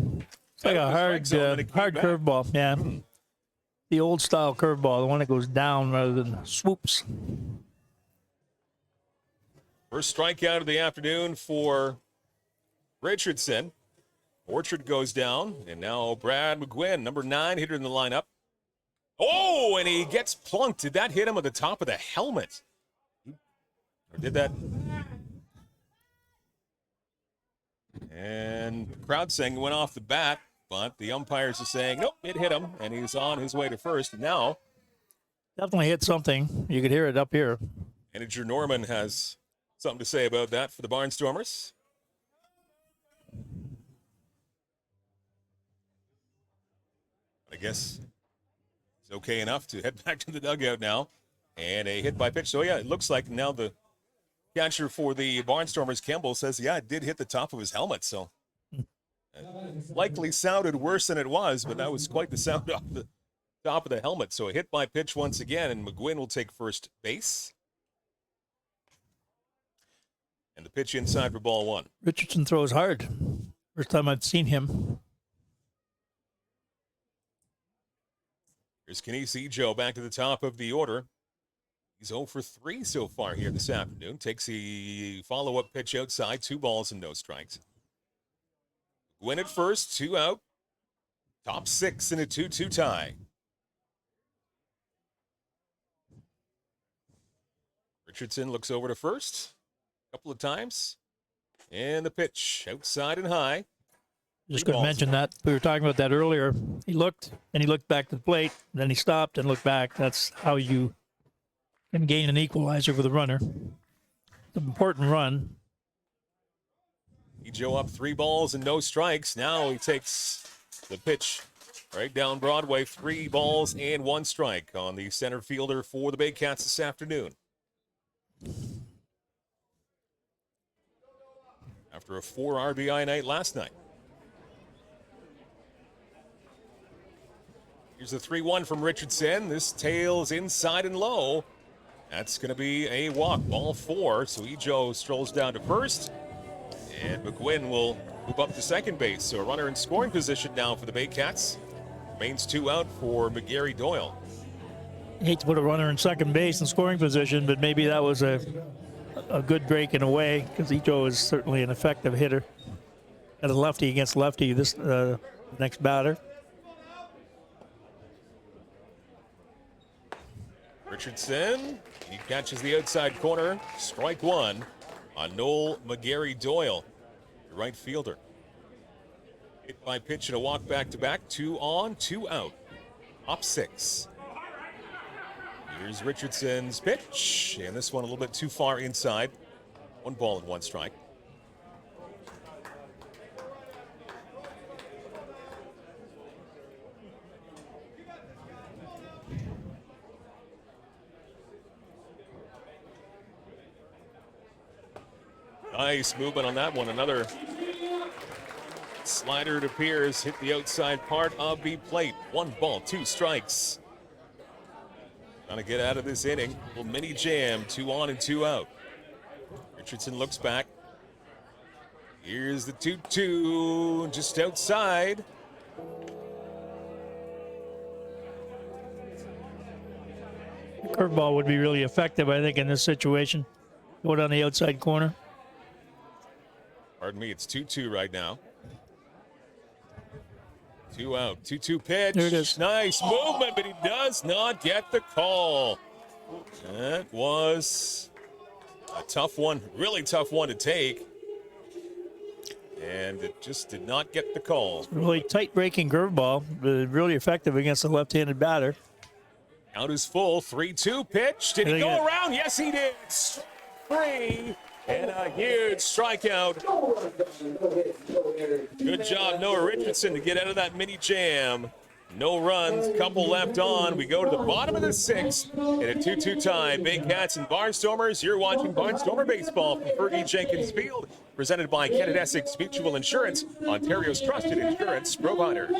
It's like a hard curveball, yeah. The old style curveball, the one that goes down rather than swoops. First strikeout of the afternoon for Richardson. Orchard goes down, and now Brad McGuinn, number 9 hitter in the lineup. Oh, and he gets plunked. Did that hit him at the top of the helmet? Or did that? And the crowd saying it went off the bat, but the umpires are saying, nope, it hit him, and he's on his way to first. And now, definitely hit something. You could hear it up here. Manager Norman has something to say about that for the Barnstormers. I guess it's okay enough to head back to the dugout now. And a hit by pitch. So, yeah, it looks like now the catcher for the Barnstormers, Campbell, says, yeah, it did hit the top of his helmet. So, it likely sounded worse than it was, but that was quite the sound off the top of the helmet. So, a hit by pitch once again, and McGuinn will take first base. And the pitch inside for ball 1. Richardson throws hard. First time I've seen him. Here's Kinesi Joe back to the top of the order. He's 0 for 3 so far here this afternoon. Takes the follow-up pitch outside. 2 balls and no strikes. Win at first, 2 out. Top 6 in a 2-2 tie. Richardson looks over to first a couple of times. And the pitch outside and high. Just going to mention that. We were talking about that earlier. He looked, and he looked back to the plate, then he stopped and looked back. That's how you can gain an equalizer with a runner. It's an important run. Joe up 3 balls and no strikes. Now he takes the pitch right down Broadway. 3 balls and 1 strike on the center fielder for the Baycats this afternoon. After a 4 RBI night last night. Here's a 3-1 from Richardson. This tails inside and low. That's going to be a walk, ball 4. So Ejo strolls down to first. And McGuinn will move up to second base. So a runner in scoring position now for the Baycats. Remains 2 out for McGarry Doyle. I hate to put a runner in second base in scoring position, but maybe that was a good break in a way, because Ejo is certainly an effective hitter. At a lefty against lefty, this next batter. Richardson He catches the outside corner. Strike one on Noel McGarry Doyle, the right fielder. Hit by pitch and a walk back-to-back. 2 on, 2 out. Up 6. Here's Richardson's pitch, and this one a little bit too far inside. 1 ball and 1 strike. Nice movement on that one. Another slider, it appears, hit the outside part of the plate. 1 ball, 2 strikes. Trying to get out of this inning. Little mini jam, 2 on and 2 out. Richardson looks back. Here's the 2-2, just outside. Curveball would be really effective, I think, in this situation. Go down the outside corner. Pardon me, it's 2-2 right now. 2 out, 2-2 pitch. There it is. Nice movement, but he does not get the call. That was a tough one, really tough one to take. And it just did not get the call. Really tight breaking curveball, but really effective against a left-handed batter. Count is full, 3-2 pitch. Did he go around? Yes, he did. 3. And a huge strikeout. Good job, Noah Richardson, to get out of that mini jam. No runs, couple left on. We go to the bottom of the 6th in a 2-2 tie. Big Cats and Barnstormers. You're watching Barnstormer Baseball from Fergie Jenkins Field, presented by Canada Essex Mutual Insurance, Ontario's trusted insurance provider.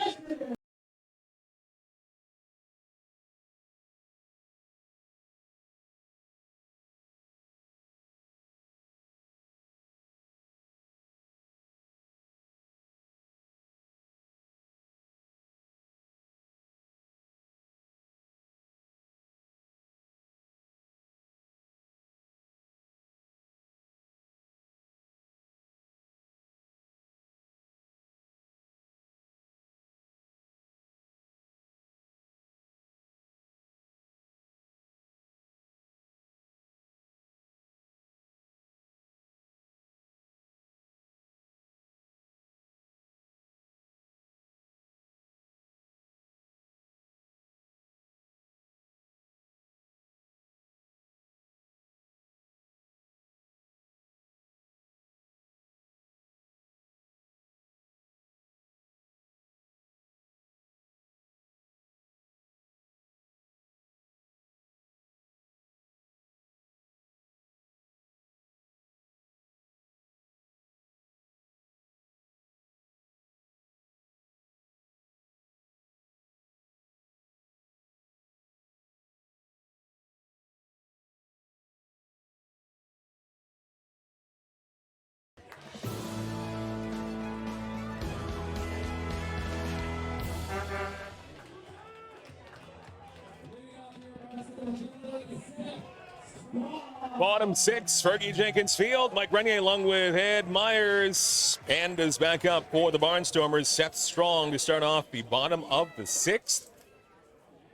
Bottom 6, Fergie Jenkins Field. Mike Renier along with Ed Myers. Pandas back up for the Barnstormers. Seth Strong to start off the bottom of the 6th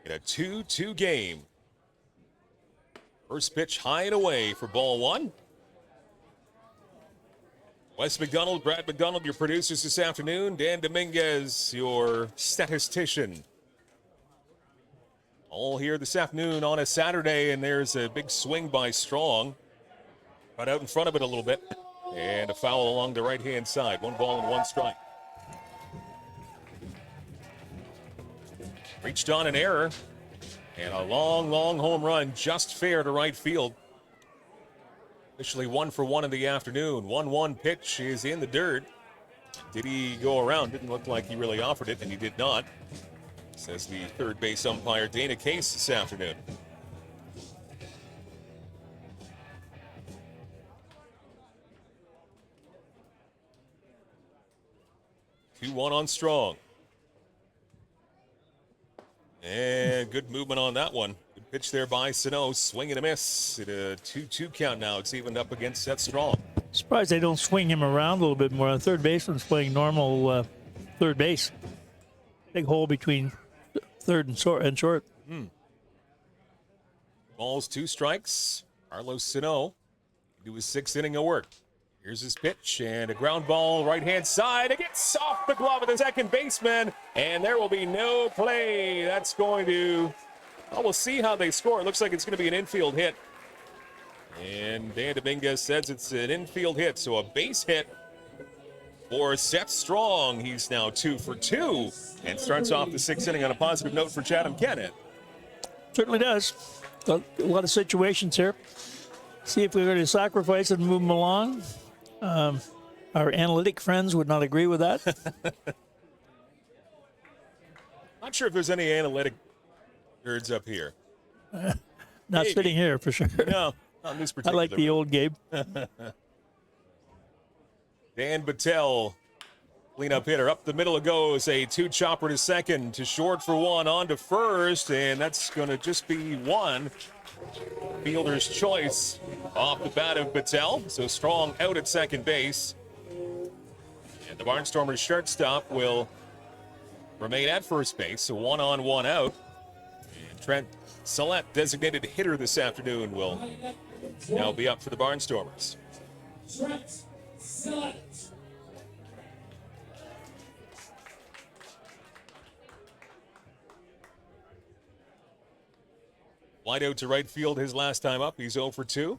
in a 2-2 game. First pitch high and away for ball 1. Wes McDonald, Brad McDonald, your producers this afternoon. Dan Dominguez, your statistician. All here this afternoon on a Saturday, and there's a big swing by Strong. Right out in front of it a little bit. And a foul along the right-hand side. 1 ball and 1 strike. Reached on an error. And a long, long home run just fair to right field. Officially 1 for 1 in the afternoon. 1-1 pitch is in the dirt. Did he go around? Didn't look like he really offered it, and he did not. Says the third base umpire Dana Case this afternoon. Two one on Strong. And good movement on that one. Good pitch there by Sano. Swing and a miss. At a 2-2 count now. It's evened up against Seth Strong. Surprised they don't swing him around a little bit more. The third baseman's playing normal third base. Big hole between third and short. 1 balls, 2 strikes. Carlos Sano into his 6th inning of work. Here's his pitch and a ground ball right-hand side. It gets off the glove of the second baseman, and there will be no play. That's going to, well, we'll see how they score. It looks like it's going to be an infield hit. And Dan Dominguez says it's an infield hit, so a base hit for Seth Strong. He's now 2 for 2 and starts off the 6th inning on a positive note for Chatham-Kent. Certainly does. A lot of situations here. See if we're going to sacrifice and move them along. Our analytic friends would not agree with that. Not sure if there's any analytic nerds up here. Not Maybe. sitting here for sure. No, not in this I particular. like the old Gabe. Dan Battelle, cleanup hitter. Up the middle it goes. A 2-chopper to second, to short for 1, on to first, and that's going to just be 1. Fielder's choice off the bat of Battelle. So Strong out at second base. And the Barnstormers shortstop will remain at first base. So 1 on, 1 out. And Trent Sillett, designated hitter this afternoon, will now be up for the Barnstormers. Trent Sillett. Wide out to right field his last time up. He's 0 for 2.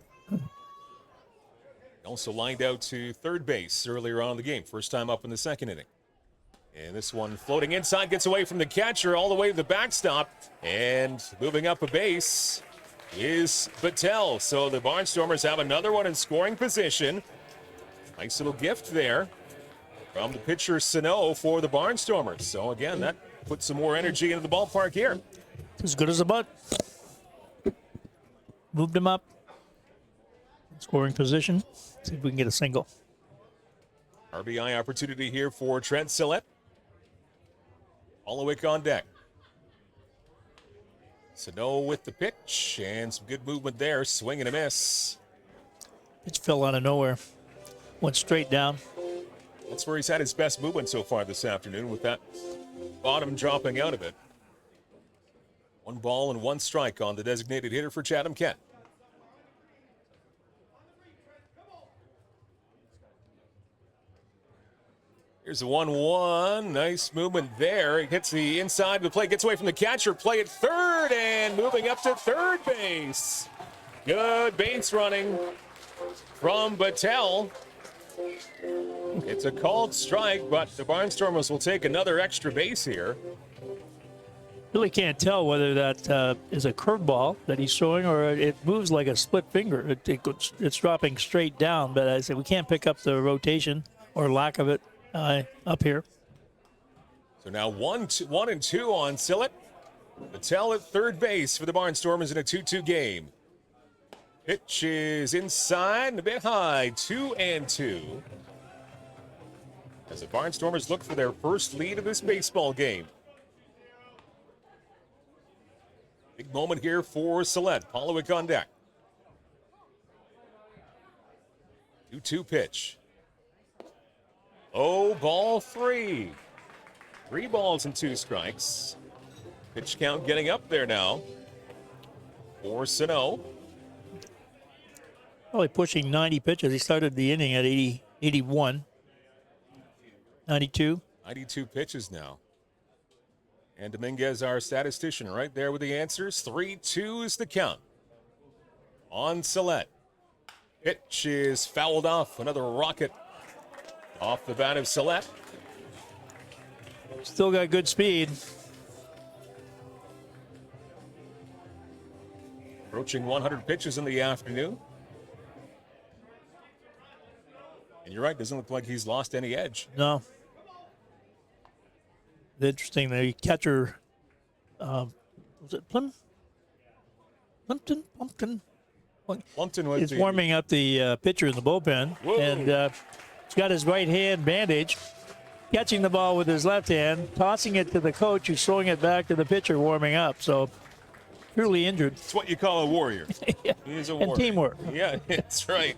Also lined out to third base earlier on in the game. First time up in the 2nd inning. And this one floating inside, gets away from the catcher all the way to the backstop. And moving up a base is Battelle. So the Barnstormers have another one in scoring position. Nice little gift there from the pitcher Sano for the Barnstormers. So again, that puts some more energy into the ballpark here. As good as a butt. Moved him up. Scoring position. See if we can get a single. RBI opportunity here for Trent Sillett. Holowick on deck. Sano with the pitch and some good movement there. Swing and a miss. Pitch fell out of nowhere. Went straight down. That's where he's had his best movement so far this afternoon, with that bottom dropping out of it. 1 ball and 1 strike on the designated hitter for Chatham-Kent. Here's a 1-1. Nice movement there. It hits the inside of the plate, gets away from the catcher. Play at third and moving up to third base. Good base running from Battelle. It's a called strike, but the Barnstormers will take another extra base here. Really can't tell whether that is a curveball that he's throwing or it moves like a split finger. It's dropping straight down, but I said we can't pick up the rotation or lack of it up here. So now 1 and 2 on Sillett. Battelle at third base for the Barnstormers in a 2-2 game. Pitch is inside and a bit high. 2 and 2. As the Barnstormers look for their first lead of this baseball game. Big moment here for Sillett. Holowick on deck. 2-2 pitch. Oh, ball 3. 3 balls and 2 strikes. Pitch count getting up there now for Sano. Probably pushing 90 pitches. He started the inning at 80, 81, 92. 92 pitches now. And Dominguez, our statistician, right there with the answers. 3-2 is the count on Sillett. Pitch is fouled off. Another rocket off the bat of Sillett. Still got good speed. Approaching 100 pitches in the afternoon. And you're right, doesn't look like he's lost any edge. No. Interesting, the catcher, was it Plimpton? Plumpton was He's warming up the pitcher in the bullpen. Whoa. And he's got his right hand bandaged, catching the ball with his left hand, tossing it to the coach who's throwing it back to the pitcher warming up. So, truly injured. It's what you call a warrior. Yeah. He's a And warrior. teamwork. Yeah, that's right.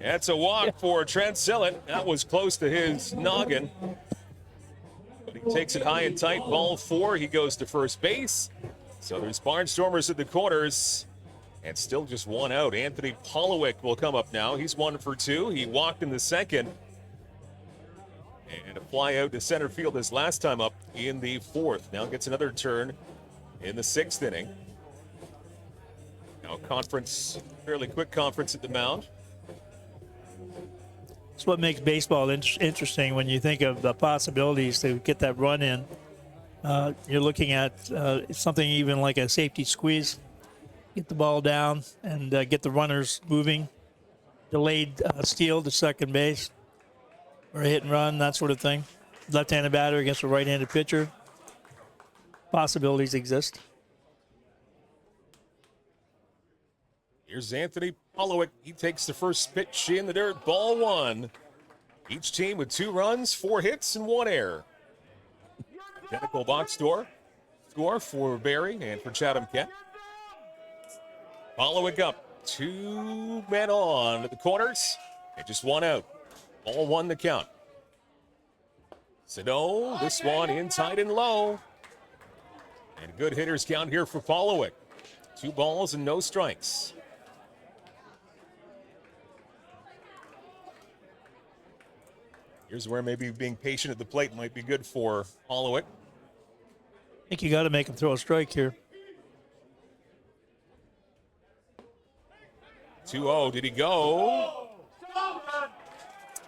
That's a walk for Trent Sillett. That was close to his noggin. But he takes it high and tight. Ball 4. He goes to first base. So there's Barnstormers at the corners, and still just one out. Anthony Polowick will come up now. He's 1 for 2. He walked in the second. And a fly out to center field his last time up in the 4th. Now gets another turn in the 6th inning. Now conference, fairly quick conference at the mound. It's what makes baseball interesting when you think of the possibilities to get that run in. You're looking at something even like a safety squeeze. Get the ball down and get the runners moving. Delayed steal to second base or a hit and run, that sort of thing. Left-handed batter against a right-handed pitcher. Possibilities exist. Here's Anthony Polowick. He takes the first pitch in the dirt. Ball 1. Each team with 2 runs, 4 hits, and 1 error. Identical box score for Barrie and for Chatham-Kent. Polowick up. 2 men on at the corners. And just 1 out. Ball 1 the count. Sano, this one in tight and low. And a good hitter's count here for Polowick. 2 balls and no strikes. Here's where maybe being patient at the plate might be good for Polowick. I think you got to make him throw a strike here. 2-0. Did he go?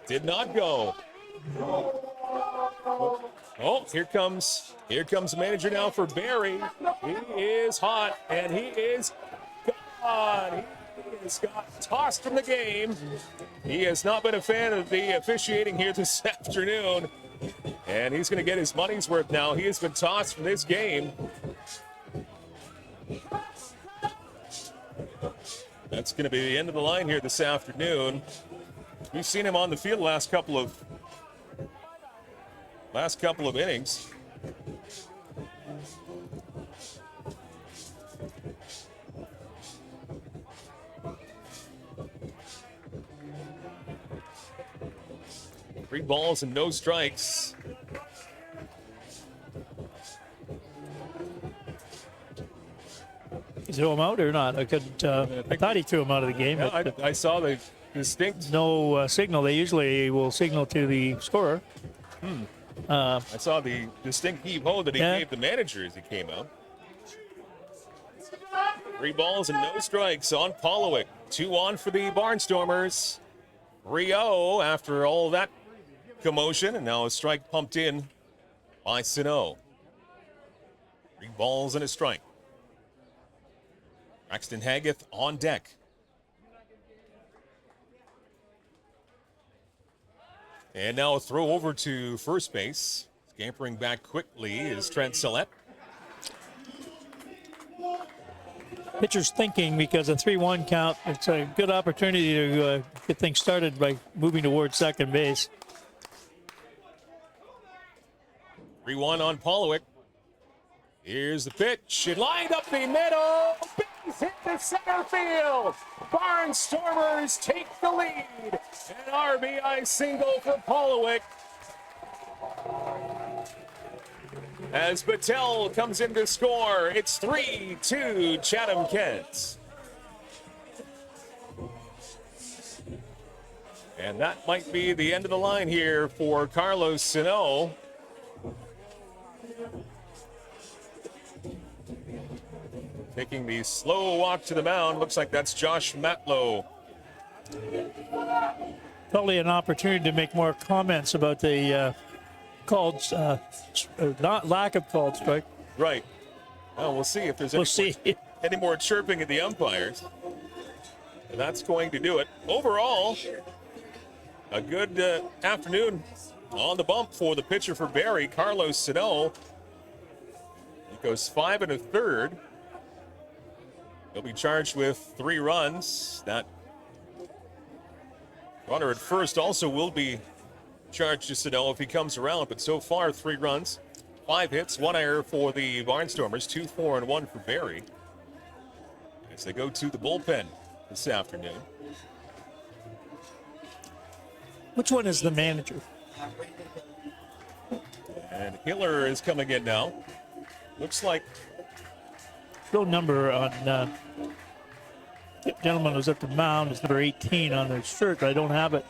Did not go. Oh, here comes the manager now for Barrie. He is hot, and he is gone. He has got tossed from the game. He has not been a fan of the officiating here this afternoon, and he's going to get his money's worth now. He has been tossed from this game. That's going to be the end of the line here this afternoon. We've seen him on the field last couple of innings. Three balls and no strikes. He threw him out or not? I thought he threw him out of the game. Yeah, but I saw the distinct. No signal. They usually will signal to the scorer. I saw the distinct heave-ho that he gave the manager as he came out. 3 balls and no strikes on Polowick. 2 on for the Barnstormers. 3-0 after all that commotion, and now a strike pumped in by Sano. 3 balls and a strike. Braxton Haggith on deck. And now a throw over to first base. Scampering back quickly is Trent Sillette. Pitcher's thinking because a 3-1 count, it's a good opportunity to get things started by moving towards second base. 3-1 on Polowick. Here's the pitch. It lined up the middle. Base hit to center field. Barnstormers take the lead. An RBI single for Polowick. As Patel comes in to score, it's 3-2 Chatham-Kent. And that might be the end of the line here for Carlos Sano. Taking the slow walk to the mound. Looks like that's Josh Matlow. Probably an opportunity to make more comments about the called, not lack of called strike. Right. Well, we'll see if there's any more chirping at the umpires. And that's going to do it. Overall, a good afternoon on the bump for the pitcher for Barrie, Carlos Sano. He goes 5 1/3. He'll be charged with 3 runs. That runner at first also will be charged to Sano if he comes around, but so far 3 runs, 5 hits, 1 error for the Barnstormers, 2, 4, and 1 for Barrie as they go to the bullpen this afternoon. Which one is the manager? And Hiller is coming in now. Looks like no number on the gentleman who's at the mound. It's number 18 on their shirt. I don't have it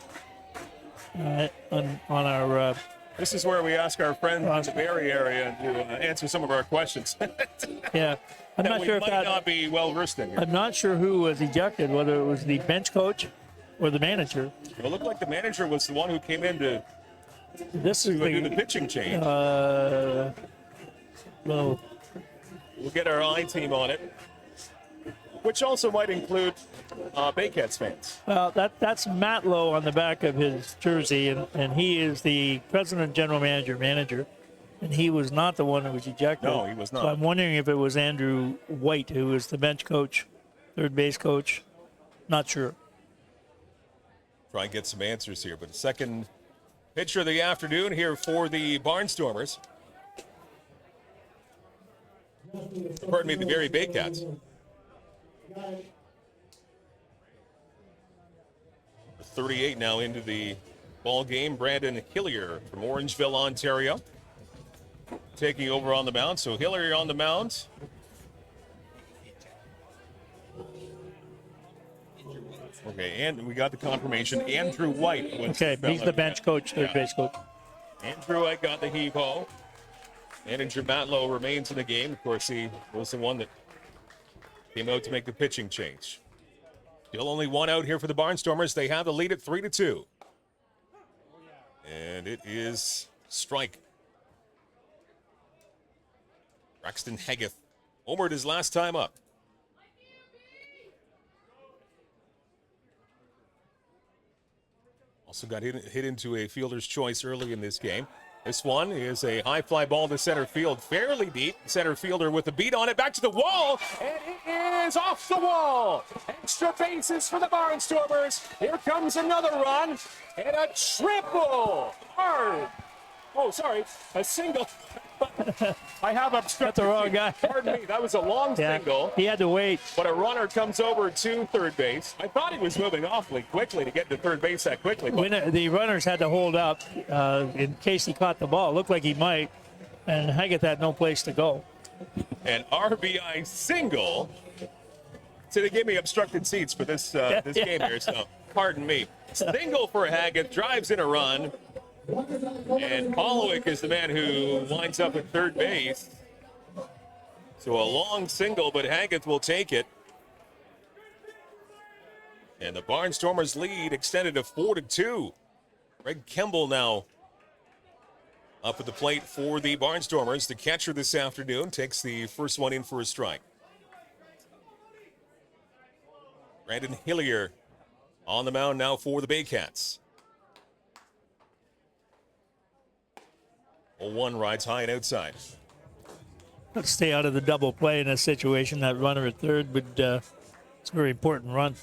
on our. This is where we ask our friends in the Barrie area to answer some of our questions. Yeah, I'm that not we sure if might that. not be well versed in. Here. I'm not sure who was ejected, whether it was the bench coach or the manager. It looked like the manager was the one who came in to This is do the pitching change. Well, We'll get our I team on it, which also might include Baycats fans. well, that's Matt Lowe on the back of his jersey, and he is the president, general manager, and he was not the one who was ejected. No, he was not. So I'm wondering if it was Andrew White, who was the bench coach, third base coach. Not sure. Try and get some answers here, but second pitcher of the afternoon here for the Barnstormers. Pardon me, the Barrie Baycats. 38 now into the ball game. Brandon Hillier from Orangeville, Ontario, taking over on the mound. So Hillier on the mound. Okay, and we got the confirmation. Andrew White. Was Okay, he's the bench coach, third base coach. Andrew White got the heave-ho. Manager Matt Lowe remains in the game. Of course, he was the one that came out to make the pitching change. Still only one out here for the Barnstormers. They have the lead at 3-2. And it is strike. Braxton Haggith homered his last time up. Also got hit into a fielder's choice early in this game. This one is a high fly ball to center field, fairly deep. Center fielder with a beat on it, back to the wall, and it is off the wall. Extra bases for the Barnstormers. Here comes another run, and a triple. Hard. Oh, sorry, a single. I have obstructed. That's the wrong guy. Pardon me, that was a long single. He had to wait. But a runner comes over to third base. I thought he was moving awfully quickly to get to third base that quickly. When the runners had to hold up in case he caught the ball. It looked like he might, and Haggett had no place to go. An RBI single. So they gave me obstructed seats for this this game here, so pardon me. Single for Haggett, drives in a run. And Polowick is the man who winds up at third base. So a long single, but Haggett will take it. And the Barnstormers lead extended to 4-2. Greg Kemble now up at the plate for the Barnstormers. The catcher this afternoon takes the first one in for a strike. Brandon Hillier on the mound now for the Baycats. 0-1 rides high and outside. Let's stay out of the double play in this situation. That runner at third would, it's a very important run.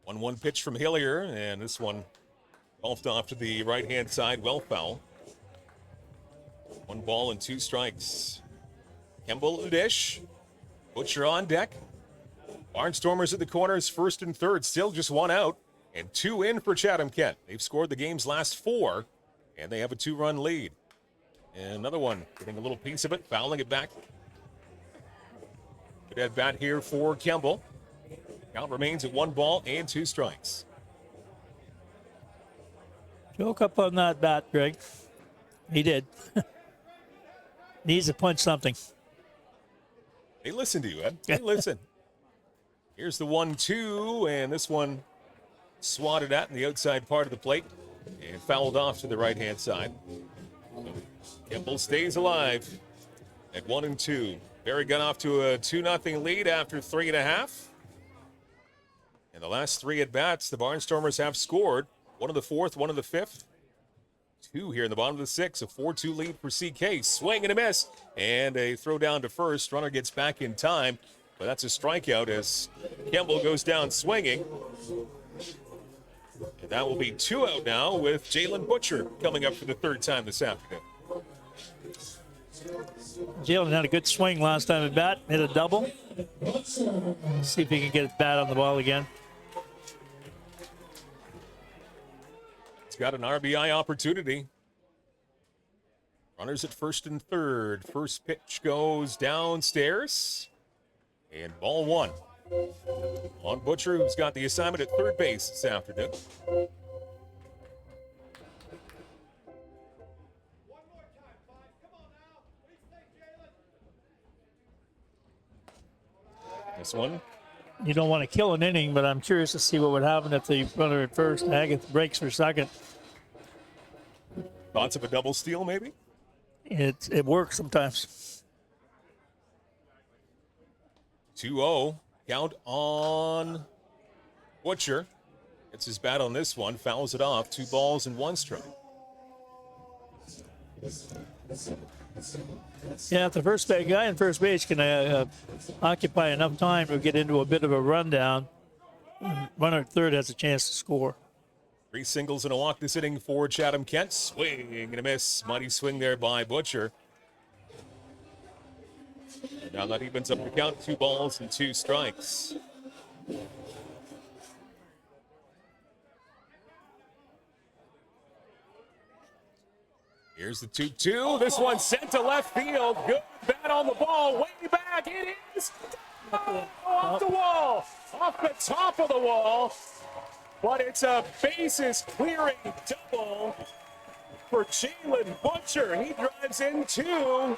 One pitch from Hillier, and this one golfed off to the right-hand side, well foul. 1 ball and 2 strikes. Kemble at the dish. Butcher on deck. Barnstormers at the corners, first and third, still just 1 out, and 2 in for Chatham-Kent. They've scored the game's last 4, and they have a 2-run lead. And another one, getting a little piece of it, fouling it back. Good at bat here for Kemble. Count remains at 1 ball and 2 strikes. Choke up on that bat, Greg. He did. Needs to punch something. They listen to you, Ed. They listen. Here's the 1-2, and this one swatted at in the outside part of the plate and fouled off to the right-hand side. So Kemble stays alive at 1-2. Barrie got off to a 2-0 lead after 3.5. In the last 3 at-bats, the Barnstormers have scored. 1 of the 4th, 1 of the 5th. 2 here in the bottom of the 6th. A 4-2 lead for CK. Swing and a miss. And a throw down to first. Runner gets back in time. But that's a strikeout as Kemble goes down swinging. And that will be 2 out now with Jalen Butcher coming up for the 3rd time this afternoon. Jalen had a good swing last time at bat. Hit a double. See if he can get his bat on the ball again. He's got an RBI opportunity. Runners at first and third. First pitch goes downstairs. And ball one. On Butcher, who's got the assignment at third base this afternoon. This one. You don't want to kill an inning, but I'm curious to see what would happen if the runner at first, Agatha breaks for second. Thoughts of a double steal, maybe? It works sometimes. 2-0. Count on Butcher. Gets his bat on this one. Fouls it off. 2 balls and 1 strike. Yeah, if the first guy in first base can occupy enough time to get into a bit of a rundown, runner at third has a chance to score. 3 singles and a walk this inning for Chatham-Kent. Swing and a miss. Mighty swing there by Butcher. Now that evens up the count. 2 balls and 2 strikes. Here's the 2-2. This one sent to left field. Good bat on the ball. Way back. It is off the wall. Off the top of the wall. But it's a bases clearing double for Jalen Butcher. He drives in 2.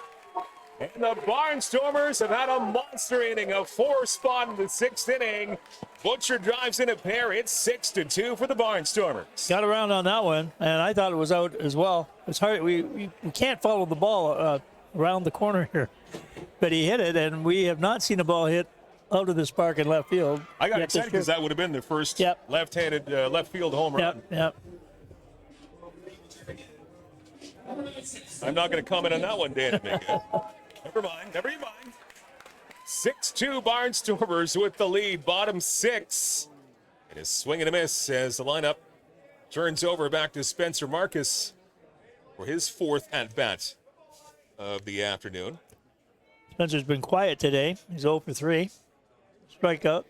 And the Barnstormers have had a monster inning, a 4 spot in the 6th inning. Butcher drives in a pair. It's 6-2 for the Barnstormers. Got around on that one, and I thought it was out as well. It's hard. We can't follow the ball around the corner here. But he hit it, and we have not seen a ball hit out of this park in left field. I got excited because that would have been the first left-handed left field home run. Yep. I'm not going to comment on that one, Dan. Never mind. 6-2 Barnstormers with the lead. Bottom 6. It is swing and a miss as the lineup turns over back to Spencer Marcus for his 4th at-bat of the afternoon. Spencer's been quiet today. He's 0 for 3. Strikeout.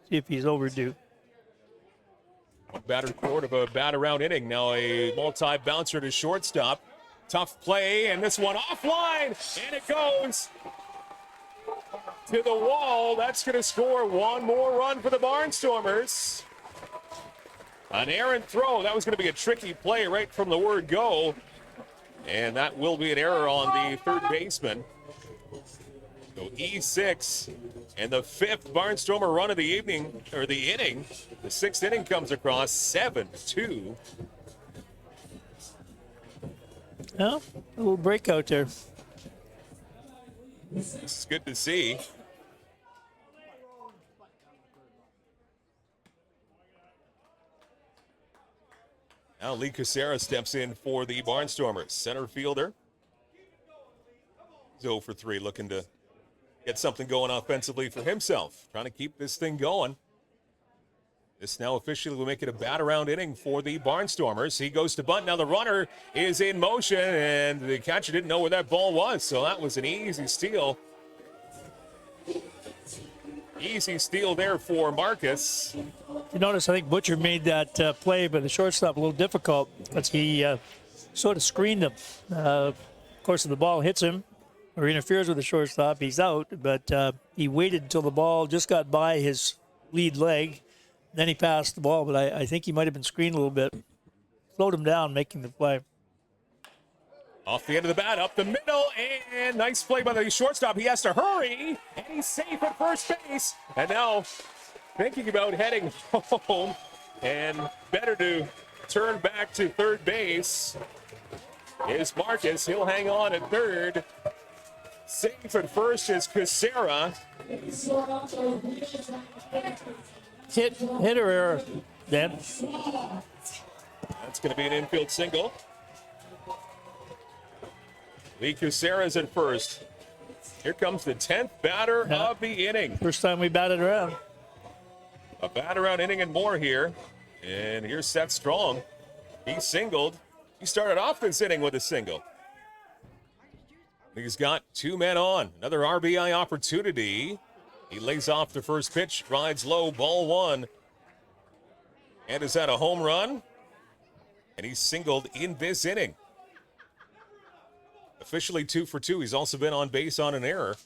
See if he's overdue. Batter court of a bat-around inning. Now a multi-bouncer to shortstop. Tough play, and this one offline, and it goes to the wall. That's going to score 1 more run for the Barnstormers. An errant throw. That was going to be a tricky play right from the word go, and that will be an error on the third baseman. So E6, and the 5th Barnstormer run of the evening, or the inning. The 6th inning comes across 7-2. Well, a little breakout there. This is good to see. Now Lee Casera steps in for the Barnstormers. Center fielder. He's 0 for 3, looking to get something going offensively for himself. Trying to keep this thing going. This now officially will make it a bat-around inning for the Barnstormers. He goes to bunt. Now the runner is in motion, and the catcher didn't know where that ball was, so that was an easy steal. Easy steal there for Marcus. You notice, I think Butcher made that play by the shortstop a little difficult, because he sort of screened him. Of course, if the ball hits him or interferes with the shortstop, he's out, but he waited until the ball just got by his lead leg. Then he passed the ball, but I think he might have been screened a little bit. Slowed him down making the play. Off the end of the bat, up the middle, and nice play by the shortstop. He has to hurry, and he's safe at first base. And now thinking about heading home, and better to turn back to third base is Marcus. He'll hang on at third. Safe at first is Casera. Hit or error, Dan? That's going to be an infield single. Lee Casera's at first. Here comes the 10th batter of the inning. First time we batted around. A bat-around inning and more here. And here's Seth Strong. He singled. He started off this inning with a single. He's got 2 men on. Another RBI opportunity. He lays off the first pitch, rides low, ball 1. And is that a home run? And he's singled in this inning. Officially 2 for 2. He's also been on base on an error.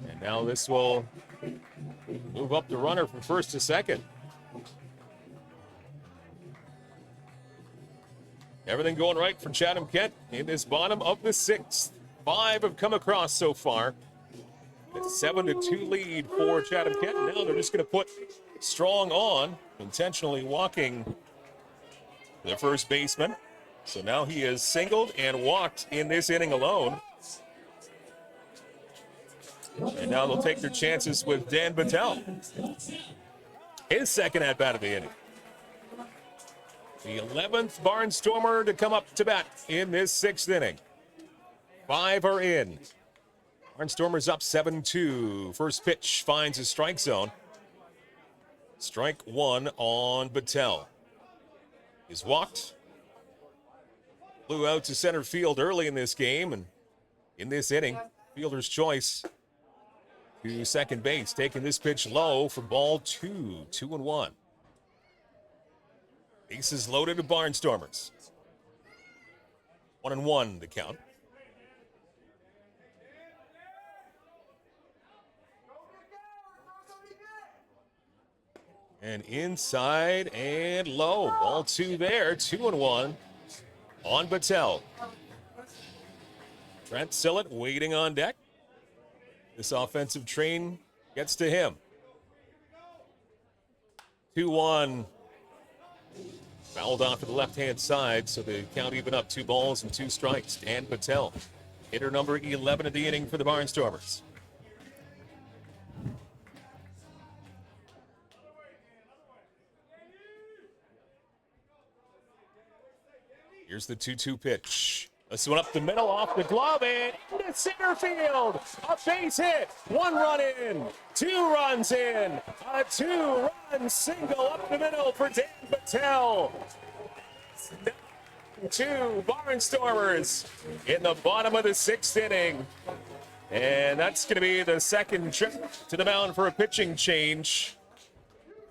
And now this will move up the runner from first to second. Everything going right for Chatham-Kent in this bottom of the 6th. 5 have come across so far. It's 7-2 lead for Chatham-Kent. Now they're just going to put Strong on, intentionally walking the first baseman. So now he is singled and walked in this inning alone. And now they'll take their chances with Dan Battelle. His second at-bat of the inning. The 11th Barnstormer to come up to bat in this 6th inning. 5 are in. Barnstormer's up 7-2. First pitch finds a strike zone. Strike 1 on Battelle. He's walked. Flew out to center field early in this game, and in this inning, fielder's choice to second base, taking this pitch low for ball 2, 2-1. Bases loaded to Barnstormers. 1-1 the count. And inside and low. Ball 2 there. 2-1 on Battelle. Trent Sillett waiting on deck. This offensive train gets to him. 2-1. Fouled off to the left-hand side, so they count even up 2 balls and 2 strikes. Dan Battelle, hitter number 11 of the inning for the Barnstormers. Here's the 2-2 pitch. This one up the middle, off the glove, and into center field. A base hit. 1 run in. 2 runs in. A 2-run single up the middle for Dan Battelle. 2 Barnstormers in the bottom of the 6th inning. And that's going to be the second trip to the mound for a pitching change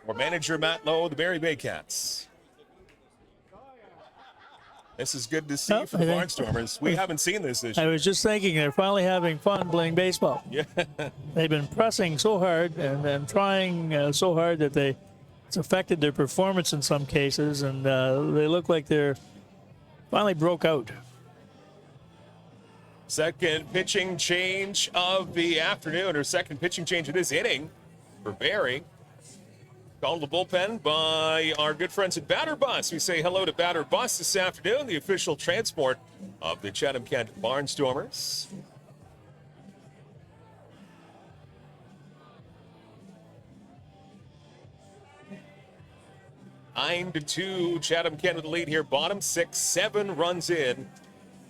for manager Matt Lowe, the Barrie Baycats. This is good to see for the Barnstormers. We haven't seen this year. I was just thinking they're finally having fun playing baseball. Yeah. They've been pressing so hard and trying so hard that it's affected their performance in some cases, and they look like they're finally broke out. Second pitching change of the afternoon, or second pitching change of this inning for Barrie. Called the bullpen by our good friends at Batter Bus. We say hello to Batter Bus this afternoon, the official transport of the Chatham-Kent Barnstormers. 9-2, Chatham-Kent with the lead here. Bottom 6, 7 runs in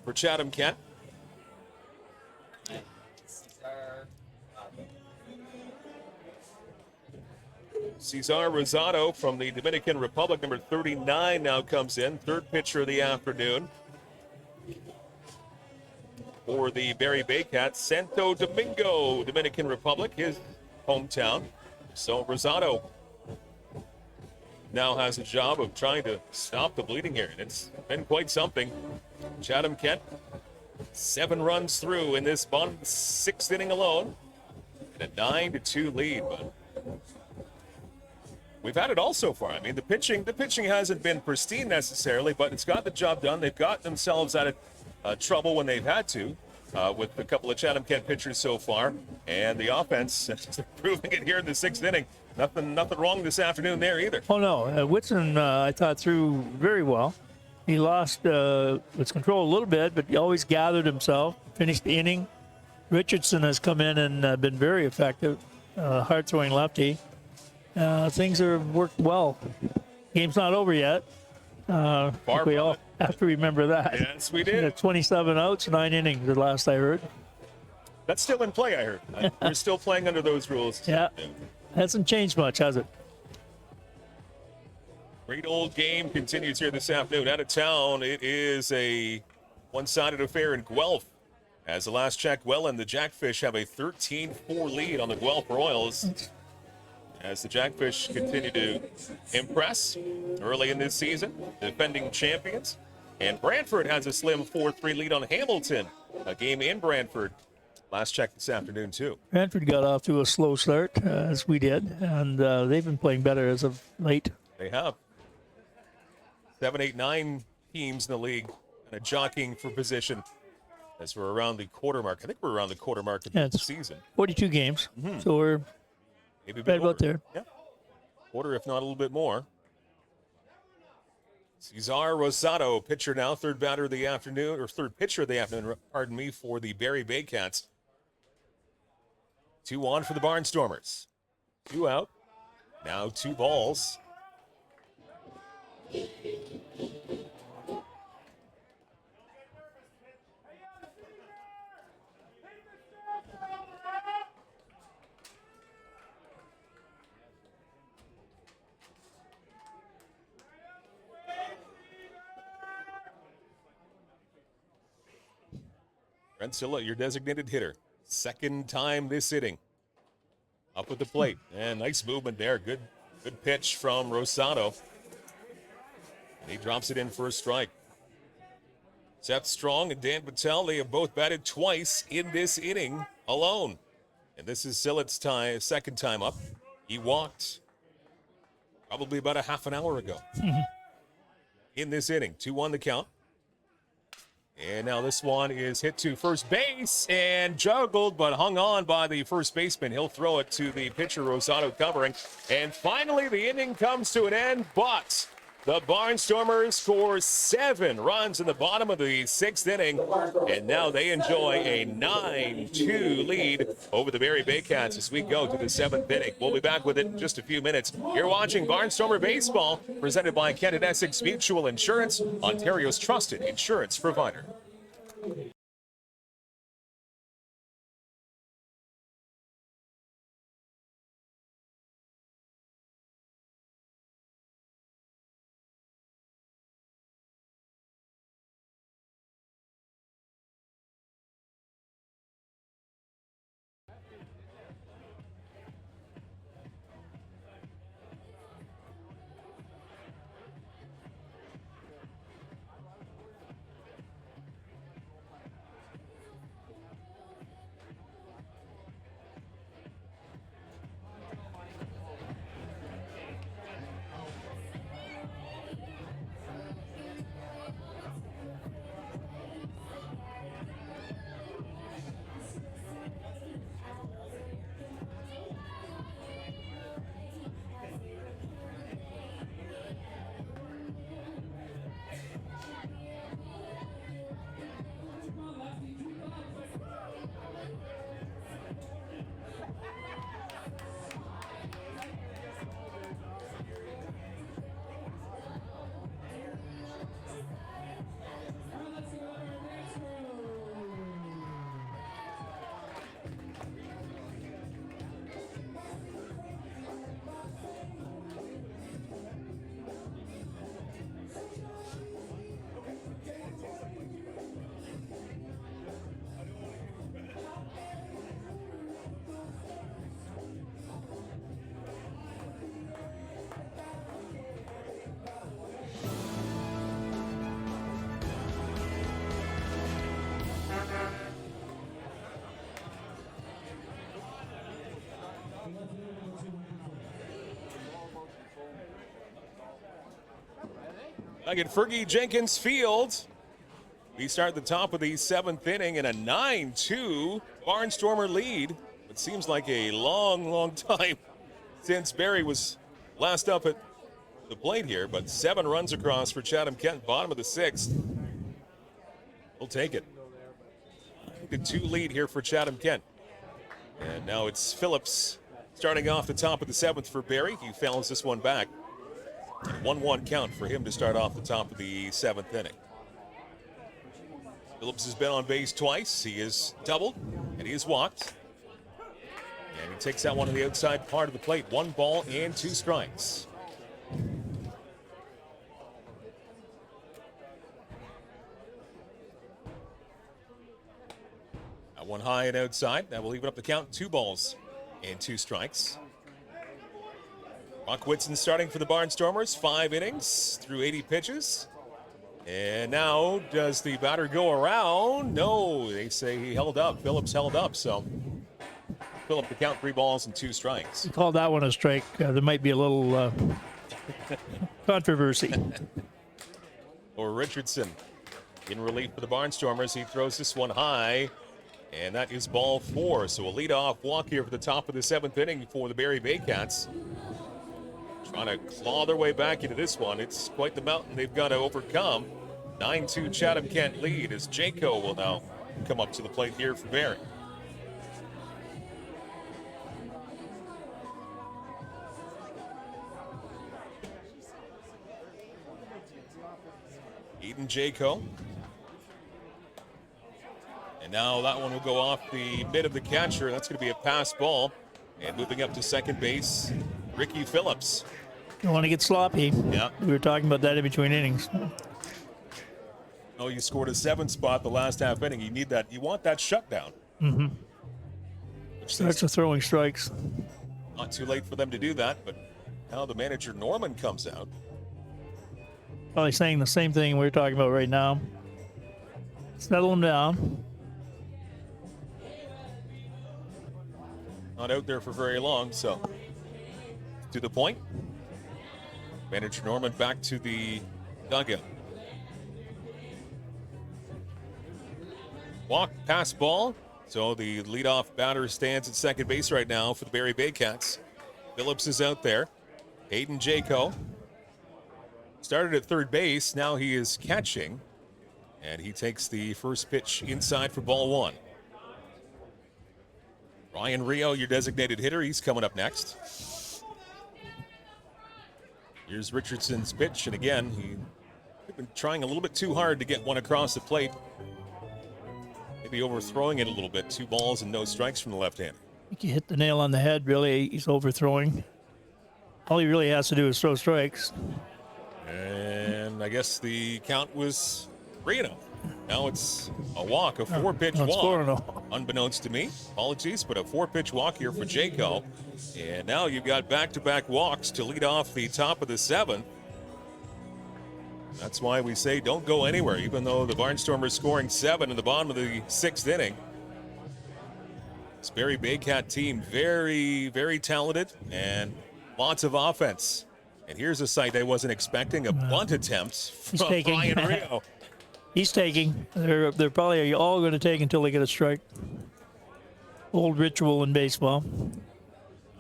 for Chatham-Kent. Cesar Rosado from the Dominican Republic, number 39, now comes in. Third pitcher of the afternoon for the Barrie Baycats. Santo Domingo, Dominican Republic, his hometown. So Rosado now has a job of trying to stop the bleeding here, and it's been quite something. Chatham-Kent, 7 runs through in this bottom 6th inning alone, and a 9-2 lead, but we've had it all so far. I mean, the pitching hasn't been pristine necessarily, but it's got the job done. They've got themselves out of trouble when they've had to, with a couple of Chatham-Kent pitchers so far, and the offense proving it here in the 6th inning. Nothing wrong this afternoon there either. Oh no, Whitson I thought threw very well. He lost his control a little bit, but he always gathered himself. Finished the inning. Richardson has come in and been very effective. Hard throwing lefty. Things have worked well. Game's not over yet. I think we all have to remember that. Yes, we did. 27 outs, 9 innings, the last I heard. That's still in play, I heard. We're still playing under those rules. Yeah. Hasn't changed much, has it? Great old game continues here this afternoon. Out of town, it is a one-sided affair in Guelph. As the last check, Welland, the Jackfish have a 13-4 lead on the Guelph Royals. as the Jackfish continue to impress early in this season, defending champions. And Brantford has a slim 4-3 lead on Hamilton, a game in Brantford. Last check this afternoon, too. Brantford got off to a slow start, as we did, and they've been playing better as of late. They have 7, 8, 9 teams in the league kind of jockeying for position as we're around the quarter mark. I think we're around the quarter mark of the season. 42 games, so we're Maybe a right bit about over. there. Yeah. Quarter, if not a little bit more. Cesar Rosado, pitcher now, third pitcher of the afternoon, pardon me, for the Barrie Baycats. 2 on for the Barnstormers. 2 out. Now 2 balls. Brent Silla, your designated hitter. Second time this inning. Up at the plate. And nice movement there. Good pitch from Rosado. And he drops it in for a strike. Seth Strong and Dan Patel, they have both batted twice in this inning alone. And this is Sillett's second time up. He walked probably about a half an hour ago in this inning. 2-1 the count. And now this one is hit to first base and juggled, but hung on by the first baseman. He'll throw it to the pitcher, Rosado, covering. And finally, the inning comes to an end, but the Barnstormers score 7 runs in the bottom of the 6th inning, and now they enjoy a 9-2 lead over the Barrie Baycats as we go to the 7th inning. We'll be back with it in just a few minutes. You're watching Barnstormer Baseball, presented by Kent and Essex Mutual Insurance, Ontario's trusted insurance provider. Back at Fergie Jenkins Field, we start the top of the 7th inning in a 9-2 Barnstormer lead. It seems like a long time since Barrie was last up at the plate here, but 7 runs across for Chatham-Kent, bottom of the 6th. We'll take it. The 2 lead here for Chatham-Kent. And now it's Phillips starting off the top of the 7th for Barrie. He fouls this one back. 1-1 count for him to start off the top of the 7th inning. Phillips has been on base twice. He has doubled, and he has walked. And he takes that one to the outside part of the plate. 1 ball and 2 strikes. That one high and outside. That will even up the count. 2 balls and 2 strikes. Brock Whitson starting for the Barnstormers, 5 innings through 80 pitches. And now, does the batter go around? No, they say he held up. Phillips held up, so Phillips to count 3 balls and 2 strikes. He called that one a strike. There might be a little controversy. Or Richardson in relief for the Barnstormers. He throws this one high, and that is ball 4. So a leadoff walk here for the top of the 7th inning for the Barrie Baycats. Trying to claw their way back into this one. It's quite the mountain they've got to overcome. 9-2 Chatham-Kent lead as Jaco will now come up to the plate here for Barrie. Eden Jaco. And now that one will go off the mid of the catcher. That's going to be a pass ball. And moving up to second base, Ricky Phillips. You want to get sloppy. Yeah. We were talking about that in between innings. Oh, you scored a 7 spot the last half inning. You need that. You want that shutdown. Mm-hmm. Which Starts with throwing strikes. not too late for them to do that, but now the manager Norman comes out. Probably saying the same thing we're talking about right now. Settle him down. Not out there for very long, so to the point. Manager Norman back to the dugout. Walk, pass ball. So the leadoff batter stands at second base right now for the Barrie Baycats. Phillips is out there. Hayden Jaco started at third base. Now he is catching. And he takes the first pitch inside for ball 1. Ryan Rio, your designated hitter. He's coming up next. Here's Richardson's pitch. And again, he's been trying a little bit too hard to get one across the plate. Maybe overthrowing it a little bit. 2 balls and no strikes from the left-hander. I think you hit the nail on the head, really. He's overthrowing. All he really has to do is throw strikes. And I guess the count was Reno. Now it's a walk, a 4-pitch it's walk. 4-0. Unbeknownst to me, apologies, but a 4-pitch walk here for Jaco. And now you've got back-to-back walks to lead off the top of the 7th. That's why we say don't go anywhere, even though the Barnstormers scoring 7 in the bottom of the 6th inning. This Barrie Baycat team, very, very talented and lots of offense. And here's a sight I wasn't expecting, a bunt attempt from Ryan Rio. He's taking. They're probably all going to take until they get a strike. Old ritual in baseball.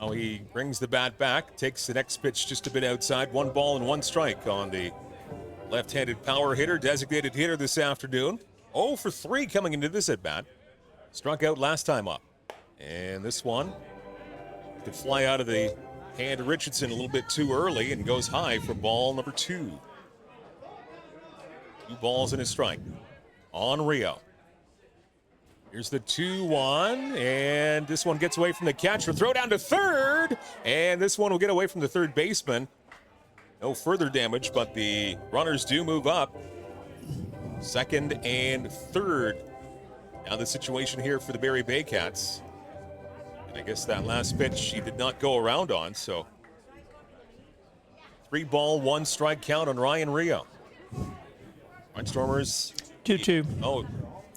Now he brings the bat back, takes the next pitch just a bit outside. 1 ball and 1 strike on the left-handed power hitter, designated hitter this afternoon. 0 for 3 coming into this at-bat. Struck out last time up. And this one could fly out of the hand of Richardson a little bit too early and goes high for ball number 2. 2 balls and a strike on Rio. Here's the 2-1, and this one gets away from the catcher. Throw down to third, and this one will get away from the third baseman. No further damage, but the runners do move up. Second and third. Now the situation here for the Barrie Baycats. And I guess that last pitch he did not go around on, so 3 ball, 1 strike count on Ryan Rio. Barnstormers 2-2. Oh,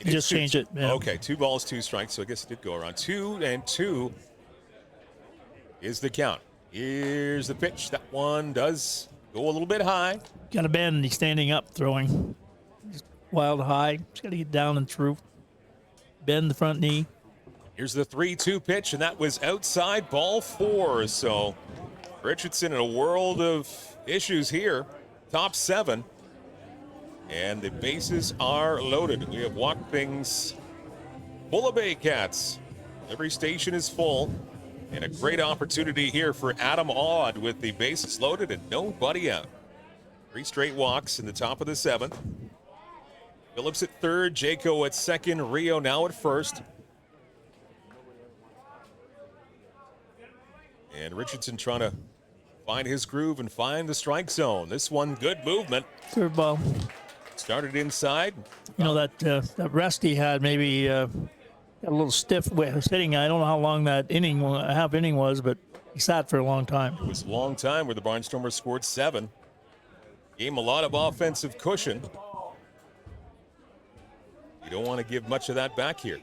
You just changed it. Yeah. Okay, 2 balls, 2 strikes, so I guess it did go around. 2-2 is the count. Here's the pitch. That one does go a little bit high. Got to bend. He's standing up, throwing. Just wild high. Just got to get down and through. Bend the front knee. Here's the 3-2 pitch, and that was outside, ball 4. So Richardson in a world of issues here. Top 7. And the bases are loaded. We have walked things full of Baycats. Every station is full. And a great opportunity here for Adam Aud with the bases loaded and nobody out. 3 straight walks in the top of the 7th. Phillips at third, Jaco at second, Rio now at first. And Richardson trying to find his groove and find the strike zone. This one, good movement. Curveball. Started inside. You know, that rest he had maybe got a little stiff way of sitting. I don't know how long that half inning was, but He sat for a long time. It was a long time where the Barnstormers scored 7. Gave him a lot of offensive cushion. You don't want to give much of that back here.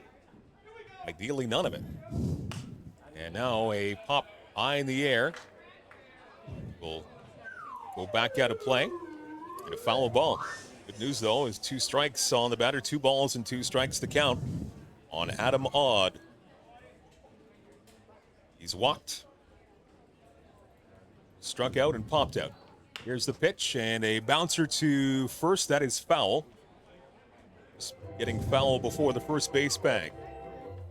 Ideally, none of it. And now a pop high in the air. Will go back out of play. And a foul ball. Good news, though, is 2 strikes on the batter. 2 balls and 2 strikes to count on Adam Odd. He's walked, struck out, and popped out. Here's the pitch, and a bouncer to first. That is foul. Just getting foul before the first base bag.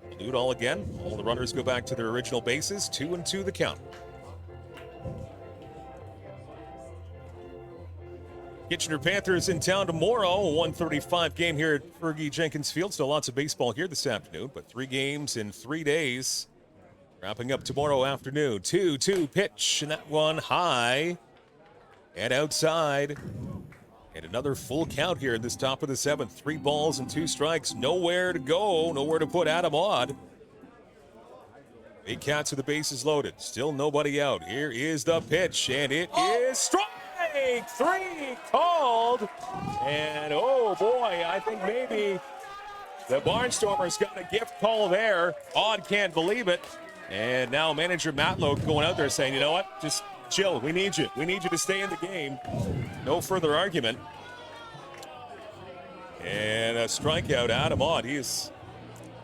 We'll do it all again. All the runners go back to their original bases. 2-2 the count. Kitchener Panthers in town tomorrow. A 1:35 game here at Fergie Jenkins Field. Still lots of baseball here this afternoon, but 3 games in 3 days. Wrapping up tomorrow afternoon. 2-2 pitch, and that one high and outside. And another full count here in this top of the 7th. 3 balls and 2 strikes. Nowhere to go. Nowhere to put Adam Odd. Big Cats with the bases loaded. Still nobody out. Here is the pitch, and it is strike 3 called. And oh boy, I think maybe the Barnstormers got a gift call there. Odd can't believe it. And now manager Matlow going out there saying, you know what, just chill. We need you. We need you to stay in the game. No further argument. And a strikeout, Adam Odd. He is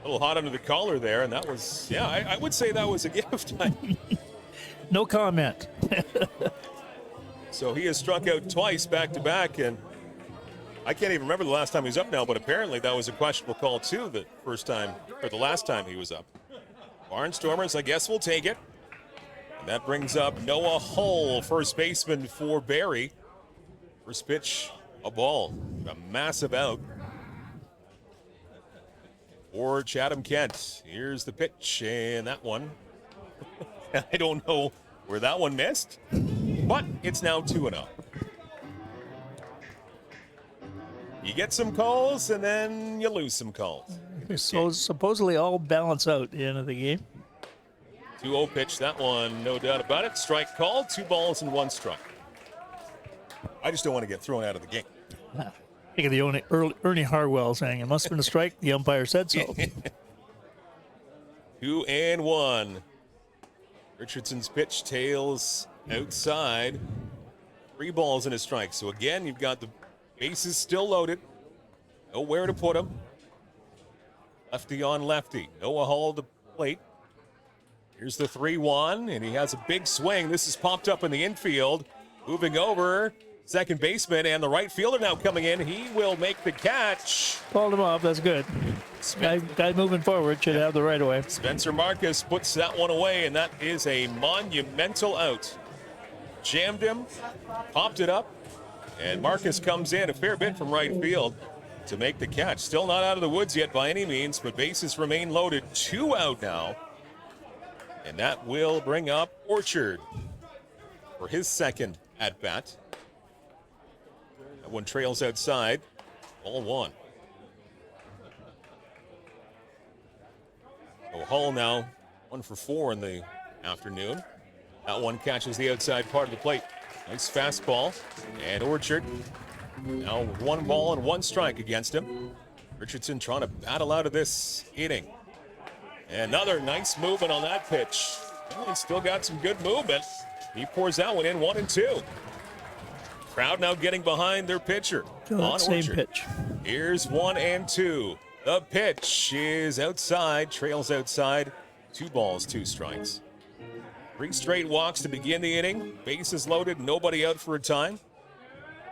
a little hot under the collar there. And that was, yeah, I would say that was a gift. No comment. So he has struck out twice back-to-back. And I can't even remember the last time he was up now, but apparently that was a questionable call too the first time, or the last time he was up. Barnstormers, I guess, will take it. And that brings up Noah Hull, first baseman for Barrie. First pitch, a ball. A massive out for Chatham-Kent. Here's the pitch, and that one. I don't know where that one missed, but it's now 2-0. You get some calls, and then you lose some calls. So supposedly all balance out at the end of the game. 2-0 pitch, that one, no doubt about it. Strike called, 2 balls and 1 strike. I just don't want to get thrown out of the game. Think of the Ernie Harwell saying, it must have been a strike. The umpire said so. 2-1. Richardson's pitch tails outside. 3 balls and a strike. So again, you've got the bases still loaded. Nowhere to put them. Lefty on lefty. Noah Hull to plate. Here's the 3-1, and he has a big swing. This is popped up in the infield. Moving over, second baseman, and the right fielder now coming in. He will make the catch. Called him off. That's good. Guy moving forward should have the right away. Spencer Marcus puts that one away, and that is a monumental out. Jammed him, popped it up, and Marcus comes in a fair bit from right field to make the catch. Still not out of the woods yet by any means, but bases remain loaded. 2 out now. And that will bring up Orchard for his second at-bat. That one trails outside. Ball 1. Hull now 1 for 4 in the afternoon. That one catches the outside part of the plate. Nice fastball. And Orchard now with 1 ball and 1 strike against him. Richardson trying to battle out of this inning. Another nice movement on that pitch. Well, he's still got some good movement. He pours that one in 1-2. Crowd now getting behind their pitcher. On Same Orchard. pitch. Here's 1-2. The pitch is outside, trails outside. 2 balls, 2 strikes. 3 straight walks to begin the inning. Bases loaded, nobody out for a time.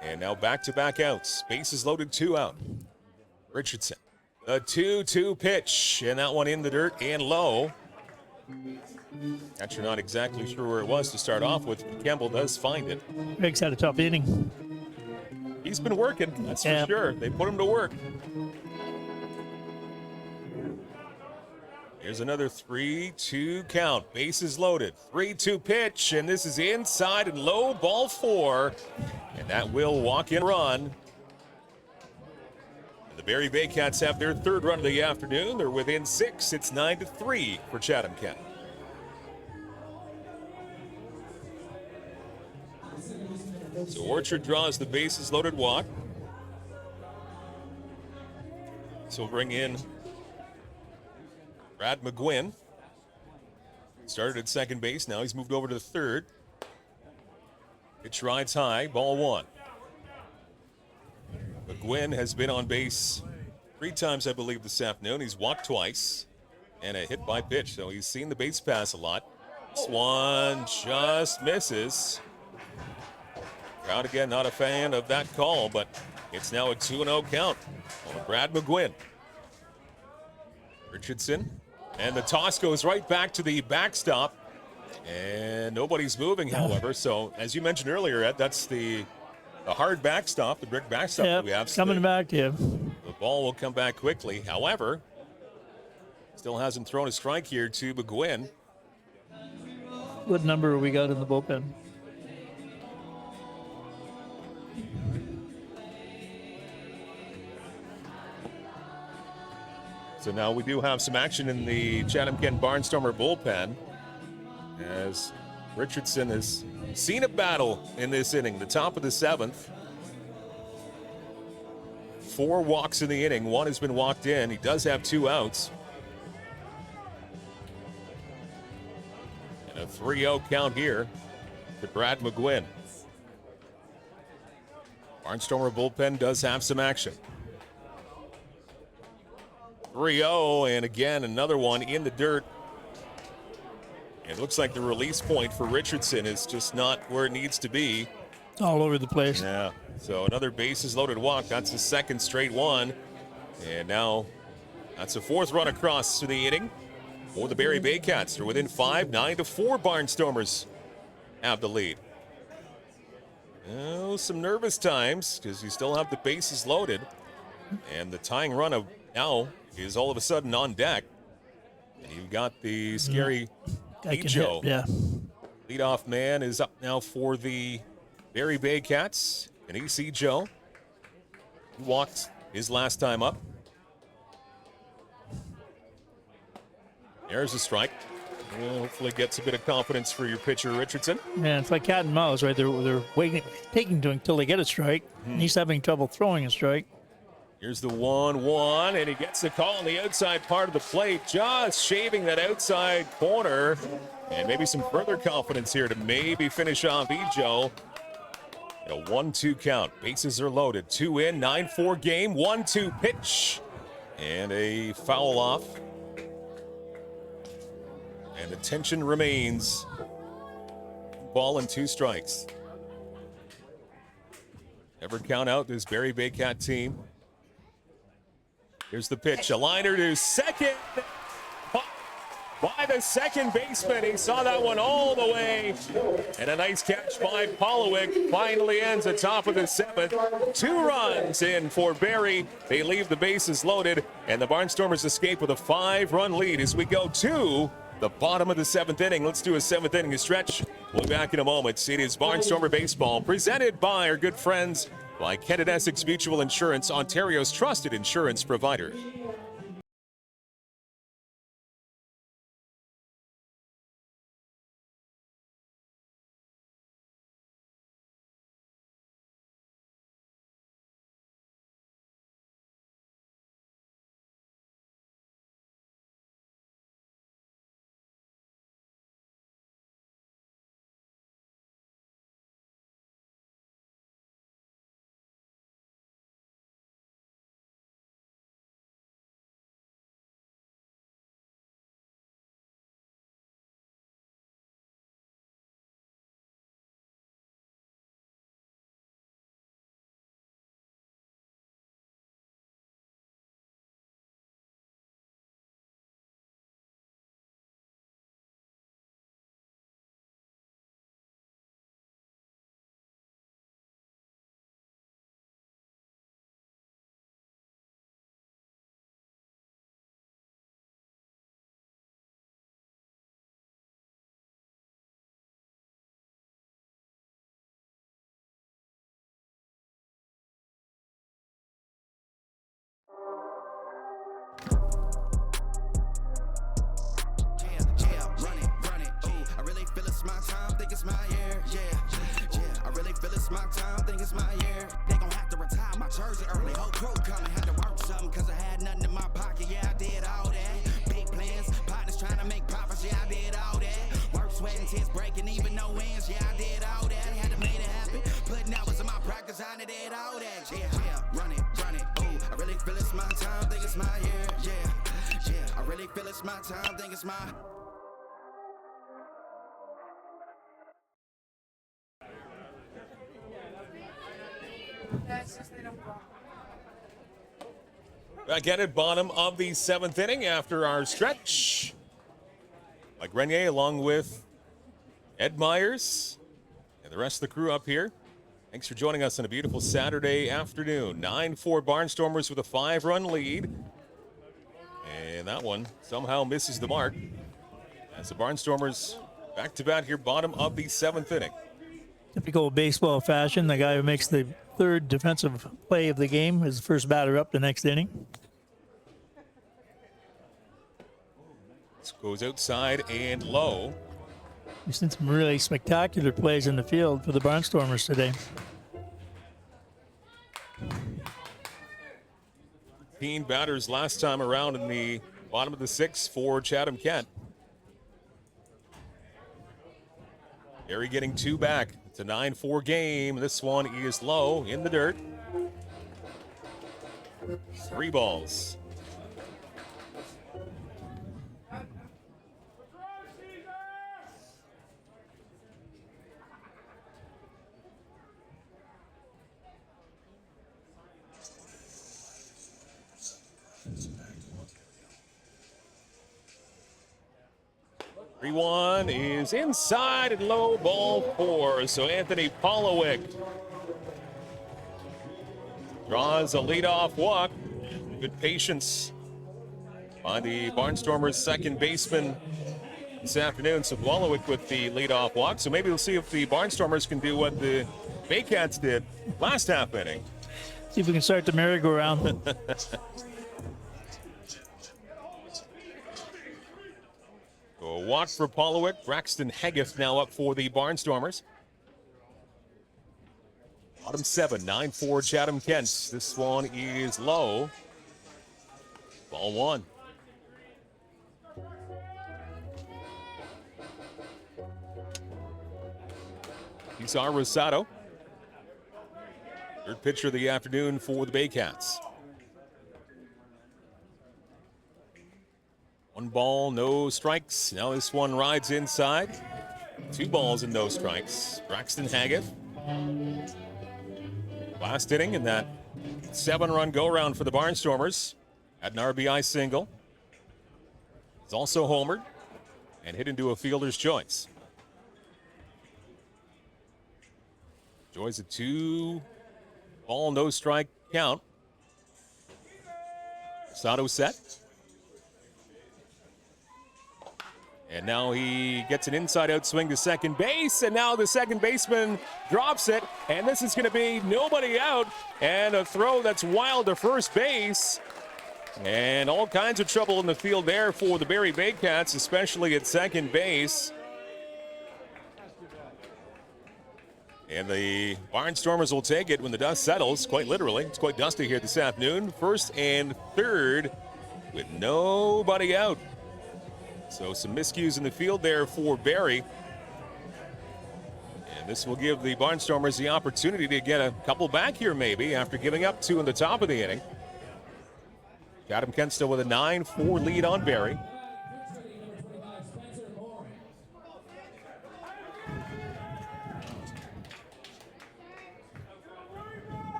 And now back-to-back outs. Bases loaded, 2 out. Richardson. A 2-2 pitch, and that one in the dirt and low. Catcher not exactly sure where it was to start off with. Campbell does find it. Riggs had a tough inning. He's been working, that's for sure. They put him to work. Here's another 3-2 count. Bases loaded. 3-2 pitch, and this is inside and low, ball 4. And that will walk in run. And the Barrie Baycats have their 3rd run of the afternoon. They're within 6. It's 9-3 for Chatham-Kent. So Orchard draws the bases loaded walk. So we'll bring in Brad McGuinn. Started at second base. Now he's moved over to the third. Pitch rides high. Ball one. McGuinn has been on base 3 times, I believe, this afternoon. He's walked twice and a hit by pitch. So he's seen the base pass a lot. This one just misses. Crowd again not a fan of that call, but it's now a 2-0 count on Brad McGuinn. Richardson, and the toss goes right back to the backstop, and nobody's moving, however. So, as you mentioned earlier, Ed, that's the hard backstop, the brick backstop that we have. Coming back to you. The ball will come back quickly. However, still hasn't thrown a strike here to McGuinn. What number we got in the bullpen? So now we do have some action in the Chatham-Kent Barnstormer bullpen, as Richardson has seen a battle in this inning, the top of the 7th. 4 walks in the inning. 1 has been walked in. He does have 2 outs. And a 3-0 count here to Brad McGuinn. Barnstormer bullpen does have some action. 3-0, and again, another one in the dirt. It looks like the release point for Richardson is just not where it needs to be. It's all over the place. Yeah, so another bases loaded walk. That's the 2nd straight one. And now that's a 4th run across to the inning for the Barrie Baycats. They're within 5, 9-4. Barnstormers have the lead. Oh, some nervous times because you still have the bases loaded. And the tying run of now is all of a sudden on deck. And you've got the scary Joe. Yeah. Leadoff man is up now for the Barrie Baycats. And E.C. Joe. He walked his last time up. There's a strike. Hopefully gets a bit of confidence for your pitcher, Richardson. Yeah, it's like cat and mouse, right? They're waiting, taking to until they get a strike. And he's having trouble throwing a strike. Here's the 1-1, and he gets the call on the outside part of the plate, just shaving that outside corner. And maybe some further confidence here to maybe finish off Ejo. A 1-2 count. Bases are loaded. 2 in, 9-4 game. 1-2 pitch. And a foul off. And the tension remains. Ball and 2 strikes. Never count out this Barrie Baycat team. Here's the pitch. A liner to second. By the second baseman. He saw that one all the way. And a nice catch by Polowick. Finally ends at top of the 7th. 2 runs in for Barrie. They leave the bases loaded. And the Barnstormers escape with a 5-run lead as we go to the bottom of the 7th inning. Let's do a 7th inning stretch. We'll be back in a moment. It is Barnstormer Baseball presented by our good friends by Kent and Essex Mutual Insurance, Ontario's trusted insurance provider. it's my time, think it's my year. They gon' have to retire my jersey early. Whole crew coming, had to work something, cause I had nothing in my pocket. Yeah, I did all that. Big plans, partners trying to make profits. Yeah, I did all that. Work, sweat, and tears breaking, even no wins. Yeah, I did all that. Had to make it happen. Putting hours in my practice, I did all that. Yeah, run it, ooh. I really feel it's my time, think it's my year. Yeah, I really feel it's my time, think it's my. Back at it, bottom of the 7th inning after our stretch. Mike Grenier along with Ed Myers and the rest of the crew up here. Thanks for joining us on a beautiful Saturday afternoon. 9-4 Barnstormers with a 5-run lead. And that one somehow misses the mark. As the Barnstormers back to bat here, bottom of the 7th inning. Typical baseball fashion, the guy who makes the third defensive play of the game is the first batter up the next inning. This goes outside and low. We've seen some really spectacular plays in the field for the Barnstormers today. 15 batters last time around in the bottom of the 6th for Chatham-Kent. Barrie getting 2 back. It's a 9-4 game. This one is low in the dirt. 3 balls. Three one is inside and low, ball 4. So Anthony Polowick draws a leadoff walk. Good patience on the Barnstormers' second baseman this afternoon. So Polowick with the leadoff walk. So maybe we'll see if the Barnstormers can do what the Baycats did last half inning. See if we can start the merry-go-round. A walk for Polowick. Braxton Haggith now up for the Barnstormers. Bottom 7, 9-4 Chatham-Kent. This one is low. Ball 1. Cesar Rosado. Third pitcher of the afternoon for the Baycats. 1 ball, no strikes. Now this one rides inside. 2 balls and no strikes. Braxton Haggith. Last inning in that 7-run go-round for the Barnstormers. Had an RBI single. He's also homered and hit into a fielder's choice. Enjoys a 2-ball, no strike count. Sato set. And now he gets an inside-out swing to second base, and now the second baseman drops it, and this is going to be nobody out, and a throw that's wild to first base. And all kinds of trouble in the field there for the Barrie Baycats, especially at second base. And the Barnstormers will take it when the dust settles, quite literally. It's quite dusty here this afternoon. First and third with nobody out. So some miscues in the field there for Barrie. And this will give the Barnstormers the opportunity to get a couple back here maybe after giving up 2 in the top of the inning. Chatham-Kent still with a 9-4 lead on Barrie.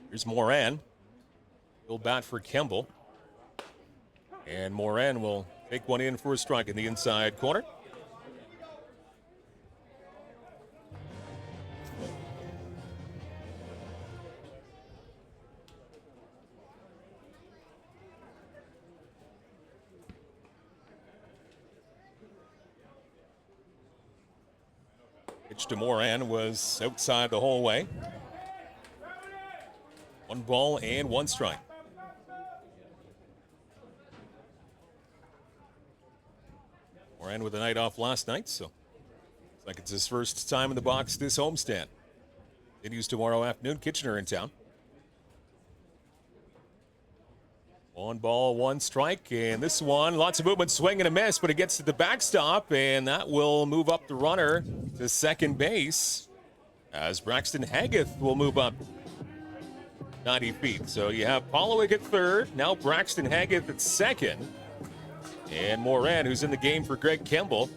Here's Moran. He'll bat for Kemble. And Moran will take one in for a strike in the inside corner. Pitch to Moran was outside the whole way. 1 ball and 1 strike. Moran with a night off last night, so looks like it's his first time in the box this homestand. Continues tomorrow afternoon. Kitchener in town. 1 ball, 1 strike, and this one, lots of movement, swing and a miss, but it gets to the backstop, and that will move up the runner to second base as Braxton Haggith will move up 90 feet. So you have Pollowick at third, now Braxton Haggith at second, and Moran, who's in the game for Greg Kemble.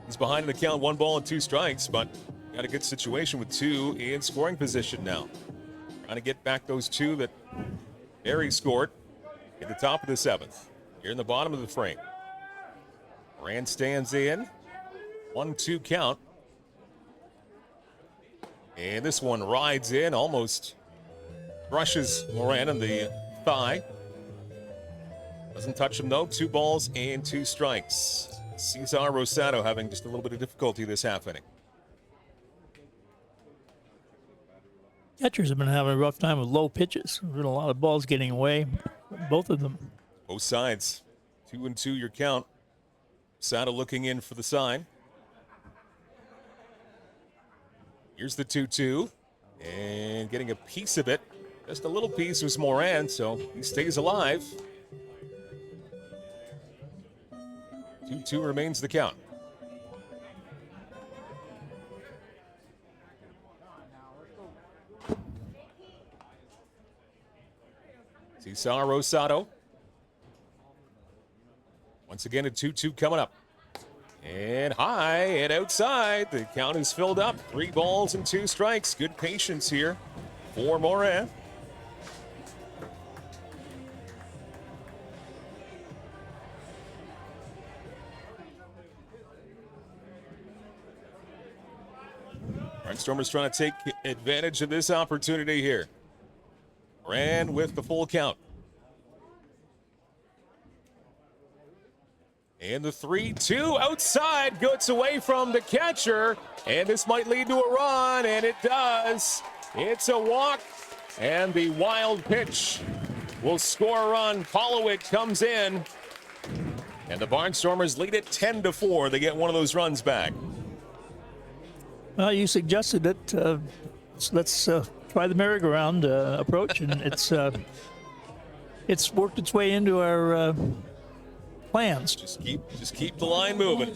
He's behind in the count, 1 ball and 2 strikes, but got a good situation with 2 in scoring position now. Trying to get back those 2 that Barrie scored at the top of the 7th. Here in the bottom of the frame. Moran stands in. 1-2 count. And this one rides in, almost brushes Moran in the thigh. Doesn't touch him though. 2 balls and 2 strikes. Cesar Rosado having just a little bit of difficulty this half inning. Catchers have been having a rough time with low pitches. There's been a lot of balls getting away, both of them. Both sides. 2-2 your count. Sada looking in for the sign. Here's the 2-2. And getting a piece of it. Just a little piece was Moran, so he stays alive. 2-2 remains the count. Cesar Rosado. Once again, a 2-2 coming up. And high and outside. The count is filled up. 3 balls and 2 strikes. Good patience here for Moran. Barnstormers trying to take advantage of this opportunity here. Moran with the full count. And the 3-2 outside gets away from the catcher. And this might lead to a run, and it does. It's a walk, and the wild pitch will score a run. Pollowick comes in, and the Barnstormers lead it 10-4. They get one of those runs back. Well, you suggested it. Let's try the merry-go-round approach, and it's worked its way into our plans. Just keep the line moving.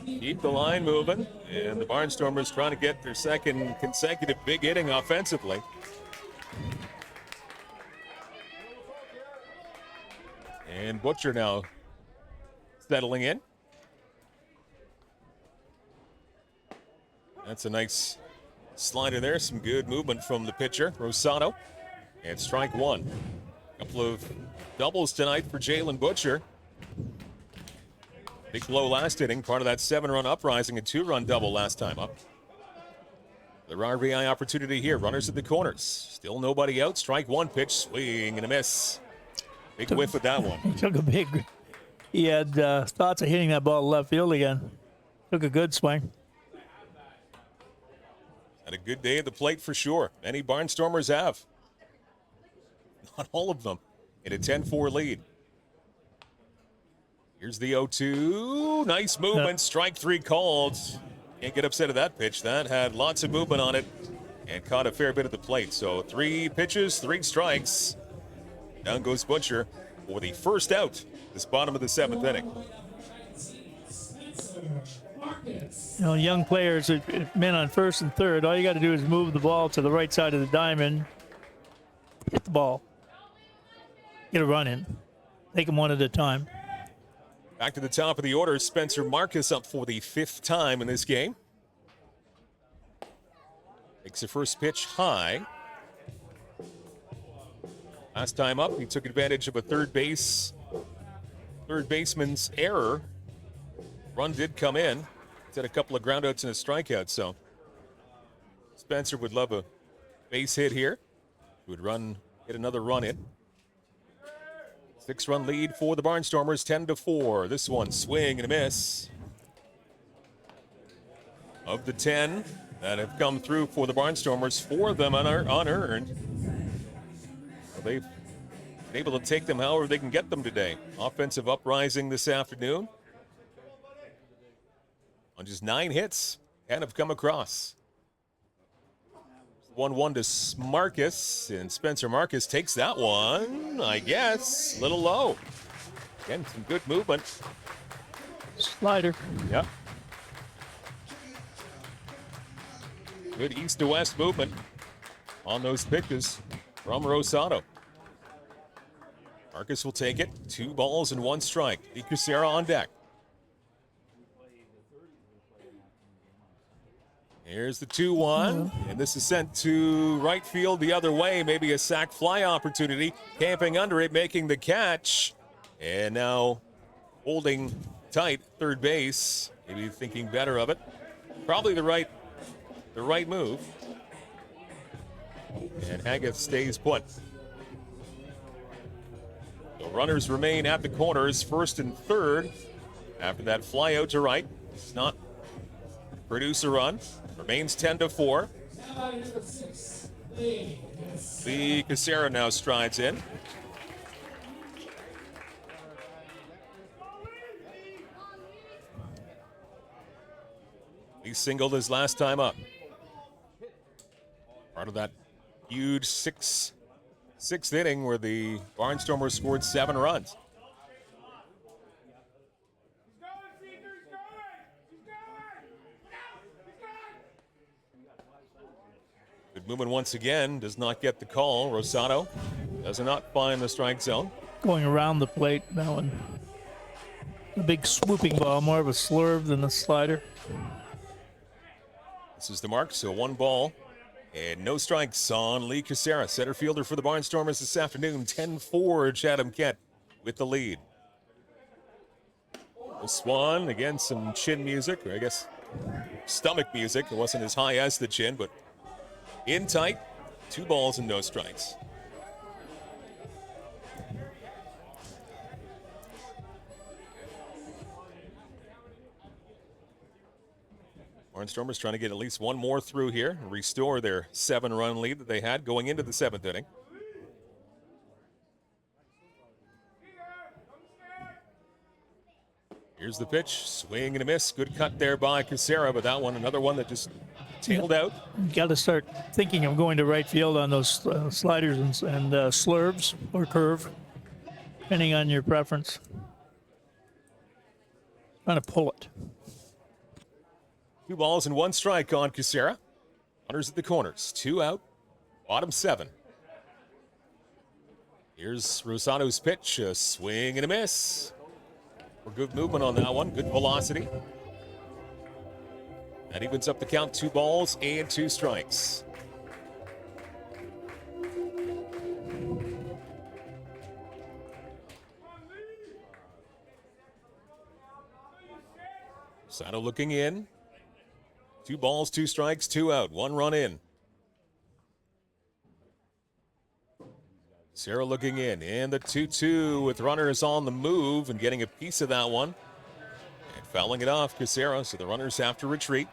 Keep the line moving, and the Barnstormers trying to get their second consecutive big inning offensively. And Butcher now settling in. That's a nice slider there. Some good movement from the pitcher, Rosado. And strike 1. A couple of doubles tonight for Jalen Butcher. Big blow last inning, part of that 7-run uprising, a 2-run double last time up. The RBI opportunity here. Runners at the corners. Still nobody out. Strike 1 pitch. Swing and a miss. Big whiff with that one. He took a big. He had thoughts of hitting that ball left field again. Took a good swing. Had a good day at the plate for sure. Many Barnstormers have. Not all of them. In a 10-4 lead. Here's the 0-2. Nice movement. Strike 3 called. Can't get upset at that pitch. That had lots of movement on it and caught a fair bit at the plate. So 3 pitches, 3 strikes. Down goes Butcher for the first out this bottom of the 7th inning. You know, young players, men on first and third, all you got to do is move the ball to the right side of the diamond, hit the ball, get a run in, take them one at a time. Back to the top of the order, Spencer Marcus up for the 5th time in this game. Takes the first pitch high. Last time up, he took advantage of a third baseman's error. Run did come in. He's had a couple of groundouts and a strikeout, so Spencer would love a base hit here. He would get another run in. 6-run lead for the Barnstormers, 10-4. This one, swing and a miss. Of the 10 that have come through for the Barnstormers, 4 of them unearned. Well, they've been able to take them however they can get them today. Offensive uprising this afternoon. On just 9 hits, 10 have come across. 1-1 to Marcus, and Spencer Marcus takes that one, I guess, a little low. Again, some good movement. Slider. Yep. Good east to west movement on those pitches from Rosado. Marcus will take it. 2 balls and 1 strike. Lee Cusera on deck. Here's the 2-1, and this is sent to right field the other way. Maybe a sac fly opportunity. Camping under it, making the catch. And now holding tight third base. Maybe thinking better of it. Probably the right move. And Haggith stays put. The runners remain at the corners, first and third. After that fly out to right. It's not produce a run. Remains 10-4. Lee Cusera now strides in. He singled his last time up. Part of that huge sixth inning where the Barnstormers scored 7 runs. Good movement once again, does not get the call. Rosado does not find the strike zone. Going around the plate, that one. A big swooping ball, more of a slurve than a slider. This is the mark, so 1 ball and no strikes on Lee Cusera, center fielder for the Barnstormers this afternoon. 10-4 Chatham-Kent with the lead. This one, again, some chin music, or I guess stomach music. It wasn't as high as the chin, but in tight. 2 balls and no strikes. Barnstormers trying to get at least 1 more through here and restore their 7-run lead that they had going into the 7th inning. Here's the pitch, swing and a miss. Good cut there by Cusera, but that one, another one that just tailed out. You got to start thinking of going to right field on those sliders and slurves or curve, depending on your preference. Trying to pull it. 2 balls and 1 strike on Cusera. Runners at the corners. 2 out. Bottom 7. Here's Rosado's pitch. A swing and a miss. For good movement on that one. Good velocity. That evens up the count. 2 balls and 2 strikes. Rosado looking in. 2 balls, 2 strikes, 2 out. 1 run in. Sarah looking in. And the 2-2 with runners on the move and getting a piece of that one. And fouling it off, Cusera, so the runners have to retreat.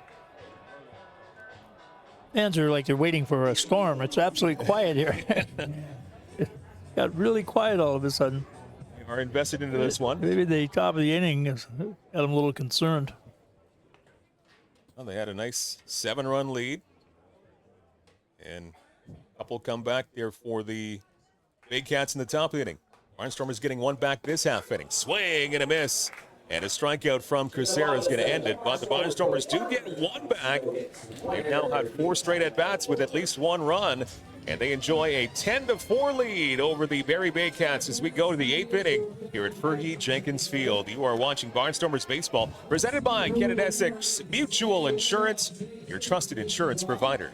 Fans are like they're waiting for a storm. It's absolutely quiet here. It got really quiet all of a sudden. They are invested into this one. Maybe the top of the inning got them a little concerned. Well, they had a nice 7-run lead. And a couple come back there for the Big Cats in the top of the inning. Barnstormers getting 1 back this half inning. Swing and a miss. And a strikeout from Cusera is going to end it. But the Barnstormers do get 1 back. They've now had 4 straight at-bats with at least 1 run. And they enjoy a 10-4 lead over the Barrie Bay Cats as we go to the 8th inning here at Fergie Jenkins Field. You are watching Barnstormers Baseball, presented by Essex Mutual Insurance, your trusted insurance provider.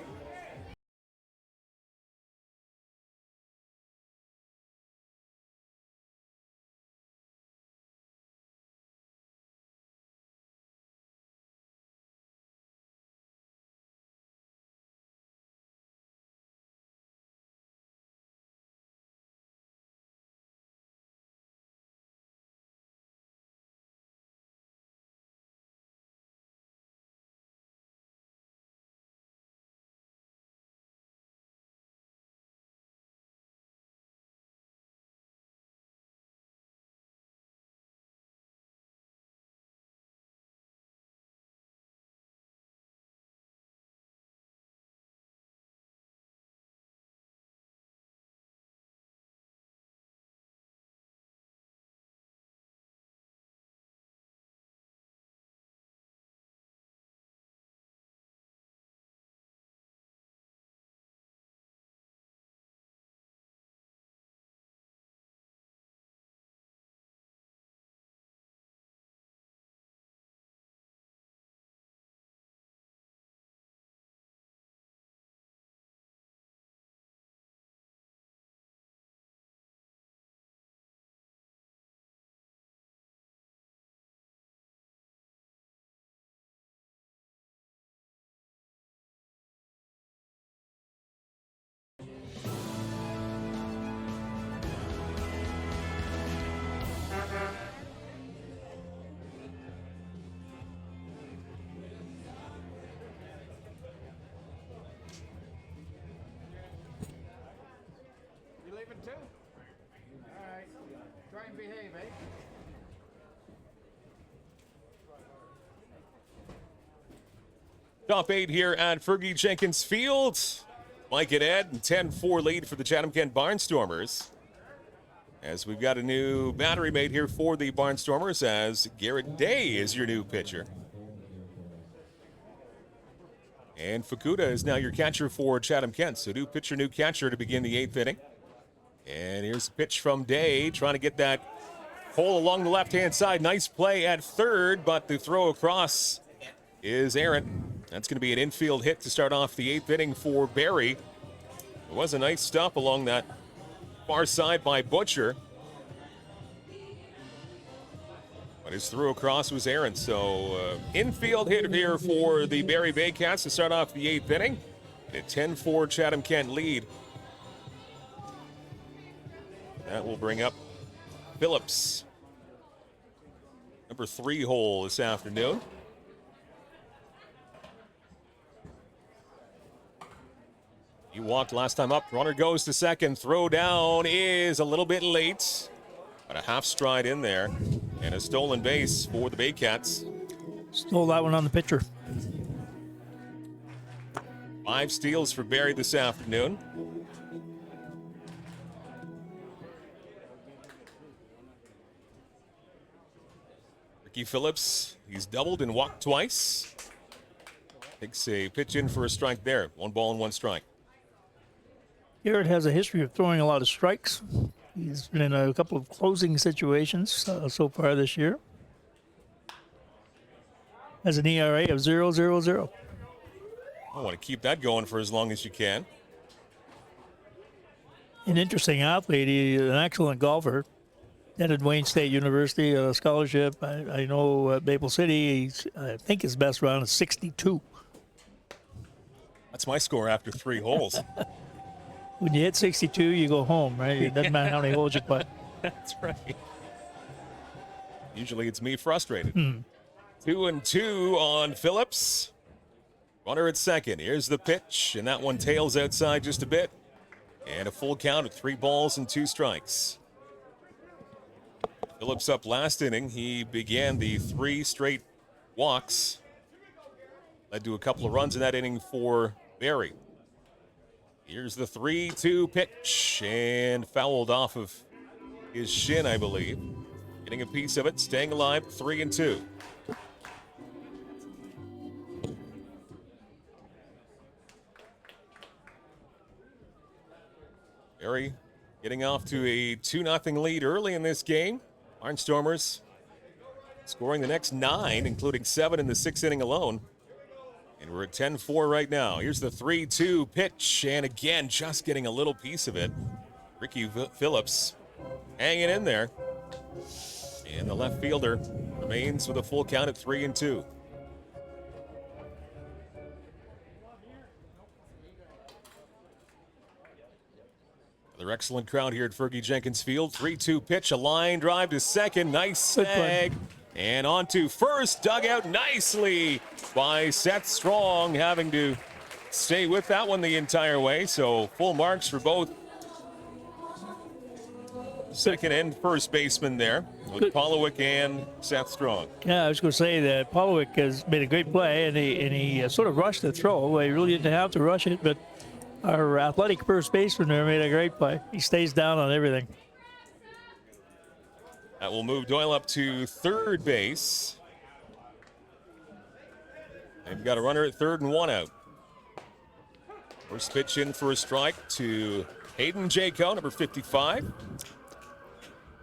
Top 8 here at Fergie Jenkins Field. Mike and Ed, 10-4 lead for the Chatham-Kent Barnstormers. As we've got a new battery made here for the Barnstormers, as Garrett Day is your new pitcher. And Fukuda is now your catcher for Chatham-Kent. So new pitcher, new catcher to begin the 8th inning. And here's the pitch from Day, trying to get that hole along the left-hand side. Nice play at third, but the throw across is errant. That's going to be an infield hit to start off the 8th inning for Barrie. It was a nice stop along that far side by Butcher. But his throw across was errant. So infield hit here for the Barrie Baycats to start off the 8th inning. A 10-4 Chatham-Kent lead. That will bring up Phillips. Number 3 hole this afternoon. He walked last time up. Runner goes to second. Throw down is a little bit late. But a half stride in there. And a stolen base for the Baycats. Stole that one on the pitcher. 5 steals for Barrie this afternoon. Ricky Phillips, he's doubled and walked twice. Takes a pitch in for a strike there. 1 ball and 1 strike. Garrett has a history of throwing a lot of strikes. He's been in a couple of closing situations so far this year. Has an ERA of 0.00. I want to keep that going for as long as you can. An interesting athlete. He's an excellent golfer. Attended Wayne State University, a scholarship. I know at Maple City, I think his best round is 62. That's my score after 3 holes. When you hit 62, you go home, right? It doesn't matter how many holes you put. That's right. Usually it's me frustrated. 2-2 on Phillips. Runner at second. Here's the pitch, and that one tails outside just a bit. And a full count of 3 balls and 2 strikes. Phillips up last inning. He began the 3 straight walks. Led to a couple of runs in that inning for Barrie. Here's the 3-2 pitch, and fouled off of his shin, I believe. Getting a piece of it, staying alive, 3-2. Barrie getting off to a 2-0 lead early in this game. Barnstormers scoring the next 9, including 7 in the 6th inning alone. And we're at 10-4 right now. Here's the 3-2 pitch, and again, just getting a little piece of it. Ricky Phillips hanging in there. And the left fielder remains with a full count at 3-2. Another excellent crowd here at Fergie Jenkins Field. 3-2 pitch, a line drive to second. Nice snag. And on to first, dug out nicely by Seth Strong, having to stay with that one the entire way. So full marks for both second and first baseman there with Polowick and Seth Strong. Yeah, I was going to say that Polowick has made a great play, and he sort of rushed the throw. He really didn't have to rush it, but our athletic first baseman there made a great play. He stays down on everything. That will move Doyle up to third base. They've got a runner at third and 1 out. First pitch in for a strike to Hayden Jaco, number 55.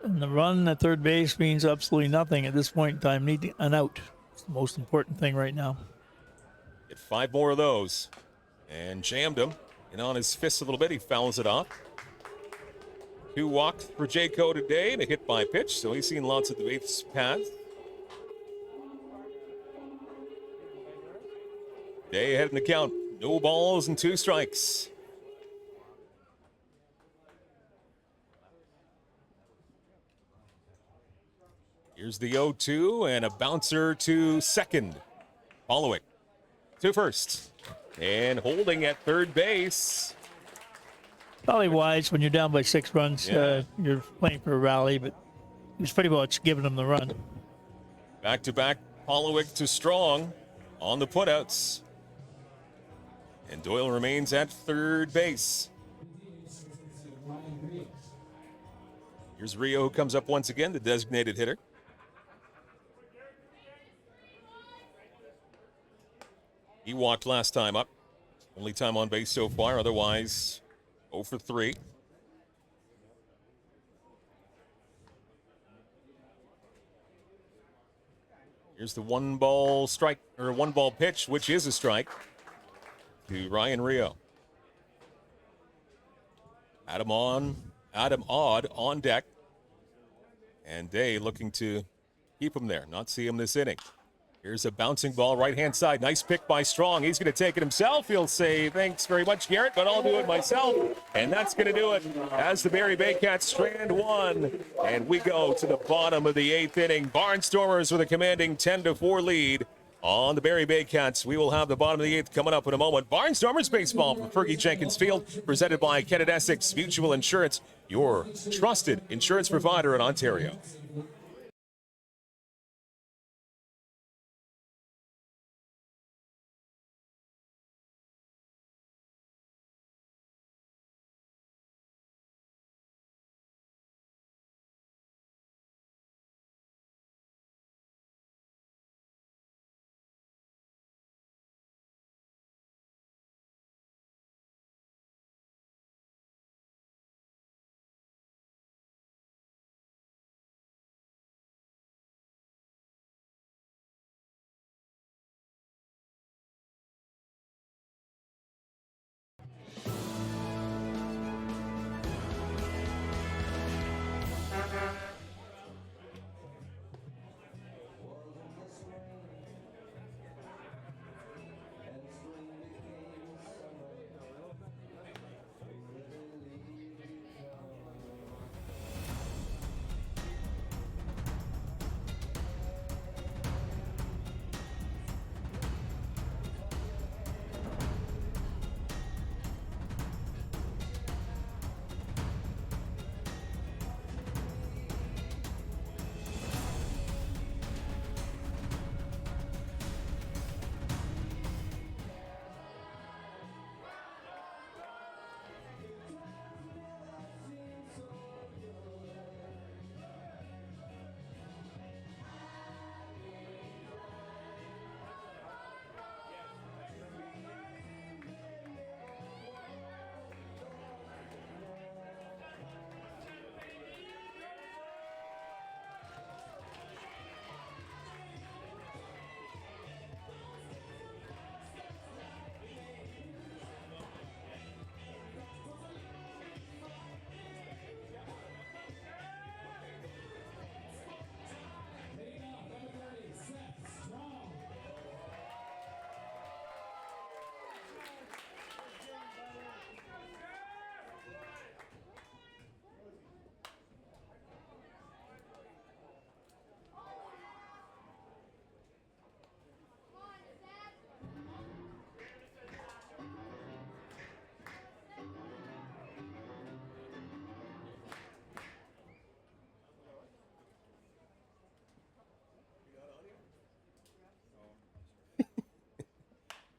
And the run at third base means absolutely nothing at this point in time. Need an out. It's the most important thing right now. Get 5 more of those. And jammed him. And on his fist a little bit, he fouls it off. 2 walks for Jaco today, and a hit by pitch, so he's seen lots of the base paths. Day ahead in the count. No balls and 2 strikes. Here's the 0-2 and a bouncer to second. Polowick to first. And holding at third base. Probably wise when you're down by 6 runs. Yeah. You're playing for a rally, but he was pretty much giving them the run. Back-to-back, Polowick to Strong on the putouts. And Doyle remains at third base. Here's Rio, who comes up once again, the designated hitter. He walked last time up. Only time on base so far, otherwise 0 for 3. Here's the 1-ball strike, or 1-ball pitch, which is a strike, to Ryan Rio. Adam Odd on deck. And Day looking to keep him there, not see him this inning. Here's a bouncing ball, right-hand side. Nice pick by Strong. He's going to take it himself. He'll say, thanks very much, Garrett, but I'll do it myself. And that's going to do it as the Barrie Baycats strand one. And we go to the bottom of the 8th inning. Barnstormers with a commanding 10-4 lead on the Barrie Baycats. We will have the bottom of the 8th coming up in a moment. Barnstormers baseball from Fergie Jenkins Field, presented by Kennett Essex Mutual Insurance, your trusted insurance provider in Ontario.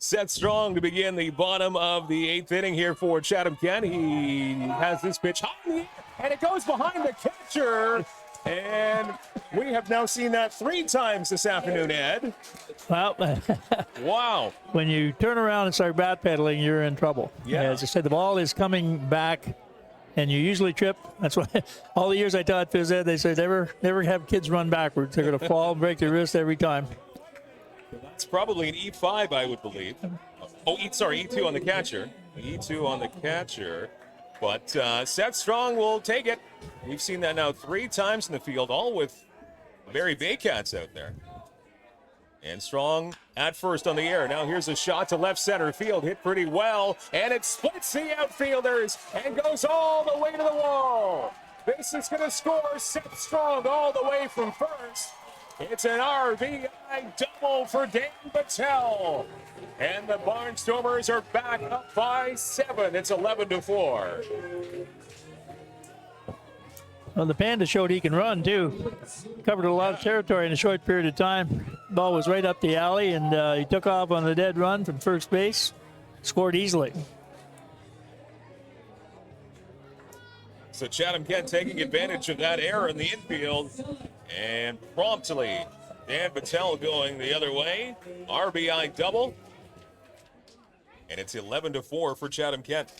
Set Strong to begin the bottom of the 8th inning here for Chatham-Kent. He has this pitch high in the air, and it goes behind the catcher. And we have now seen that 3 times this afternoon, Ed. Well, wow. When you turn around and start bat pedaling, you're in trouble. Yeah. As I said, the ball is coming back, and you usually trip. That's why all the years I taught phys ed, they said never have kids run backwards. They're going to fall and break their wrist every time. It's probably an E5, I would believe. Oh, E2 on the catcher. E2 on the catcher. But Seth Strong will take it. We've seen that now 3 times in the field, all with Barrie Baycats out there. And Strong at first on the air. Now here's a shot to left center field. Hit pretty well. And it splits the outfielders and goes all the way to the wall. This is going to score Seth Strong all the way from first. It's an RBI double for Dan Battelle. And the Barnstormers are back up by 7. It's 11-4. Well, the Panda showed he can run, too. Covered a lot of territory in a short period of time. Ball was right up the alley, and he took off on the dead run from first base. scored easily. So Chatham-Kent taking advantage of that error in the infield, and promptly Dan Battelle going the other way. RBI double, and it's 11-4 for Chatham-Kent.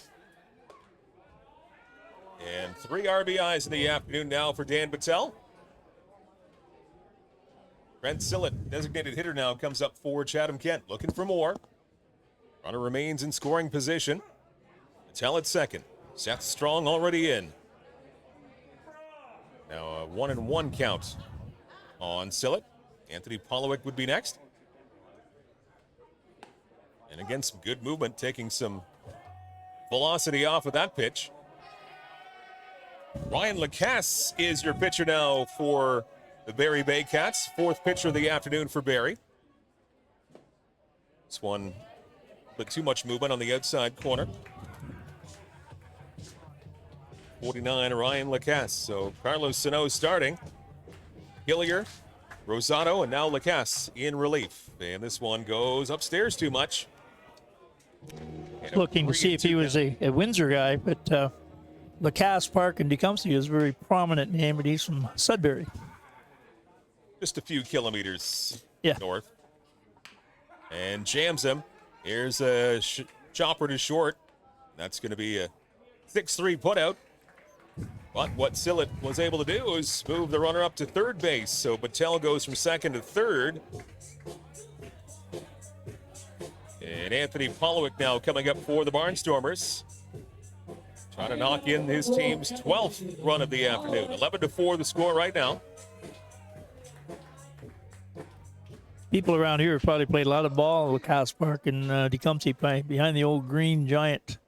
And 3 RBIs in the afternoon now for Dan Battelle. Brent Sillett, designated hitter now, comes up for Chatham-Kent, looking for more. Runner remains in scoring position. Battelle at second. Seth Strong already in. Now a 1-1 count on Sillett. Anthony Polowick would be next. And again, some good movement, taking some velocity off of that pitch. Ryan Lacasse is your pitcher now for the Barrie Baycats. 4th pitcher of the afternoon for Barrie. This one, but too much movement on the outside corner. 49, Ryan Lacasse. So Carlos Sano starting. Hillier, Rosado, and now Lacasse in relief. And this one goes upstairs too much. Looking to see if he was a Windsor guy, but Lacasse Park in Tecumseh is a very prominent name, but he's from Sudbury. Just a few kilometers Yeah. north. And jams him. Here's a chopper to short. That's going to be a 6-3 putout. But what Sillett was able to do is move the runner up to third base. So Battelle goes from second to third. And Anthony Polowick now coming up for the Barnstormers. Trying to knock in his team's 12th run of the afternoon. 11-4 the score right now. People around here have probably played a lot of ball at Lacasse Park in Tecumseh, behind the old Green Giant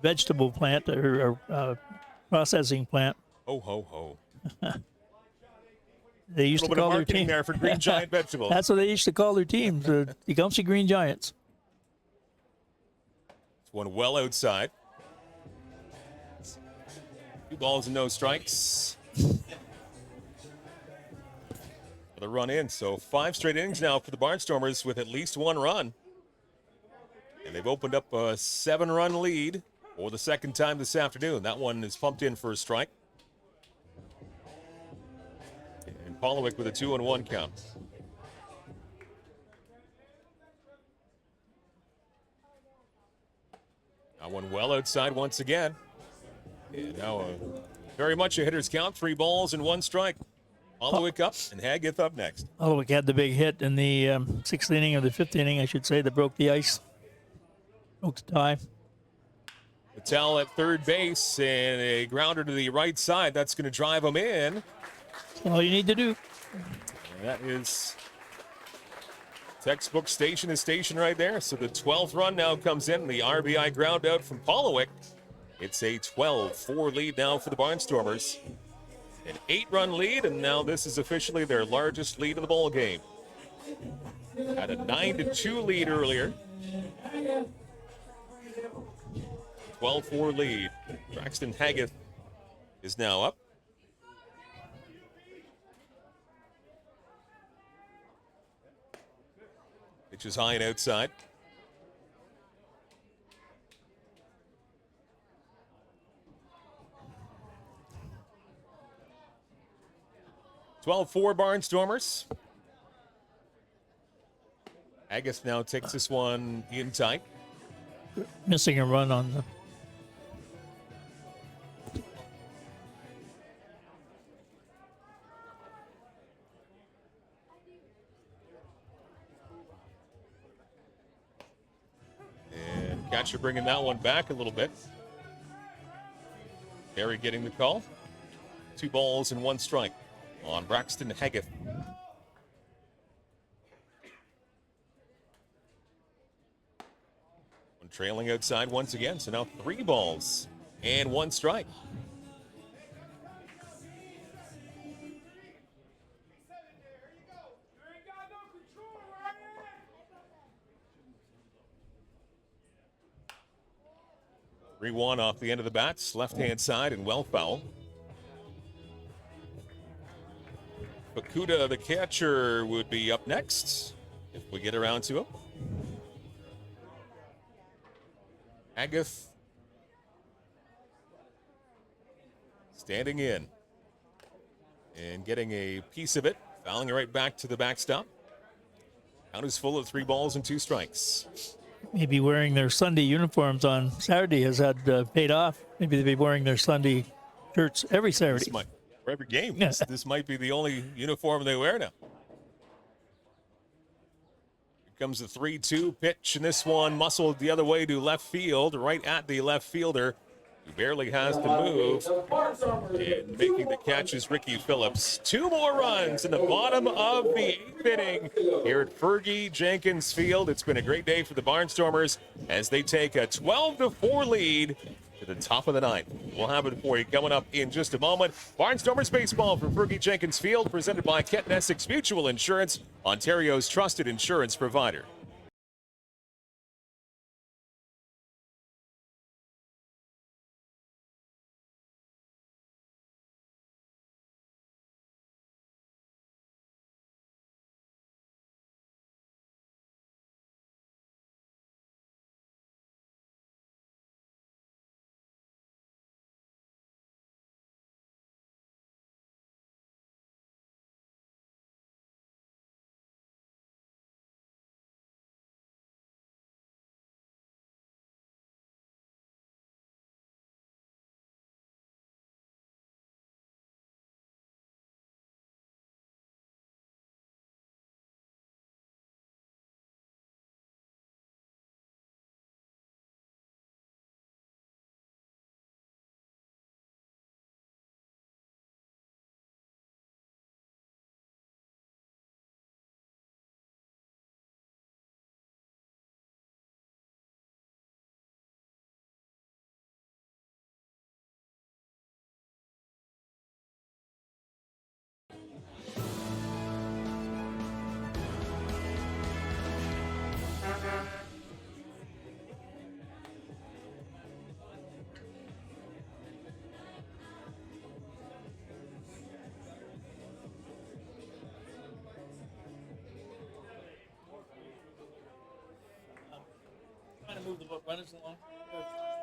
vegetable plant or processing plant. Ho, ho, ho. They used A to little bit of call their marketing team there for Green Giant vegetables. That's what they used to call their teams, the Tecumseh Green Giants. It's one well outside. 2 balls and no strikes. The run in. So 5 straight innings now for the Barnstormers with at least 1 run. And they've opened up a 7-run lead for the second time this afternoon. That one is pumped in for a strike. And Polowick with a 2-1 count. That one well outside once again. And now very much a hitter's count. 3 balls and 1 strike. Polowick up and Haggith up next. Polowick had the big hit in the 6th inning, or the 5th inning, I should say, that broke the ice. Broke the tie. Battelle at third base and a grounder to the right side. That's going to drive him in. All you need to do. And that is textbook station to station right there. So the 12th run now comes in. The RBI ground out from Polowick. It's a 12-4 lead now for the Barnstormers. An 8-run lead, and now this is officially their largest lead of the ball game. Had a 9-2 lead earlier. 12-4 lead. Braxton Haggith is now up. Pitch is high and outside. (12-4) Barnstormers. Haggith now takes this one in tight. Missing a run on the. And catcher bringing that one back a little bit. Barrie getting the call. 2 balls and 1 strike on Braxton Haggith. One trailing outside once again, so now 3 balls and 1 strike. (3-1) off the end of the bats, left-hand side and well foul. Bakuda, the catcher, would be up next if we get around to him. Agatha standing in and getting a piece of it, fouling it right back to the backstop. Count is full of 3 balls and 2 strikes. Maybe wearing their Sunday uniforms on Saturday has had paid off. Maybe they'll be wearing their Sunday shirts every Saturday. For every game. This might be the only uniform they wear now. Here comes the 3-2 pitch, and this one muscled the other way to left field, right at the left fielder. He barely has to move. And making the catch is Ricky Phillips. 2 more runs in the bottom of the 8th inning here at Fergie Jenkins Field. It's been a great day for the Barnstormers as they take a 12-4 lead to the top of the 9th. We'll have it for you coming up in just a moment. Barnstormers baseball from Fergie Jenkins Field, presented by Kent and Essex Mutual Insurance, Ontario's trusted insurance provider.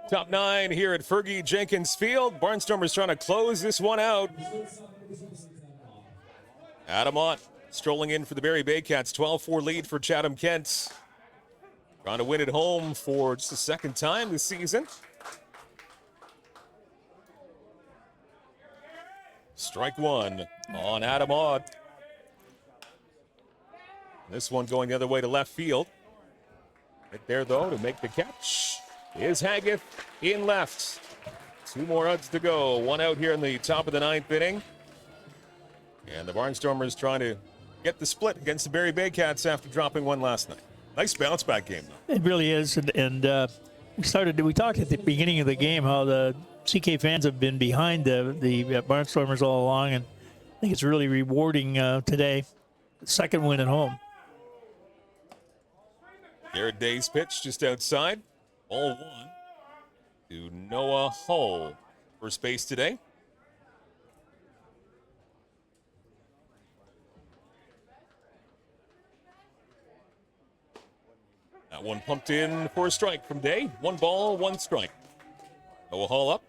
Top 9 here at Fergie Jenkins Field. Barnstormers trying to close this one out. Adam Ott strolling in for the Barrie Baycats. 12-4 lead for Chatham-Kent. Trying to win at home for just the 2nd time this season. Strike 1 on Adam Ott. This one going the other way to left field. Right there, though, to make the catch is Haggith in left. 2 more outs to go. 1 out here in the top of the 9th inning. And the Barnstormers trying to get the split against the Barrie Baycats after dropping 1 last night. Nice bounce back game, though. It really is. And we talked at the beginning of the game how the CK fans have been behind the Barnstormers all along. And I think it's really rewarding today. 2nd win at home. Garrett Day's pitch just outside. Ball 1 to Noah Hull. First base today. That one pumped in for a strike from Day. 1 ball, 1 strike. Noah Hull up.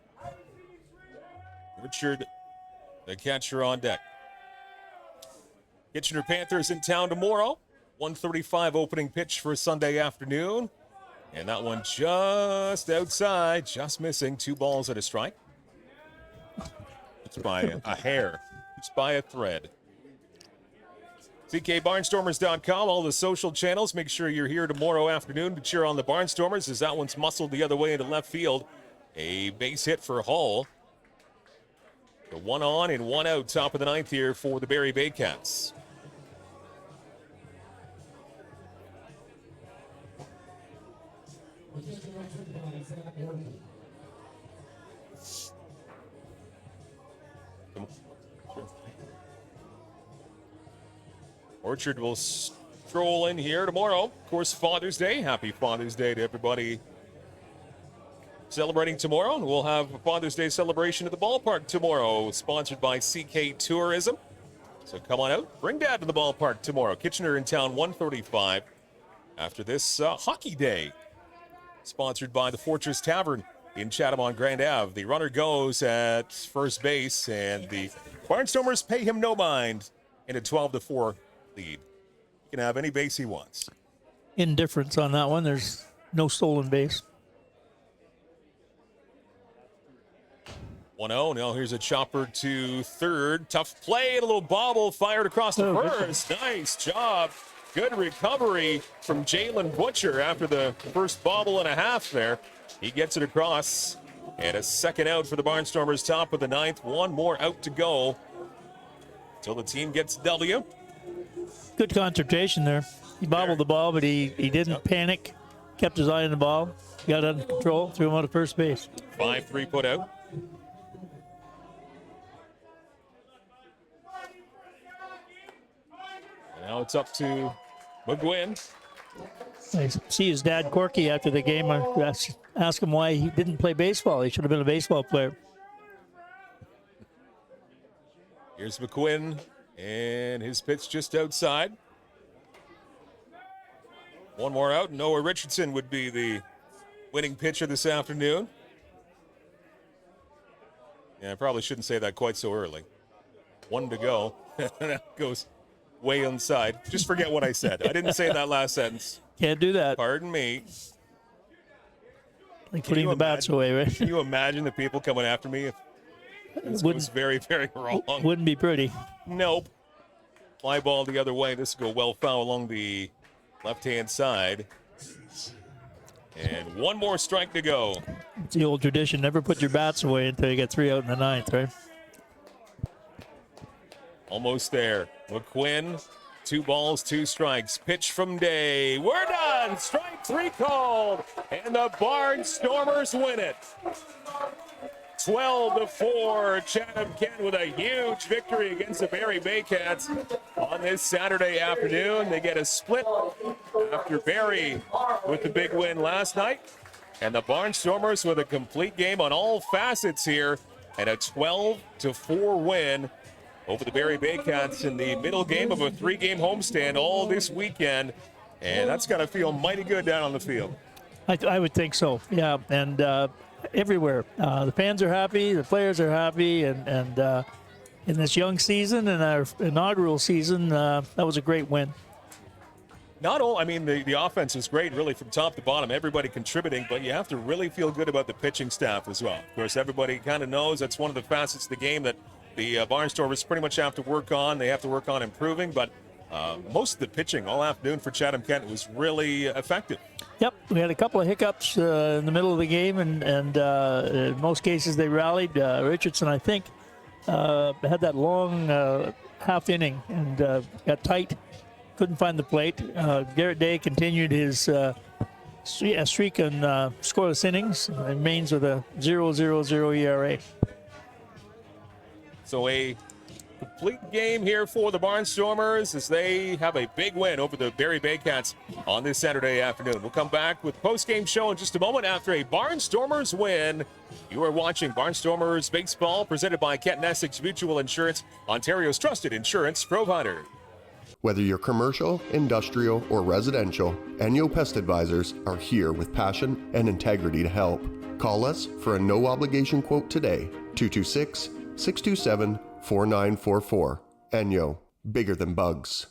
Richard, the catcher, on deck. Kitchener Panthers in town tomorrow. 1:35 opening pitch for Sunday afternoon. And that one just outside, just missing. 2 balls and a strike. It's by a hair. It's by a thread. CKBarnstormers.com, all the social channels. Make sure you're here tomorrow afternoon to cheer on the Barnstormers as that one's muscled the other way into left field. A base hit for Hull. The 1 on and 1 out, top of the 9th here for the Barrie Baycats. Orchard will stroll in here tomorrow. Of course, Father's Day. Happy Father's Day to everybody celebrating tomorrow. And we'll have a Father's Day celebration at the ballpark tomorrow, sponsored by CK Tourism. So come on out. Bring Dad to the ballpark tomorrow. Kitchener in town, 1:35 after this hockey day. sponsored by the Fortress Tavern in Chatham on Grand Ave. The runner goes at first base, and the Barnstormers pay him no mind in a 12-4 lead. He can have any base he wants. Indifference on that one. There's no stolen base. 1-0. Now here's a chopper to third. Tough play. A little bobble fired across the first. Nice job. Good recovery from Jalen Butcher after the first bobble and a half there. He gets it across. And a second out for the Barnstormers, top of the ninth. One more out to go until the team gets W. Good concentration there. He bobbled the ball, but he didn't panic. Kept his eye on the ball. Got it under control. Threw him out of first base. 5-3 put out. Now it's up to McGuinn. I see his dad, Corky, after the game. I asked him why he didn't play baseball. He should have been a baseball player. Here's McGuinn, and his pitch just outside. One more out. Noah Richardson would be the winning pitcher this afternoon. Yeah, I probably shouldn't say that quite so early. One to go. That goes way inside. Just forget what I said. I didn't say that last sentence. Can't do that. Pardon me. Like putting the bats away, right? Can you imagine the people coming after me if this goes very, very wrong? Wouldn't be pretty. Nope. Fly ball the other way. This will go well foul along the left-hand side. And one more strike to go. It's the old tradition. Never put your bats away until you get 3 out in the ninth, right? Almost there. McQuinn, 2 balls, 2 strikes. Pitch from Day. We're done. Strike 3 called. And the Barnstormers win it. 12-4. Chatham-Kent with a huge victory against the Barrie Baycats on this Saturday afternoon. They get a split after Barrie with the big win last night. And the Barnstormers with a complete game on all facets here and a 12-4 win over the Barrie Baycats in the middle game of a 3-game homestand all this weekend. And that's got to feel mighty good down on the field. I would think so, yeah. And everywhere. The fans are happy, the players are happy, and in this young season and our inaugural season, that was a great win. Not all, I mean, the offense is great, really, from top to bottom, everybody contributing, but you have to really feel good about the pitching staff as well. Of course, everybody kind of knows that's one of the facets of the game that the Barnstormers pretty much have to work on. They have to work on improving, but most of the pitching all afternoon for Chatham-Kent was really effective. Yep, we had a couple of hiccups in the middle of the game, and in most cases they rallied. Richardson, I think, had that long half inning and got tight, couldn't find the plate. Garrett Day continued his streak on scoreless innings, remains with a 0.00 ERA. So a complete game here for the Barnstormers as they have a big win over the Barrie Baycats on this Saturday afternoon. We'll come back with post-game show in just a moment after a Barnstormers win. You are watching Barnstormers Baseball presented by Kent and Essex Mutual Insurance, Ontario's trusted insurance provider. Whether you're commercial, industrial, or residential, Enyo Pest Advisors are here with passion and integrity to help. Call us for a no-obligation quote today, 226-627-4944. Enyo, bigger than bugs.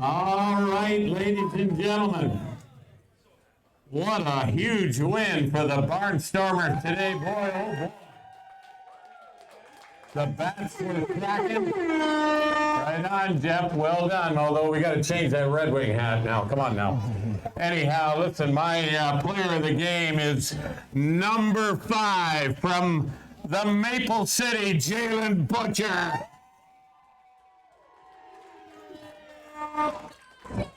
All right, ladies and gentlemen, What a huge win for the Barnstormers today, boy. Oh boy. The bats were cracking. Right on, Jeff. Well done. Although we got to change that Red Wing hat now. Come on now. Anyhow, listen, my player of the game is number 5 from the Maple City, Jalen Butcher.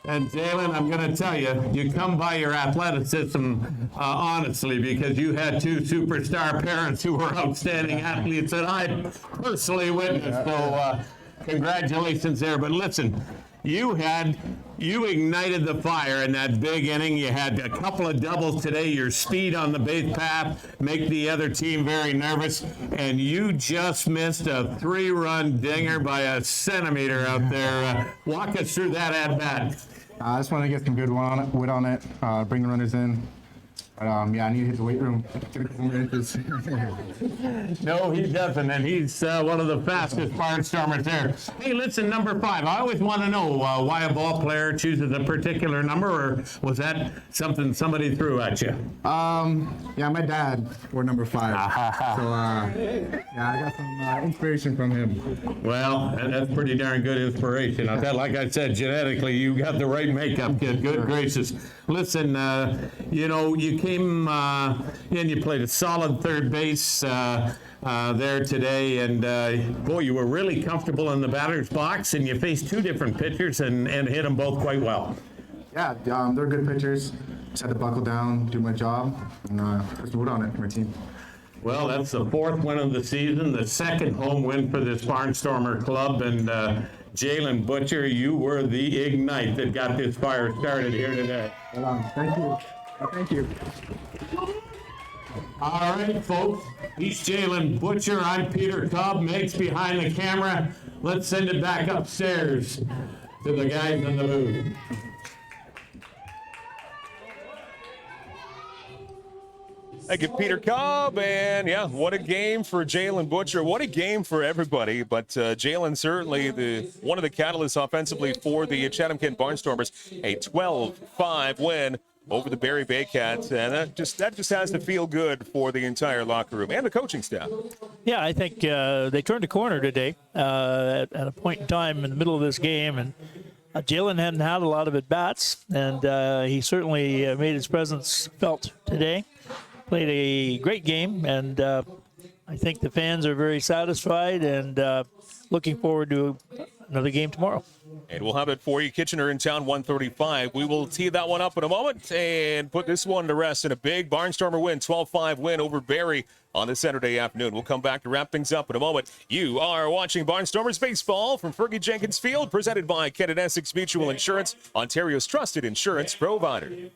And Jalen, I'm going to tell you, you come by your athleticism honestly, because you had 2 superstar parents who were outstanding athletes that I personally witnessed. So congratulations there. But listen, you ignited the fire in that big inning. You had a couple of doubles today. Your speed on the base path make the other team very nervous, and you just missed a 3-run dinger by a centimeter out there. Walk us through that at bat. I just want to get some good wood on it, bring the runners in. But yeah, I need to hit the weight room. Get a couple more inches. No, he doesn't, and he's one of the fastest Barnstormers there. Hey, listen, number 5. I always want to know why a ball player chooses a particular number, or was that something somebody threw at you? Yeah, my dad wore number 5. So yeah, I got some inspiration from him. Well, that's pretty darn good inspiration. Like I said, genetically, you got the right makeup, kid. Good gracious. Listen, you came in, you played a solid third base there today, and boy, you were really comfortable in the batter's box, and you faced 2 different pitchers and hit them both quite well. Yeah, they're good pitchers. Just had to buckle down, do my job, and put wood on it for my team. Well, that's the 4th win of the season, the 2nd home win for this Barnstormer club, and Jalen Butcher, you were the ignite that got this fire started here today. Thank you. Thank you. All right, folks. He's Jalen Butcher. I'm Peter Cobb. Meg's behind the camera. Let's send it back upstairs to the guys in the booth. Thank you, Peter Cobb. And yeah, what a game for Jalen Butcher. What a game for everybody. But Jalen certainly one of the catalysts offensively for the Chatham-Kent Barnstormers. A 12-5 win over the Barrie Baycats, and that just has to feel good for the entire locker room and the coaching staff. Yeah, I think they turned a corner today at a point in time in the middle of this game, and Jalen hadn't had a lot of at-bats, and he certainly made his presence felt today. Played a great game, and I think the fans are very satisfied and looking forward to another game tomorrow. And we'll have it for you. Kitchener in town, 135. We will tee that one up in a moment and put this one to rest in a big Barnstormer win, 12-5 win over Barrie on this Saturday afternoon. We'll come back to wrap things up in a moment. You are watching Barnstormers Baseball from Fergie Jenkins Field, presented by Kent and Essex Mutual Insurance, Ontario's trusted insurance provider.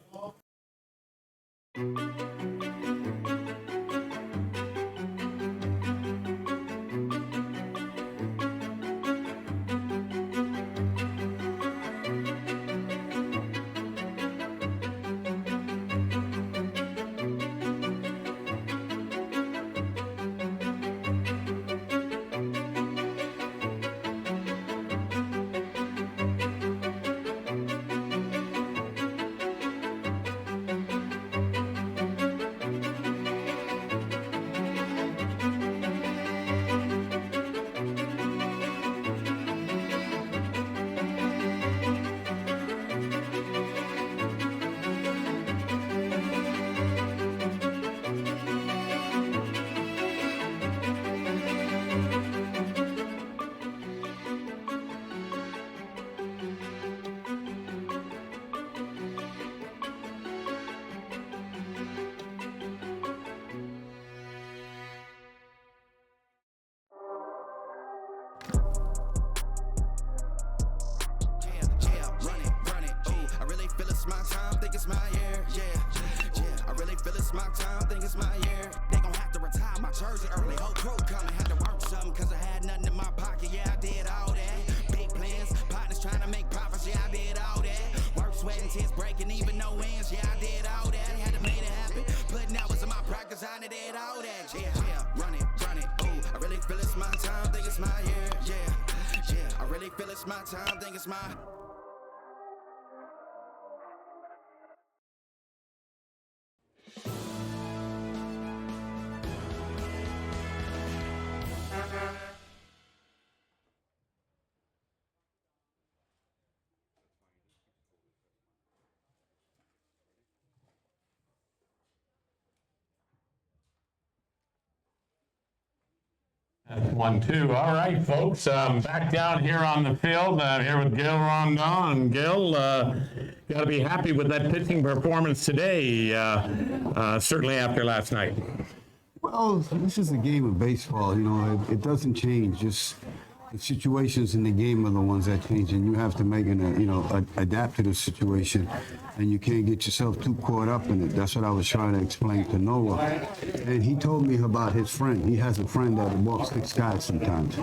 My time, think it's my 1-2. All right, folks. Back down here on the field. Here with Gil Rondon. Gil, got to be happy with that pitching performance today, certainly after last night. Well, this is a game of baseball. You know, it doesn't change. Just the situations in the game are the ones that change, and you have to make adapt to the situation, and you can't get yourself too caught up in it. That's what I was trying to explain to Noah. And he told me about his friend. He has a friend that walks the sky sometimes.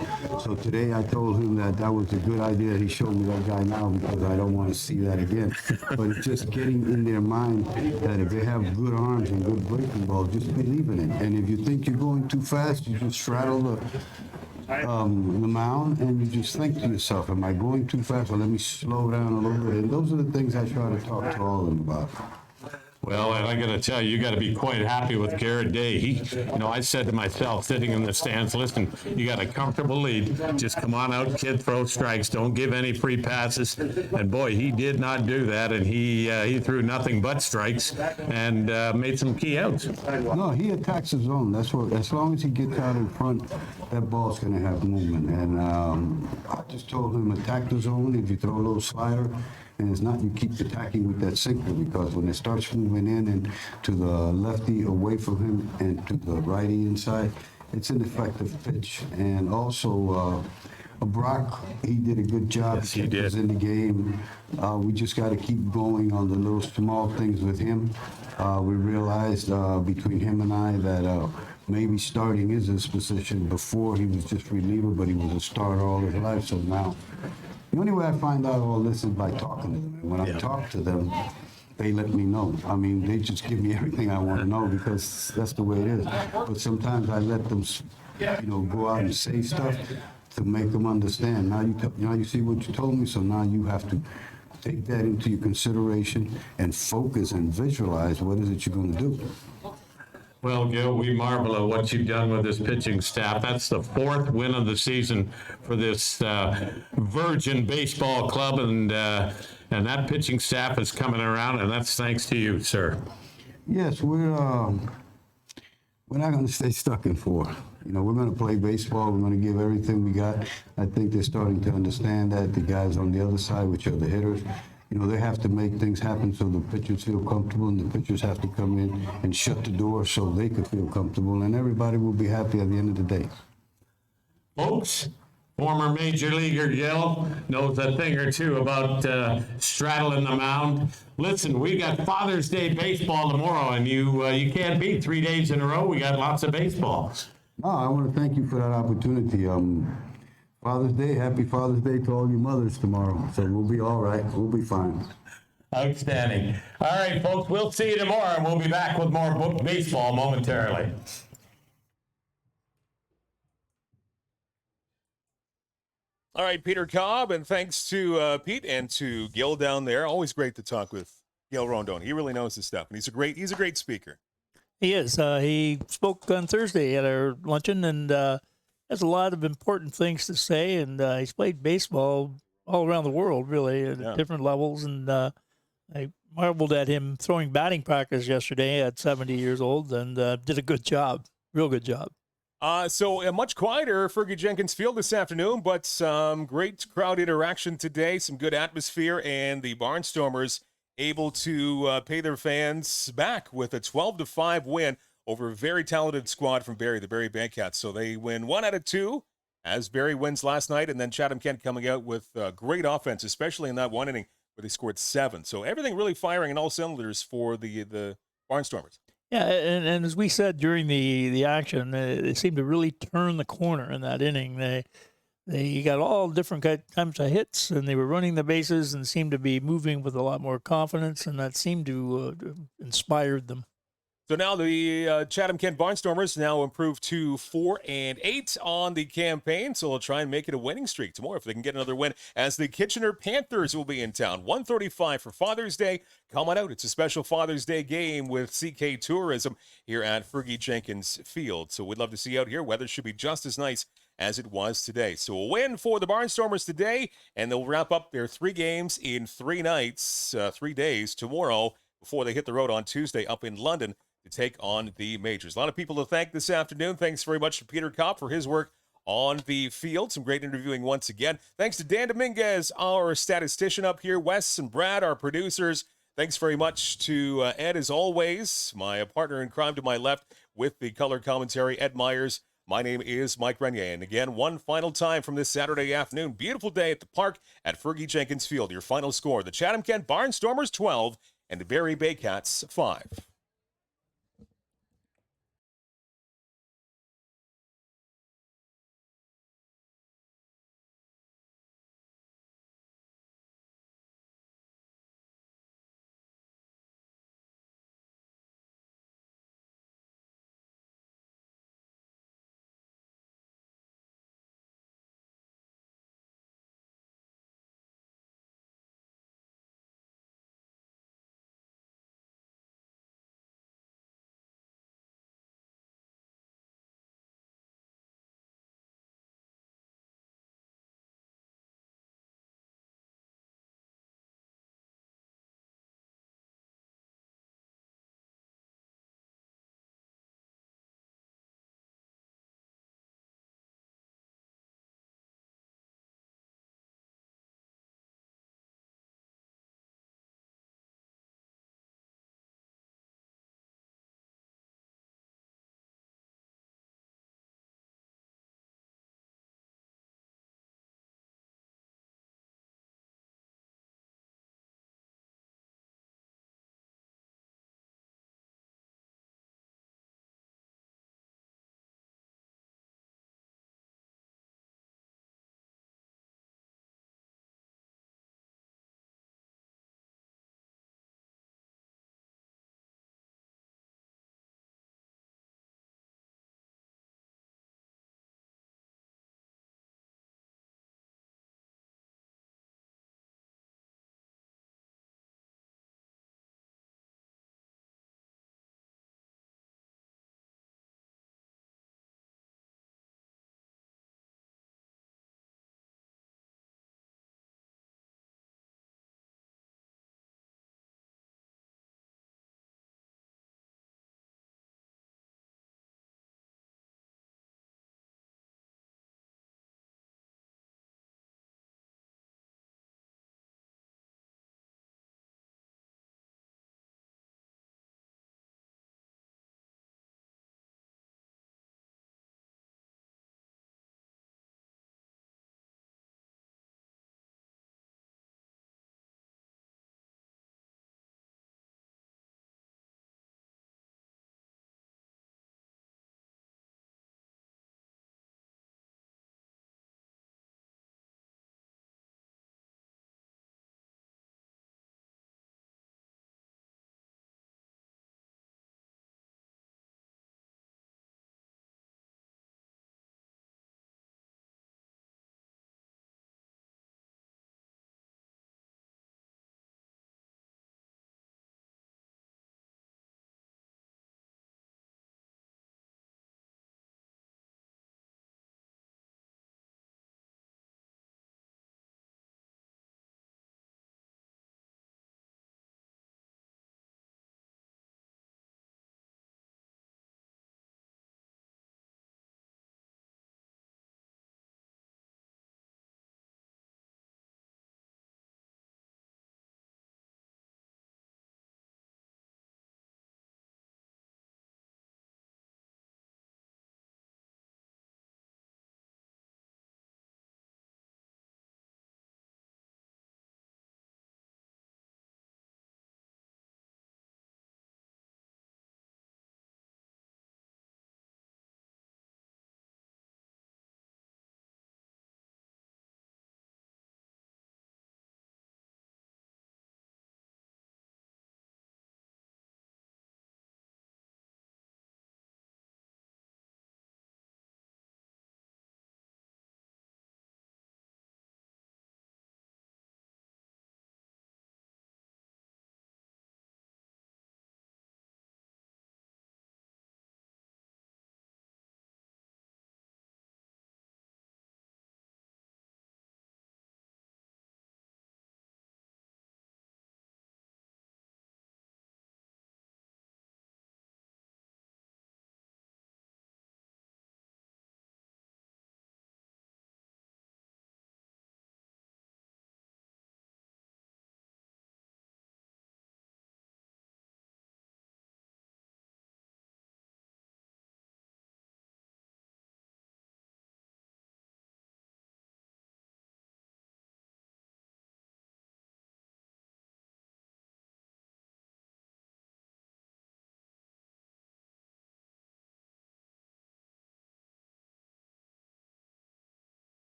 So today I told him that was a good idea. He showed me that guy now because I don't want to see that again. But it's just getting in their mind that if they have good arms and good breaking ball, just believe in it. And if you think you're going too fast, you just straddle the mound, and you just think to yourself, am I going too fast? Well, let me slow down a little bit. And those are the things I try to talk to all of them about. Well, and I got to tell you, you got to be quite happy with Garrett Day. I said to myself, sitting in the stands, listen, you got a comfortable lead. Just come on out, kid, throw strikes. Don't give any free passes. And boy, he did not do that, and he threw nothing but strikes and made some key outs. No, he attacks his zone. That's what. As long as he gets out in front, that ball's going to have movement. And I just told him attack the zone. If you throw a little slider. And it's not you keep attacking with that sinker, because when it starts moving in and to the lefty away from him and to the righty inside, it's an effective pitch. And also, Brock, he did a good job. Yes, he did. In the game. We just got to keep going on the little small things with him. We realized between him and I that maybe starting is his position. Before he was just reliever, but he was a starter all his life. So now, the only way I find out all this is by talking to them. And when I talk to them, they let me know. I mean, they just give me everything I want to know, because that's the way it is. But sometimes I let them, go out and say stuff to make them understand. Now you see what you told me, so now you have to take that into your consideration and focus and visualize what is it you're going to do. Well, Gil, we marvel at what you've done with this pitching staff. That's the 4th win of the season for this Virgin Baseball Club, and that pitching staff is coming around, and that's thanks to you, sir. Yes, we're not going to stay stuck in 4. We're going to play baseball. We're going to give everything we got. I think they're starting to understand that. The guys on the other side, which are the hitters, they have to make things happen so the pitchers feel comfortable, and the pitchers have to come in and shut the door so they could feel comfortable, and everybody will be happy at the end of the day. Folks, former major leaguer Gil knows a thing or two about straddling the mound. Listen, we got Father's Day baseball tomorrow, and you can't beat 3 days in a row. We got lots of baseball. No, I want to thank you for that opportunity. Father's Day, happy Father's Day to all you mothers tomorrow. So we'll be all right. We'll be fine. Outstanding. All right, folks, we'll see you tomorrow, and we'll be back with more baseball momentarily. All right, Peter Cobb, and thanks to Pete and to Gil down there. Always great to talk with Gil Rondon. He really knows his stuff, and he's a great speaker. He is. He spoke on Thursday at our luncheon, and has a lot of important things to say, and he's played baseball all around the world, really, at different levels. And I marveled at him throwing batting practice yesterday at 70 years old, and did a good job, real good job. So much quieter Fergie Jenkins Field this afternoon, but some great crowd interaction today, some good atmosphere, and the Barnstormers able to pay their fans back with a 12-5 win over a very talented squad from Barrie, the Barrie Bearcats. So they win 1 out of 2, as Barrie wins last night, and then Chatham-Kent coming out with great offense, especially in that one inning where they scored 7. So everything really firing in all cylinders for the Barnstormers. Yeah, and as we said during the action, they seemed to really turn the corner in that inning. They got all different types of hits, and they were running the bases and seemed to be moving with a lot more confidence, and that seemed to inspired them. So now the Chatham-Kent Barnstormers now improved to 4-8 on the campaign. So they'll try and make it a winning streak tomorrow if they can get another win, as the Kitchener Panthers will be in town. 1:35 for Father's Day. Come on out. It's a special Father's Day game with CK Tourism here at Fergie Jenkins Field. So we'd love to see you out here. Weather should be just as nice as it was today. So a win for the Barnstormers today, and they'll wrap up their 3 games in 3 nights, 3 days tomorrow before they hit the road on Tuesday up in London to take on the majors. A lot of people to thank this afternoon. Thanks very much to Peter Kopp for his work on the field. Some great interviewing once again. Thanks to Dan Dominguez, our statistician up here, Wes and Brad, our producers. Thanks very much to Ed, as always, my partner in crime to my left with the color commentary, Ed Myers. My name is Mike Renier. And again, one final time from this Saturday afternoon. Beautiful day at the park at Fergie Jenkins Field. Your final score, the Chatham-Kent Barnstormers 12 and the Barrie Baycats 5.